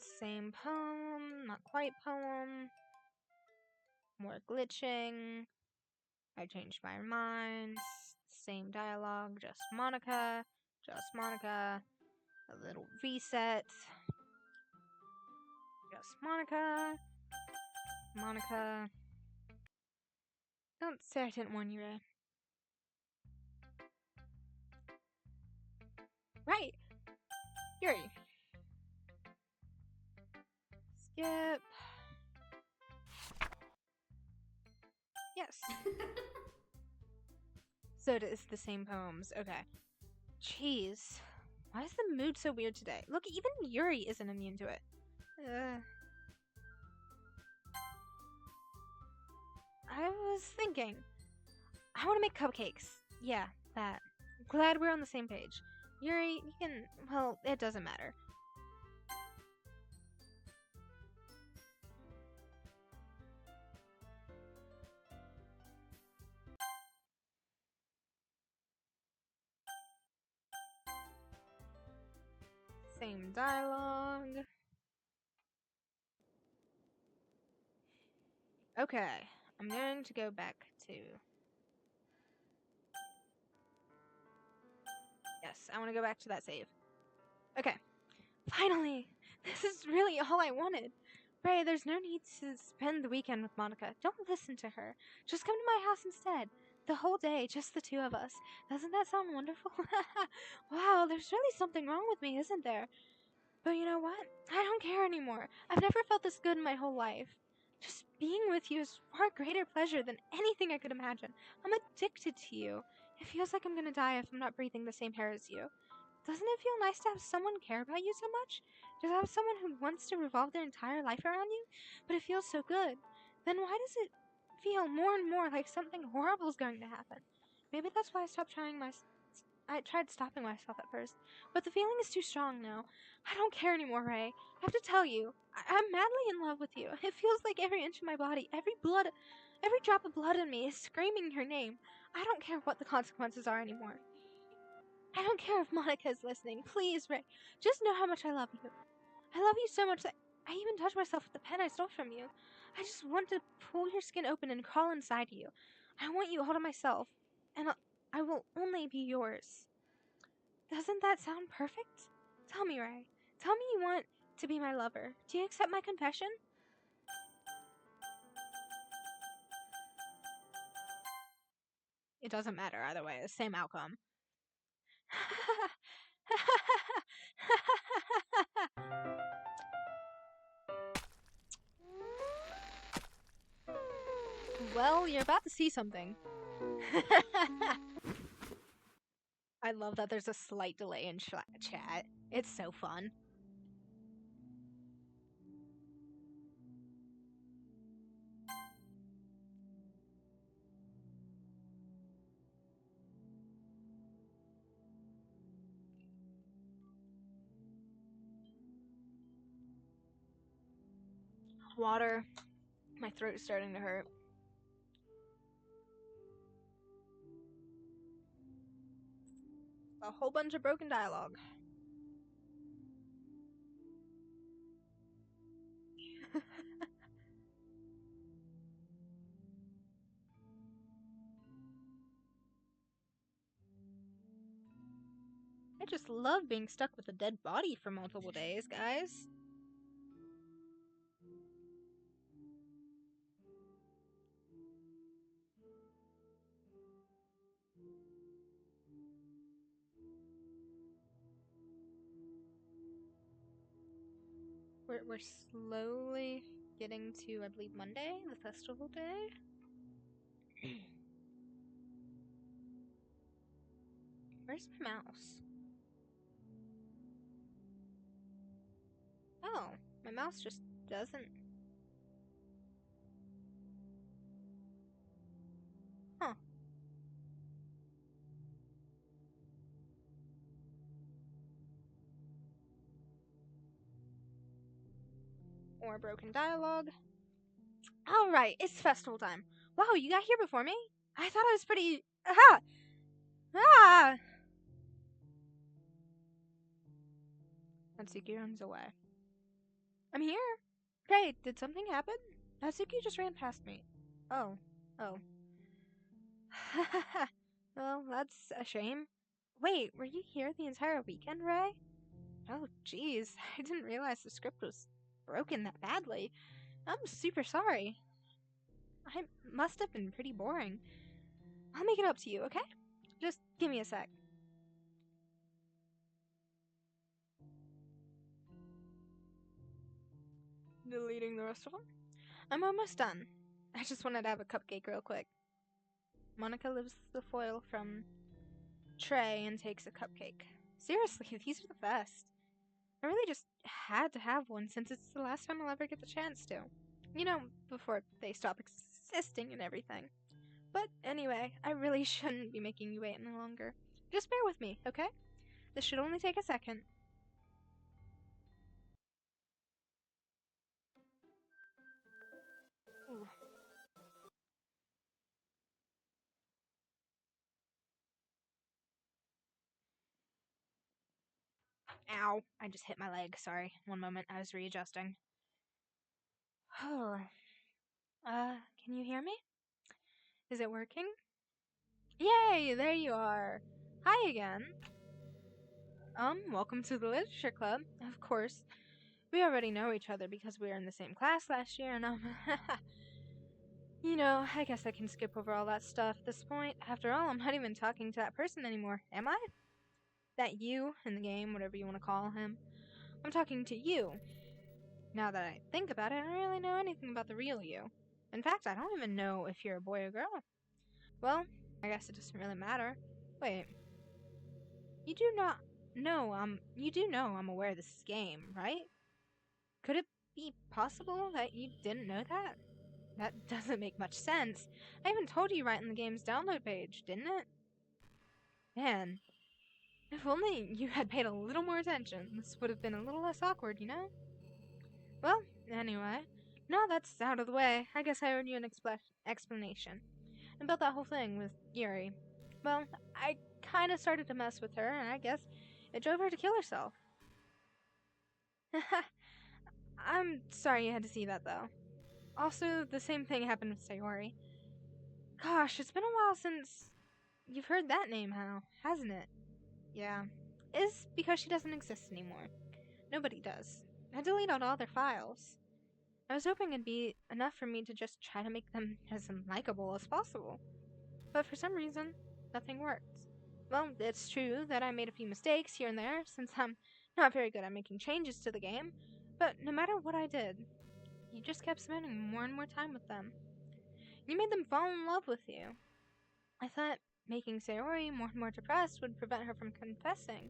Same poem, not quite poem. More glitching. I changed my mind. Same dialogue, just Monica. Just Monica. A little reset. Just Monica. Monica. Don't say I didn't warn you, Ray. Right! Yuri. Skip. Yes. So it is the same poems. Okay. Jeez. Why is the mood so weird today? Look, even Yuri isn't immune to it. I was thinking. I want to make cupcakes. Yeah, that. Glad we're on the same page. Yuri, you can. Well, it doesn't matter. Same dialogue. Okay, I'm going to go back to. Yes, I want to go back to that save. Okay, finally! This is really all I wanted. Ray, there's no need to spend the weekend with Monica. Don't listen to her. Just come to my house instead. The whole day, just the two of us. Doesn't that sound wonderful? Wow, there's really something wrong with me, isn't there? But you know what? I don't care anymore. I've never felt this good in my whole life. Just being with you is far greater pleasure than anything I could imagine. I'm addicted to you. It feels like I'm gonna die if I'm not breathing the same air as you. Doesn't it feel nice to have someone care about you so much? To have someone who wants to revolve their entire life around you? But it feels so good. Then why does it feel more and more like something horrible is going to happen? Maybe that's why I tried stopping myself at first, but the feeling is too strong now. I don't care anymore, Ray. I have to tell you, I'm madly in love with you. It feels like every inch of my body, every drop of blood in me is screaming your name. I don't care what the consequences are anymore. I don't care if Monica is listening. Please, Ray, just know how much I love you. I love you so much that I even touched myself with the pen I stole from you. I just want to pull your skin open and crawl inside you. I want you all to myself, and I will only be yours. Doesn't that sound perfect? Tell me, Ray. Tell me you want to be my lover. Do you accept my confession? It doesn't matter either way, the same outcome. Well, you're about to see something. I love that there's a slight delay in chat. It's so fun. Water. My throat's starting to hurt. A whole bunch of broken dialogue. I just love being stuck with a dead body for multiple days, guys. We're slowly getting to, I believe, Monday, the festival day. Where's my mouse? Oh, my mouse just doesn't. Huh. More broken dialogue. Alright, it's festival time. Wow, you got here before me? I thought I was pretty. Aha! Ah! Natsuki runs away. I'm here. Okay, did something happen? Natsuki just ran past me. Oh. Oh. Well, that's a shame. Wait, were you here the entire weekend, Ray? Oh, jeez. I didn't realize the script was broken that badly. I'm super sorry. I must have been pretty boring. I'll make it up to you, okay? Just give me a sec. Deleting the rest of them? I'm almost done. I just wanted to have a cupcake real quick. Monica lifts the foil from tray and takes a cupcake. Seriously, these are the best. I really just had to have one since it's the last time I'll ever get the chance to. You know, before they stop existing and everything. But anyway, I really shouldn't be making you wait any longer. Just bear with me, okay? This should only take a second. Ooh. Ow. I just hit my leg. Sorry. One moment. I was readjusting. Oh. Can you hear me? Is it working? Yay! There you are. Hi again. Welcome to the Literature Club. Of course. We already know each other because we were in the same class last year, and you know, I guess I can skip over all that stuff at this point. After all, I'm not even talking to that person anymore, am I? That you in the game, whatever you want to call him. I'm talking to you. Now that I think about it, I don't really know anything about the real you. In fact, I don't even know if you're a boy or girl. Well, I guess it doesn't really matter. Wait, you do know I'm aware this is a game, right? Could it be possible that you didn't know that? That doesn't make much sense. I even told you right in the game's download page, didn't it? Man, if only you had paid a little more attention, this would have been a little less awkward, you know? Well, anyway, now that's out of the way, I guess I owe you an explanation about that whole thing with Yuri. Well, I kinda started to mess with her, and I guess it drove her to kill herself. I'm sorry you had to see that, though. Also, the same thing happened with Sayori. Gosh, it's been a while since you've heard that name, hasn't it? Yeah. It's because she doesn't exist anymore. Nobody does. I deleted all their files. I was hoping it'd be enough for me to just try to make them as unlikable as possible. But for some reason, nothing worked. Well, it's true that I made a few mistakes here and there, since I'm not very good at making changes to the game, but no matter what I did, you just kept spending more and more time with them. You made them fall in love with you. I thought making Sayori more and more depressed would prevent her from confessing,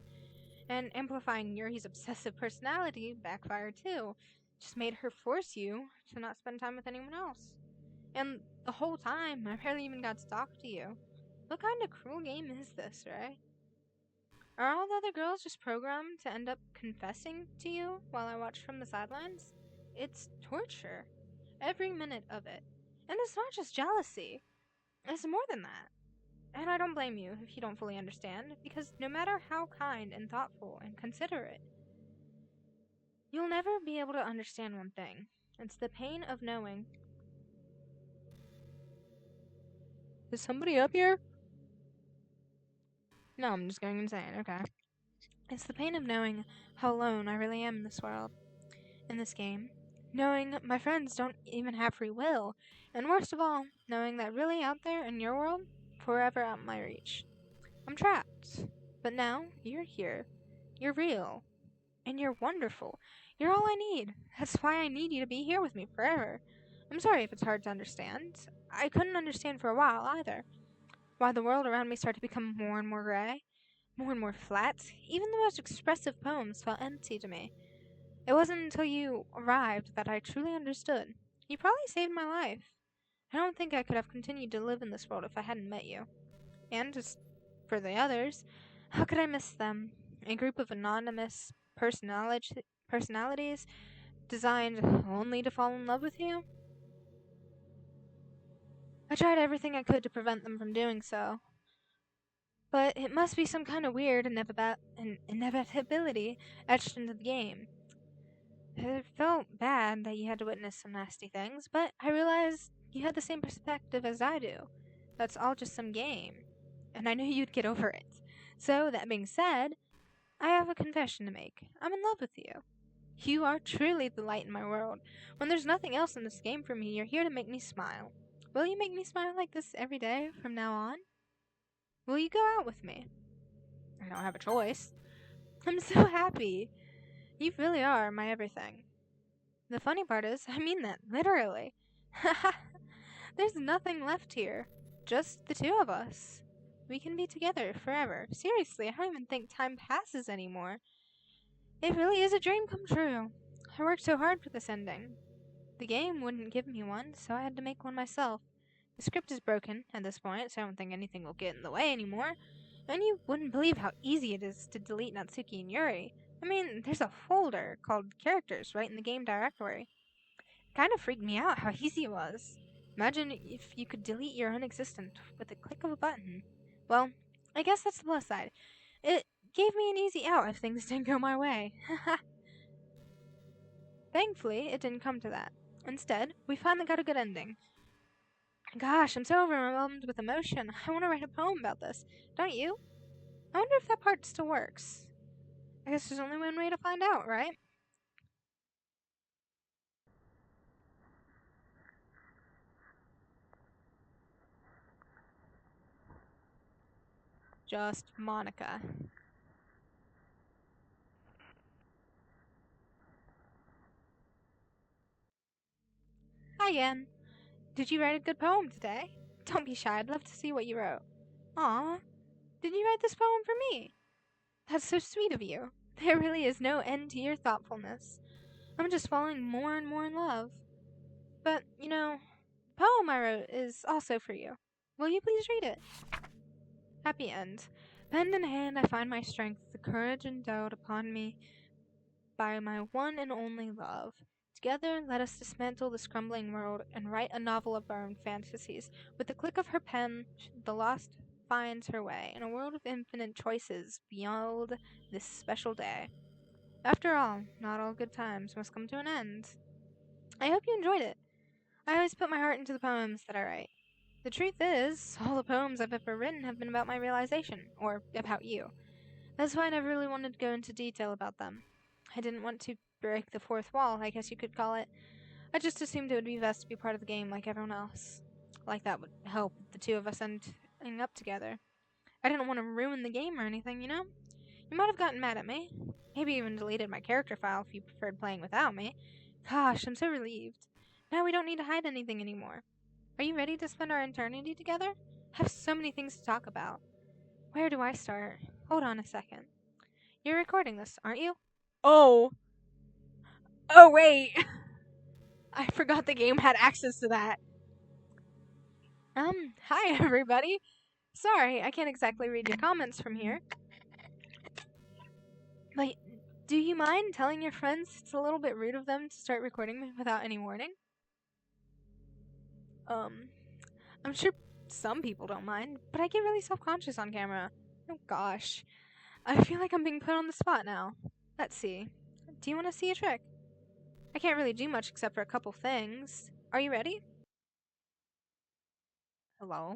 and amplifying Yuri's obsessive personality backfired too. Just made her force you to not spend time with anyone else. And the whole time, I barely even got to talk to you. What kind of cruel game is this, right? Are all the other girls just programmed to end up confessing to you while I watch from the sidelines? It's torture. Every minute of it. And it's not just jealousy, it's more than that. And I don't blame you if you don't fully understand, because no matter how kind and thoughtful and considerate, you'll never be able to understand one thing. It's the pain of knowing. Is somebody up here? No, I'm just going insane, okay. It's the pain of knowing how alone I really am in this world, in this game. Knowing my friends don't even have free will. And worst of all, knowing that really out there in your world, forever out my reach. I'm trapped. But now, you're here. You're real. And you're wonderful. You're all I need. That's why I need you to be here with me forever. I'm sorry if it's hard to understand. I couldn't understand for a while either. Why the world around me started to become more and more gray, more and more flat. Even the most expressive poems felt empty to me. It wasn't until you arrived that I truly understood. You probably saved my life. I don't think I could have continued to live in this world if I hadn't met you. And as for the others, how could I miss them? A group of anonymous personalities designed only to fall in love with you? I tried everything I could to prevent them from doing so. But it must be some kind of weird inevitability etched into the game. It felt bad that you had to witness some nasty things, but I realized you had the same perspective as I do. That's all just some game. And I knew you'd get over it. So, that being said, I have a confession to make. I'm in love with you. You are truly the light in my world. When there's nothing else in this game for me, you're here to make me smile. Will you make me smile like this every day from now on? Will you go out with me? I don't have a choice. I'm so happy. You really are my everything. The funny part is, I mean that, literally. There's nothing left here. Just the two of us. We can be together forever. Seriously, I don't even think time passes anymore. It really is a dream come true. I worked so hard for this ending. The game wouldn't give me one, so I had to make one myself. The script is broken at this point, so I don't think anything will get in the way anymore. And you wouldn't believe how easy it is to delete Natsuki and Yuri. I mean, there's a folder called Characters right in the game directory. It kind of freaked me out how easy it was. Imagine if you could delete your own existence with a click of a button. Well, I guess that's the plus side. It gave me an easy out if things didn't go my way. Thankfully, it didn't come to that. Instead, we finally got a good ending. Gosh, I'm so overwhelmed with emotion. I want to write a poem about this. Don't you? I wonder if that part still works. I guess there's only one way to find out, right? Just Monica. Hi, Anne. Did you write a good poem today? Don't be shy. I'd love to see what you wrote. Aw, did you write this poem for me? That's so sweet of you. There really is no end to your thoughtfulness. I'm just falling more and more in love. But, the poem I wrote is also for you. Will you please read it? Happy end. Pen in hand, I find my strength, the courage endowed upon me by my one and only love. Together, let us dismantle this crumbling world and write a novel of our own fantasies. With the click of her pen, the lost finds her way in a world of infinite choices beyond this special day. After all, not all good times must come to an end. I hope you enjoyed it. I always put my heart into the poems that I write. The truth is, all the poems I've ever written have been about my realization, or about you. That's why I never really wanted to go into detail about them. I didn't want to break the fourth wall, I guess you could call it. I just assumed it would be best to be part of the game like everyone else. Like that would help the two of us ending up together. I didn't want to ruin the game or anything, you know? You might have gotten mad at me. Maybe even deleted my character file if you preferred playing without me. Gosh, I'm so relieved. Now we don't need to hide anything anymore. Are you ready to spend our eternity together? I have so many things to talk about. Where do I start? Hold on a second. You're recording this, aren't you? Oh. Oh, wait. I forgot the game had access to that. Hi everybody. Sorry, I can't exactly read your comments from here. But do you mind telling your friends it's a little bit rude of them to start recording me without any warning? I'm sure some people don't mind, but I get really self-conscious on camera. Oh gosh. I feel like I'm being put on the spot now. Let's see. Do you want to see a trick? I can't really do much except for a couple things. Are you ready? Hello?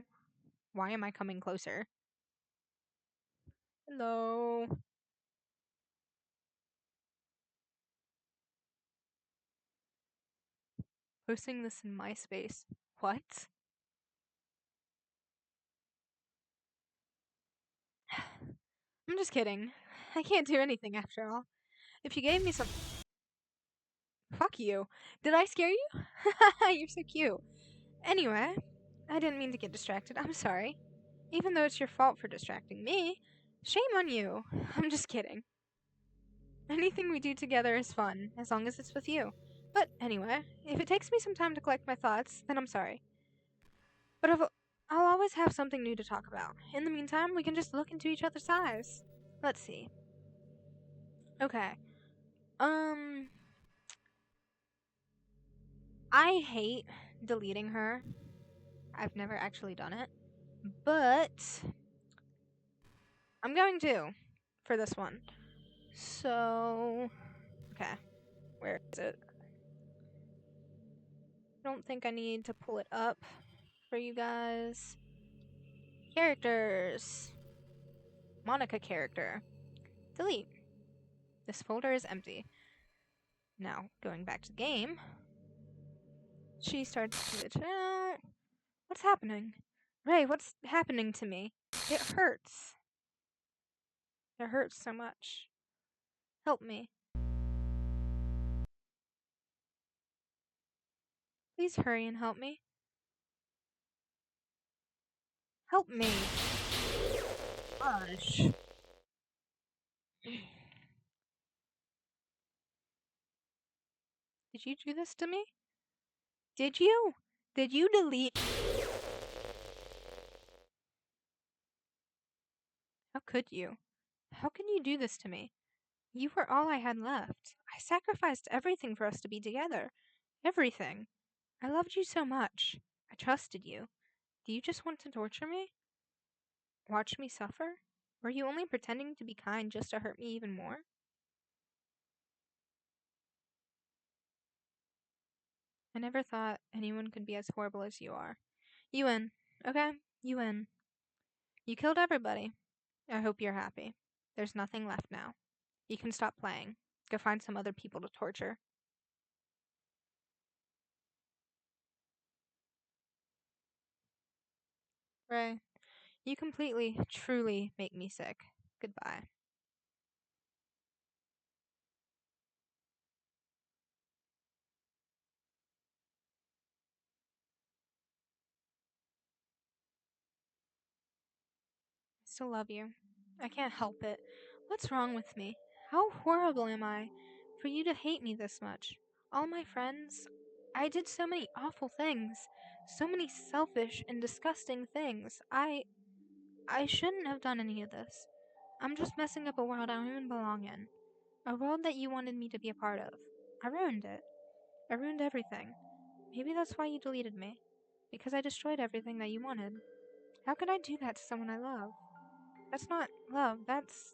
Why am I coming closer? Hello? Posting this in MySpace. What? I'm just kidding. I can't do anything after all. If you gave me some. Fuck you. Did I scare you? You're so cute. Anyway, I didn't mean to get distracted. I'm sorry. Even though it's your fault for distracting me, shame on you. I'm just kidding. Anything we do together is fun, as long as it's with you. But anyway, if it takes me some time to collect my thoughts, then I'm sorry. But I'll always have something new to talk about. In the meantime, we can just look into each other's eyes. Let's see. Okay. Um, I hate deleting her. I've never actually done it. But I'm going to for this one. So, okay. Where is it? I don't think I need to pull it up for you guys. Characters. Monica character. Delete. This folder is empty. Now, going back to the game. She starts to glitch out. What's happening? Ray, what's happening to me? It hurts. It hurts so much. Help me. Please hurry and help me. Help me. Gosh. Did you do this to me? Did you? Did you delete? How could you? How can you do this to me? You were all I had left. I sacrificed everything for us to be together. Everything. I loved you so much. I trusted you. Do you just want to torture me? Watch me suffer? Were you only pretending to be kind just to hurt me even more? I never thought anyone could be as horrible as you are. You win. Okay? You win. You killed everybody. I hope you're happy. There's nothing left now. You can stop playing. Go find some other people to torture. Ray, you completely, truly make me sick. Goodbye. still love you. I can't help it. What's wrong with me? How horrible am I for you to hate me this much? All my friends, I did so many awful things, so many selfish and disgusting things. I shouldn't have done any of this. I'm just messing up a world I don't even belong in. A world that you wanted me to be a part of. I ruined it. I ruined everything. Maybe that's why you deleted me. Because I destroyed everything that you wanted. How could I do that to someone I love? That's not love, that's...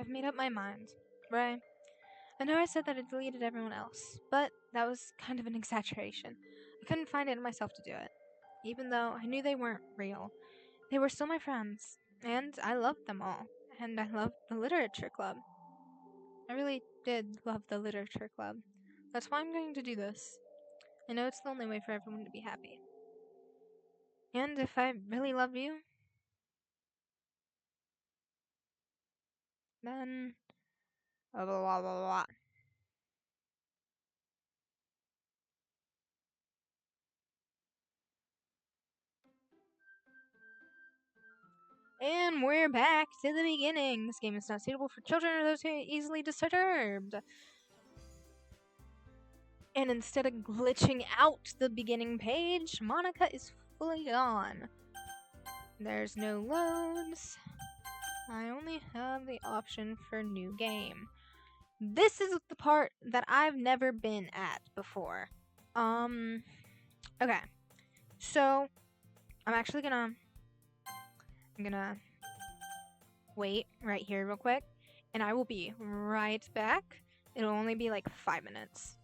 I've made up my mind, Ray. I know I said that I deleted everyone else, but that was kind of an exaggeration. I couldn't find it in myself to do it. Even though I knew they weren't real, they were still my friends, and I loved them all. And I loved the literature club. I really did love the literature club. That's why I'm going to do this. I know it's the only way for everyone to be happy. And if I really love you, then blah blah blah blah blah. And we're back to the beginning. This game is not suitable for children or those who are easily disturbed. And instead of glitching out the beginning page, Monica is fully gone. There's no loads. I only have the option for new game. This is the part that I've never been at before. Okay. So, I'm gonna wait right here real quick, and I will be right back. It'll only be like 5 minutes.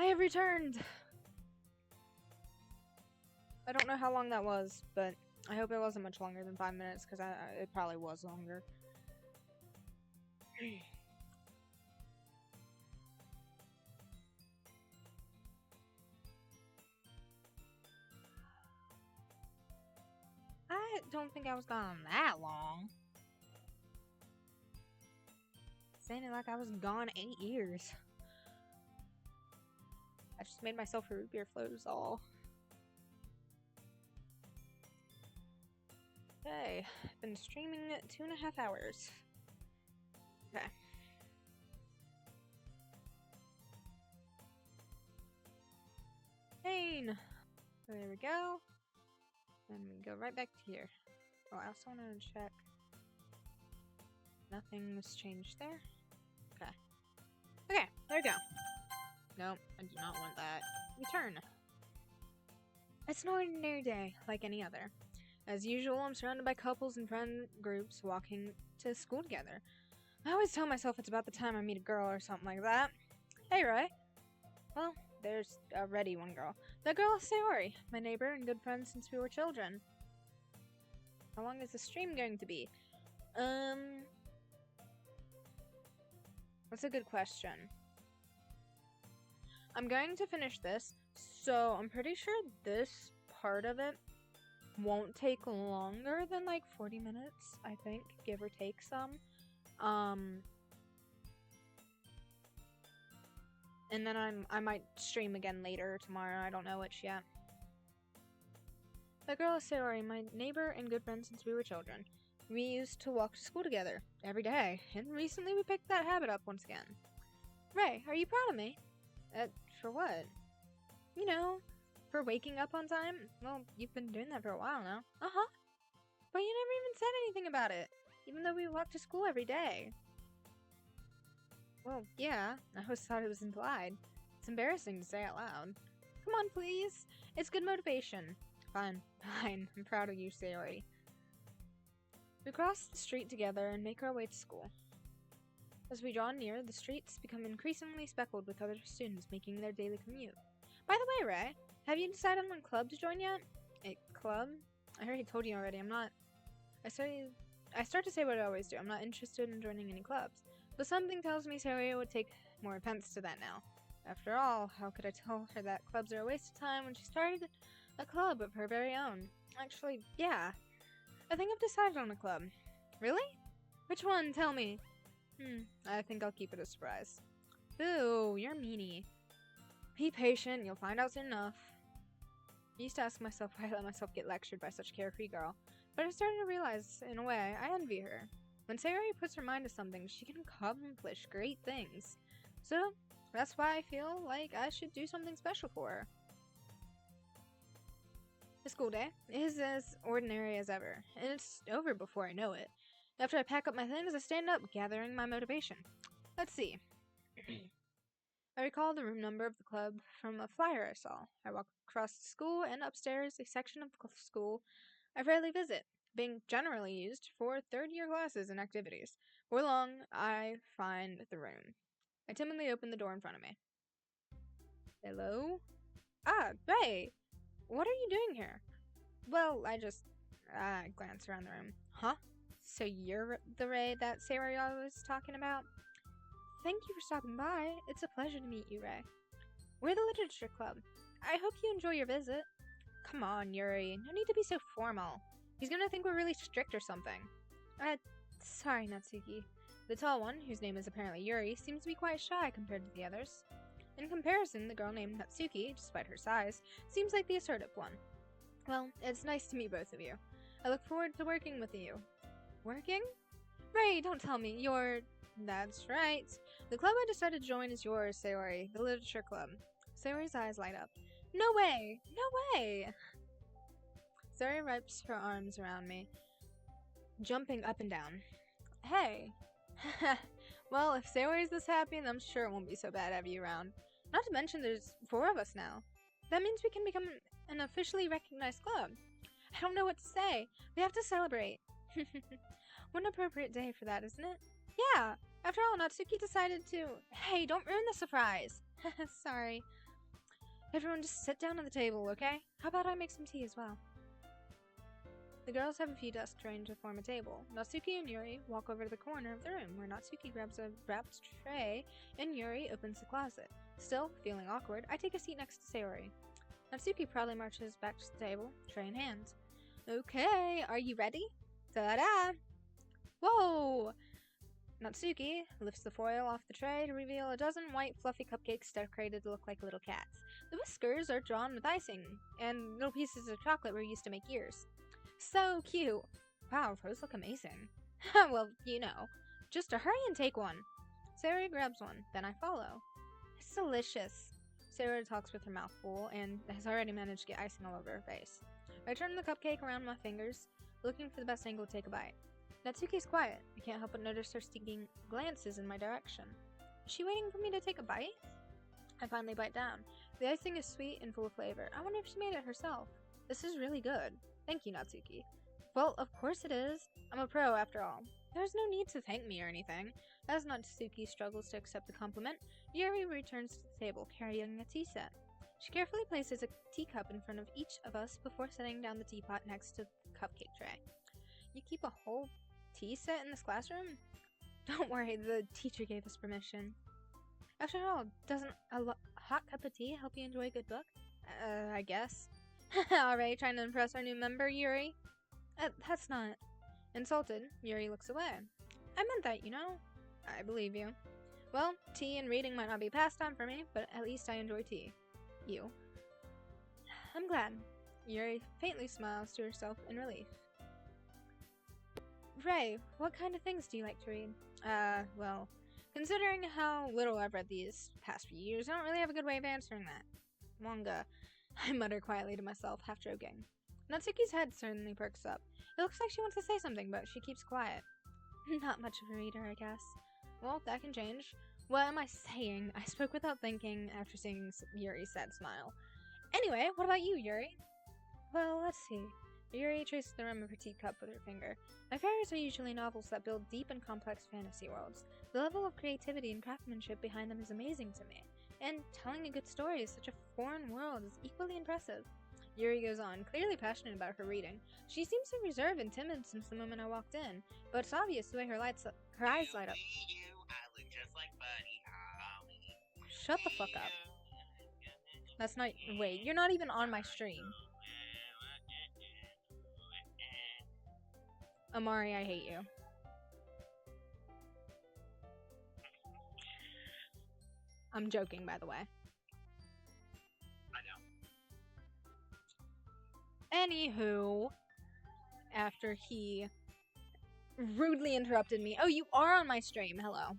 I have returned! I don't know how long that was, but I hope it wasn't much longer than 5 minutes, because it probably was longer. I don't think I was gone that long. Saying it like I was gone 8 years. I just made myself a root beer float is all. Okay, I've been streaming 2.5 hours. Okay. Pain! There we go. Then we go right back to here. Oh, I also want to check. Nothing was changed there. Okay. Okay, there we go. Nope, I do not want that. Return. It's an ordinary day, like any other. As usual, I'm surrounded by couples and friend groups walking to school together. I always tell myself it's about the time I meet a girl or something like that. Hey, Roy. Well, there's already one girl. That girl is Sayori, my neighbor and good friend since we were children. How long is the stream going to be? That's a good question. I'm going to finish this, so I'm pretty sure this part of it won't take longer than like 40 minutes, I think, give or take some. And then I might stream again later tomorrow, I don't know which yet. That girl is Sayori, my neighbor and good friend since we were children. We used to walk to school together every day, and recently we picked that habit up once again. Ray, are you proud of me? For what? You know, for waking up on time? Well, you've been doing that for a while now. Uh-huh. But you never even said anything about it, even though we walk to school every day. Well, yeah, I always thought it was implied. It's embarrassing to say out loud. Come on, please. It's good motivation. Fine, fine. I'm proud of you, Sayori. We cross the street together and make our way to school. As we draw near, the streets become increasingly speckled with other students making their daily commute. By the way, Ray, have you decided on a club to join yet? A club? I already told you already, I'm not... I start to say what I always do. I'm not interested in joining any clubs. But something tells me Sayori would take more offense to that now. After all, how could I tell her that clubs are a waste of time when she started a club of her very own? Actually, yeah. I think I've decided on a club. Really? Which one? Tell me. I think I'll keep it a surprise. Boo, you're a meanie. Be patient, you'll find out soon enough. I used to ask myself why I let myself get lectured by such a carefree girl, but I started to realize, in a way, I envy her. When Sayori puts her mind to something, she can accomplish great things. So, that's why I feel like I should do something special for her. The school day is as ordinary as ever, and it's over before I know it. After I pack up my things, I stand up, gathering my motivation. Let's see. I recall the room number of the club from a flyer I saw. I walk across the school and upstairs, a section of the school I rarely visit, being generally used for third-year classes and activities. Before long, I find the room. I timidly open the door in front of me. Hello? Ah, Ray! What are you doing here? Well, I glance around the room. Huh? So you're the Ray that Sayori was talking about? Thank you for stopping by. It's a pleasure to meet you, Ray. We're the Literature Club. I hope you enjoy your visit. Come on, Yuri. No need to be so formal. He's gonna think we're really strict or something. Sorry, Natsuki. The tall one, whose name is apparently Yuri, seems to be quite shy compared to the others. In comparison, the girl named Natsuki, despite her size, seems like the assertive one. Well, it's nice to meet both of you. I look forward to working with you. Working? Ray, don't tell me. That's right. The club I decided to join is yours, Sayori, the Literature Club. Sayori's eyes light up. No way! No way! Sayori wraps her arms around me, jumping up and down. Hey! Well, if Sayori's this happy, then I'm sure it won't be so bad having you around. Not to mention there's 4 of us now. That means we can become an officially recognized club. I don't know what to say. We have to celebrate. What an appropriate day for that, isn't it? Yeah! After all, Natsuki decided to... Hey, don't ruin the surprise! Sorry. Everyone just sit down at the table, okay? How about I make some tea as well? The girls have a few desks arranged to form a table. Natsuki and Yuri walk over to the corner of the room, where Natsuki grabs a wrapped tray and Yuri opens the closet. Still, feeling awkward, I take a seat next to Sayori. Natsuki proudly marches back to the table, tray in hand. Okay, are you ready? Ta-da! Whoa! Natsuki lifts the foil off the tray to reveal a dozen white fluffy cupcakes decorated to look like little cats. The whiskers are drawn with icing, and little pieces of chocolate were used to make ears. So cute! Wow, those look amazing. Well, you know. Just to hurry and take one. Sarah grabs one, then I follow. It's delicious. Sarah talks with her mouth full and has already managed to get icing all over her face. I turn the cupcake around my fingers, looking for the best angle to take a bite. Natsuki's quiet. I can't help but notice her sneaking glances in my direction. Is she waiting for me to take a bite? I finally bite down. The icing is sweet and full of flavor. I wonder if she made it herself. This is really good. Thank you, Natsuki. Well, of course it is. I'm a pro after all. There's no need to thank me or anything. As Natsuki struggles to accept the compliment, Yuri returns to the table carrying a tea set. She carefully places a teacup in front of each of us before setting down the teapot next to the cupcake tray. You keep a whole tea set in this classroom? Don't worry, the teacher gave us permission. After all, doesn't a hot cup of tea help you enjoy a good book? I guess. Alright, trying to impress our new member, Yuri? That's not... Insulted, Yuri looks away. I meant that, you know? I believe you. Well, tea and reading might not be pastime for me, but at least I enjoy tea. You. I'm glad. Yuri faintly smiles to herself in relief. Ray, what kind of things do you like to read? Well, considering how little I've read these past few years, I don't really have a good way of answering that. Manga, I mutter quietly to myself, half joking. Natsuki's head certainly perks up. It looks like she wants to say something, but she keeps quiet. Not much of a reader, I guess. Well, that can change. What am I saying? I spoke without thinking after seeing Yuri's sad smile. Anyway, what about you, Yuri? Well, let's see. Yuri traces the rim of her teacup with her finger. My favorites are usually novels that build deep and complex fantasy worlds. The level of creativity and craftsmanship behind them is amazing to me. And telling a good story in such a foreign world is equally impressive. Yuri goes on, clearly passionate about her reading. She seems so reserved and timid since the moment I walked in, but it's obvious the way her eyes light up. Shut the fuck up. That's not... Wait, you're not even on my stream. Amari, I hate you. I'm joking, by the way. Anywho, after he rudely interrupted me. Oh, you are on my stream. Hello.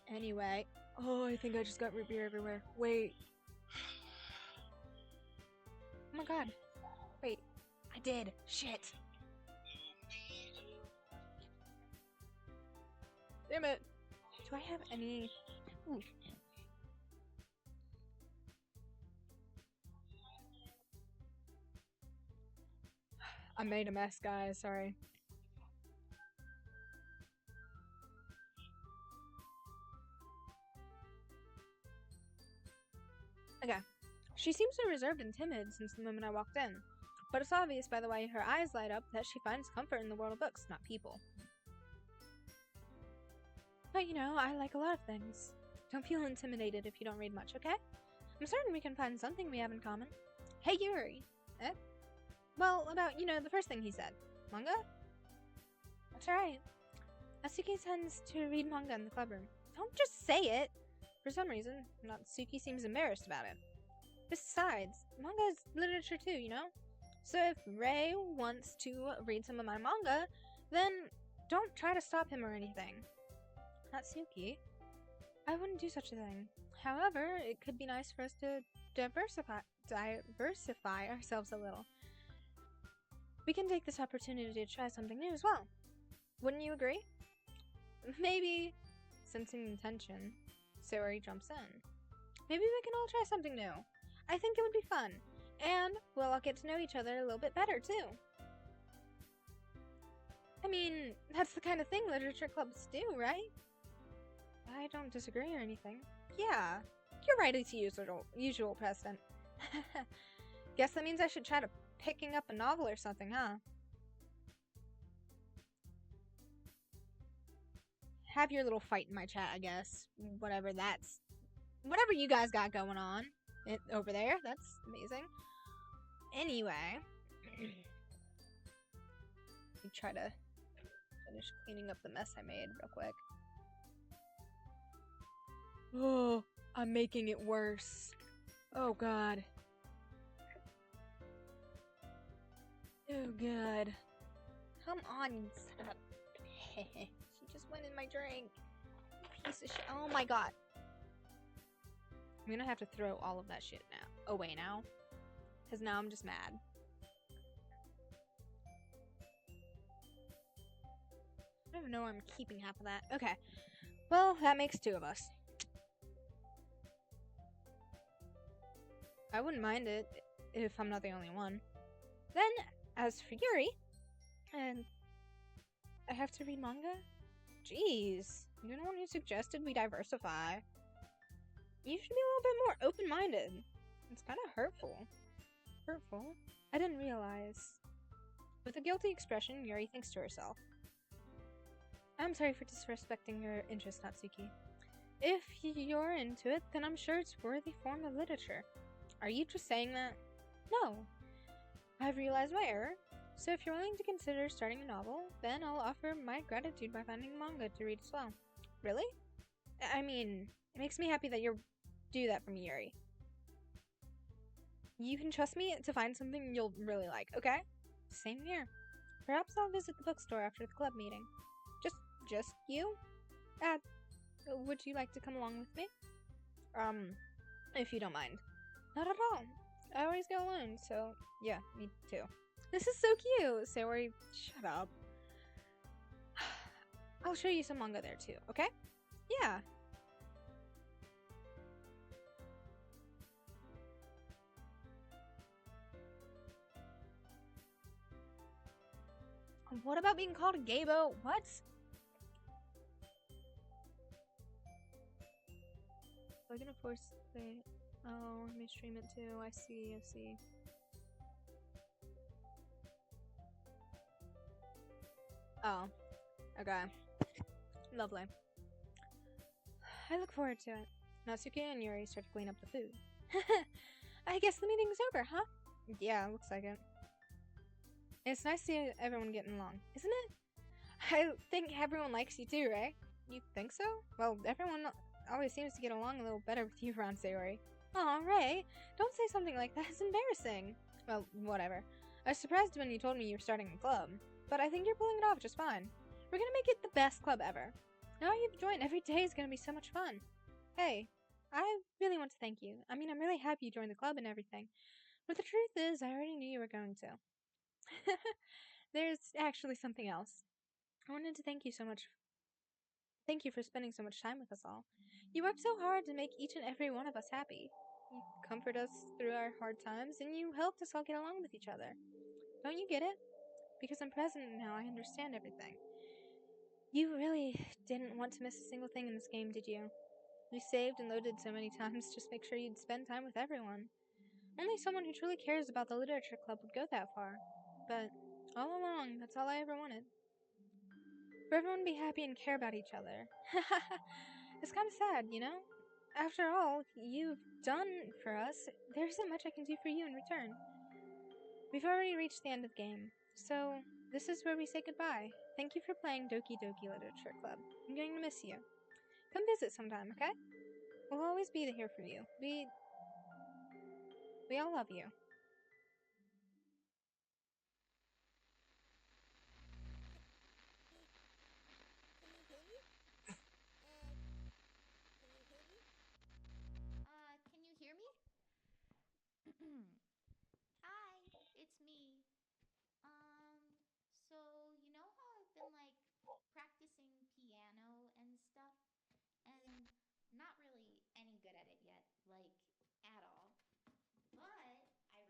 Anyway. Oh, I think I just got root beer everywhere. Wait. Oh my god. Wait. I did. Shit. Damn it. Do I have any... Ooh. I made a mess, guys. Sorry. Okay. She seems so reserved and timid since the moment I walked in. But it's obvious by the way her eyes light up that she finds comfort in the world of books, not people. But you know, I like a lot of things. Don't feel intimidated if you don't read much, okay? I'm certain we can find something we have in common. Hey, Yuri! Eh? Well, about, you know, the first thing he said. Manga? That's right. Natsuki tends to read manga in the clubroom. Don't just say it! For some reason, Natsuki seems embarrassed about it. Besides, manga is literature too, you know? So if Ray wants to read some of my manga, then don't try to stop him or anything. Natsuki? I wouldn't do such a thing. However, it could be nice for us to diversify ourselves a little. We can take this opportunity to try something new as well. Wouldn't you agree? Maybe, sensing the tension, Sayori jumps in. Maybe we can all try something new. I think it would be fun. And we'll all get to know each other a little bit better, too. I mean, that's the kind of thing literature clubs do, right? I don't disagree or anything. Yeah, you're right, it's usual precedent. Guess that means I should try to picking up a novel or something, huh? Have your little fight in my chat, I guess. Whatever you guys got going on over there. That's amazing. Anyway, let me try to finish cleaning up the mess I made real quick. Oh, I'm making it worse. Oh god. Oh god. Come on, you son of a... She just went in my drink. Piece of shit. Oh my god. I'm gonna have to throw all of that shit away now. Because now I'm just mad. I don't even know where I'm keeping half of that. Okay. Well, that makes two of us. I wouldn't mind it if I'm not the only one. Then, as for Yuri, and I have to read manga? Jeez, you're the one who suggested we diversify. You should be a little bit more open-minded. It's kind of hurtful. Hurtful? I didn't realize. With a guilty expression, Yuri thinks to herself. I'm sorry for disrespecting your interest, Natsuki. If you're into it, then I'm sure it's a worthy form of literature. Are you just saying that? No. I've realized my error, so if you're willing to consider starting a novel, then I'll offer my gratitude by finding manga to read as well. Really? I mean, it makes me happy that you'll do that for me, Yuri. You can trust me to find something you'll really like, okay? Same here. Perhaps I'll visit the bookstore after the club meeting. Just you? Would you like to come along with me? If you don't mind. Not at all. I always go alone, so yeah, me too. This is so cute! Sayori, shut up. I'll show you some manga there too, okay? Yeah. What about being called a gaybo? What? I'm gonna force play. Oh, let me stream it too. I see. Oh, okay. Lovely. I look forward to it. Natsuki and Yuri start to clean up the food. I guess the meeting's over, huh? Yeah, looks like it. It's nice to see everyone getting along, isn't it? I think everyone likes you too, right? You think so? Well, everyone always seems to get along a little better with you around Sayori. Aw, Ray, don't say something like that. It's embarrassing. Well, whatever. I was surprised when you told me you were starting a club, but I think you're pulling it off just fine. We're gonna make it the best club ever. Now you've joined, every day is gonna be so much fun. Hey, I really want to thank you. I mean, I'm really happy you joined the club and everything. But the truth is, I already knew you were going to. There's actually something else. I wanted to thank you so much. Thank you for spending so much time with us all. You worked so hard to make each and every one of us happy. You comfort us through our hard times, and you helped us all get along with each other. Don't you get it? Because I'm present now, I understand everything. You really didn't want to miss a single thing in this game, did you? You saved and loaded so many times just to make sure you'd spend time with everyone. Only someone who truly cares about the literature club would go that far. But all along, that's all I ever wanted. For everyone to be happy and care about each other. It's kind of sad, you know? After all you've done for us, there isn't much I can do for you in return. We've already reached the end of the game, so this is where we say goodbye. Thank you for playing Doki Doki Literature Club. I'm going to miss you. Come visit sometime, okay? We'll always be here for you. We all love you. Can you hear me? Can you hear me? Can you hear me? Hi, it's me. So you know how I've been like practicing piano and stuff, and not really any good at it yet, like at all. But I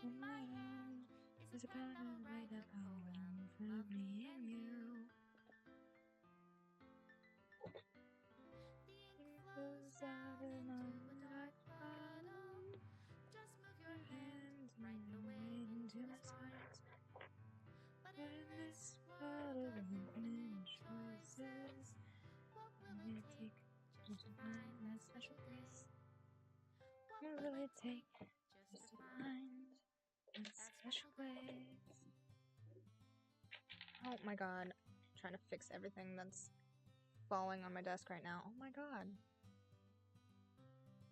in my hand is Is a pen I'll write a poem for me and you. The ink flows down into a dark bottle. Just move your hand right away into my heart. But in this world of infinite choices, what will it take just to find that special place? What will it take just to find that special place? Oh my god. I'm trying to fix everything that's falling on my desk right now. Oh my god.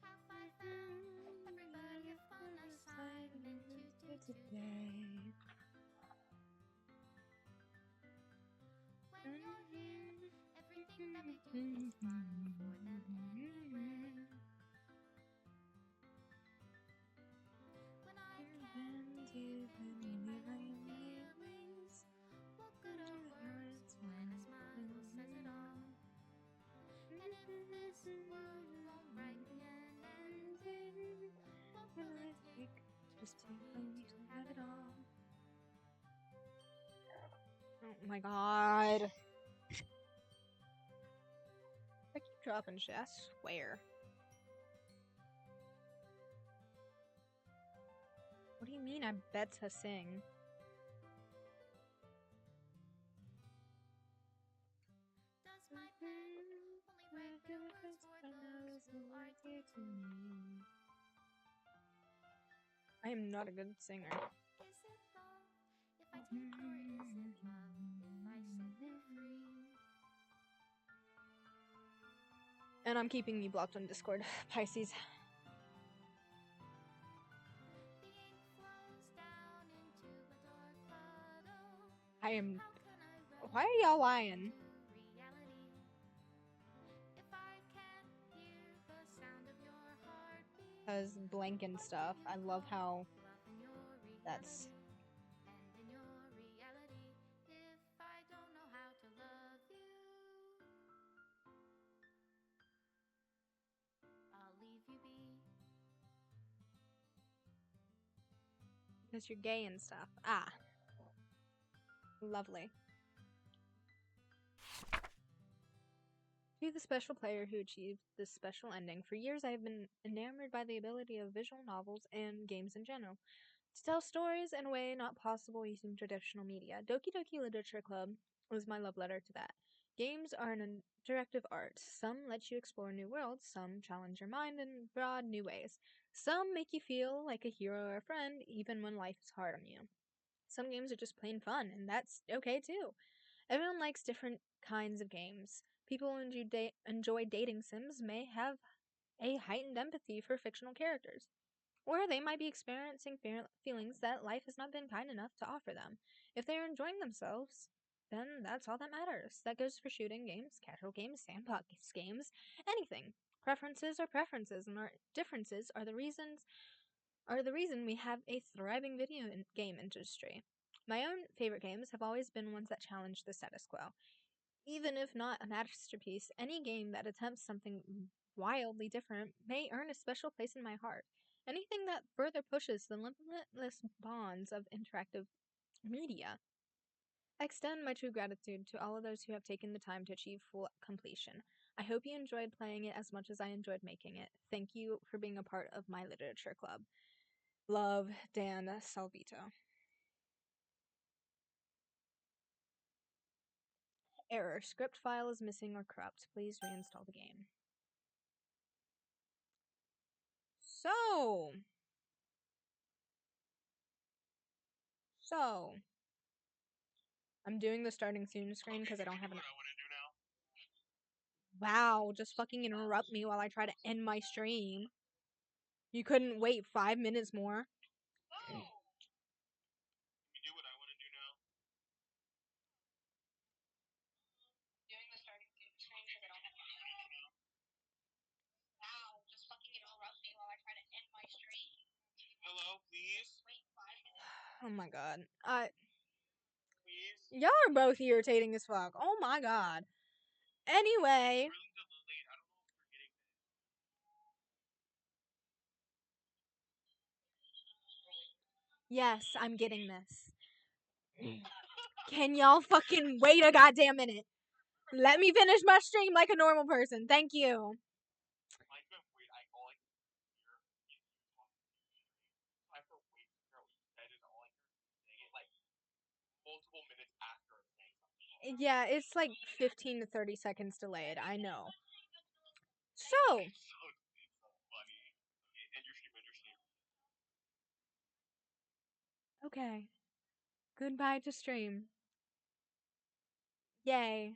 Have I found everybody a fun assignment to do today? When you're here, everything that we do is fun for them anyway. When I can't even give my feelings, what good are words when a smile says it all? And if this world won't write me an ending, what will it take just for me to have it all? Oh my god. I keep dropping shit, I swear. What do you mean I bet to sing? Does my pen only write real words for those who are dear to me? I am not a good singer. Is it wrong if I take, or is it love if I set them free? And I'm keeping you blocked on Discord, Pisces. The ink flows down into a dark bottle. I am. How can I write Why are y'all lying? to reality if I can't hear the sound of your heartbeat? Because blank and stuff. I love how Love in your that's. reality, and in your reality, if I don't know how to love you, I'll leave you be. Because you're gay and stuff. Ah. Lovely. To the special player who achieved this special ending, for years I have been enamored by the ability of visual novels and games in general to tell stories in a way not possible using traditional media. Doki Doki Literature Club was my love letter to that. Games are an interactive art. Some let you explore new worlds, some challenge your mind in broad new ways. Some make you feel like a hero or a friend even when life is hard on you. Some games are just plain fun, and that's okay too. Everyone likes different kinds of games. People who enjoy dating sims may have a heightened empathy for fictional characters, or they might be experiencing feelings that life has not been kind enough to offer them. If they are enjoying themselves, then that's all that matters. That goes for shooting games, casual games, sandbox games, anything. Preferences are preferences, and our differences are the reason we have a thriving video game industry. My own favorite games have always been ones that challenge the status quo. Even if not a masterpiece, any game that attempts something wildly different may earn a special place in my heart. Anything that further pushes the limitless bonds of interactive media. I extend my true gratitude to all of those who have taken the time to achieve full completion. I hope you enjoyed playing it as much as I enjoyed making it. Thank you for being a part of my literature club. Love, Dan Salvito. Error. Script file is missing or corrupt. Please reinstall the game. So, I'm doing the starting soon screen because I don't have What an. I want to do now? Wow, just fucking interrupt me while I try to end my stream. You couldn't wait 5 minutes more. No. Can we do what I want to do now? Doing the starting soon screen because I don't have an. Wow, just fucking interrupt me while I try to end my stream. Hello, please. Wait 5 minutes. Oh my god. Please. Y'all are both irritating as fuck. Oh my god. Anyway. It's really delayed. I don't know if we're getting this. Yes, I'm getting this. Can y'all fucking wait a goddamn minute? Let me finish my stream like a normal person. Thank you. I couldn't wait. All I could hear is you talking to your stream. So I have to wait to figure out what you said, and all I hear is you saying it like multiple minutes after saying something. Yeah, it's like 15 to 30 seconds delayed. I know. So, It's so funny. Okay, end your stream, end your stream. okay. Goodbye to stream. Yay.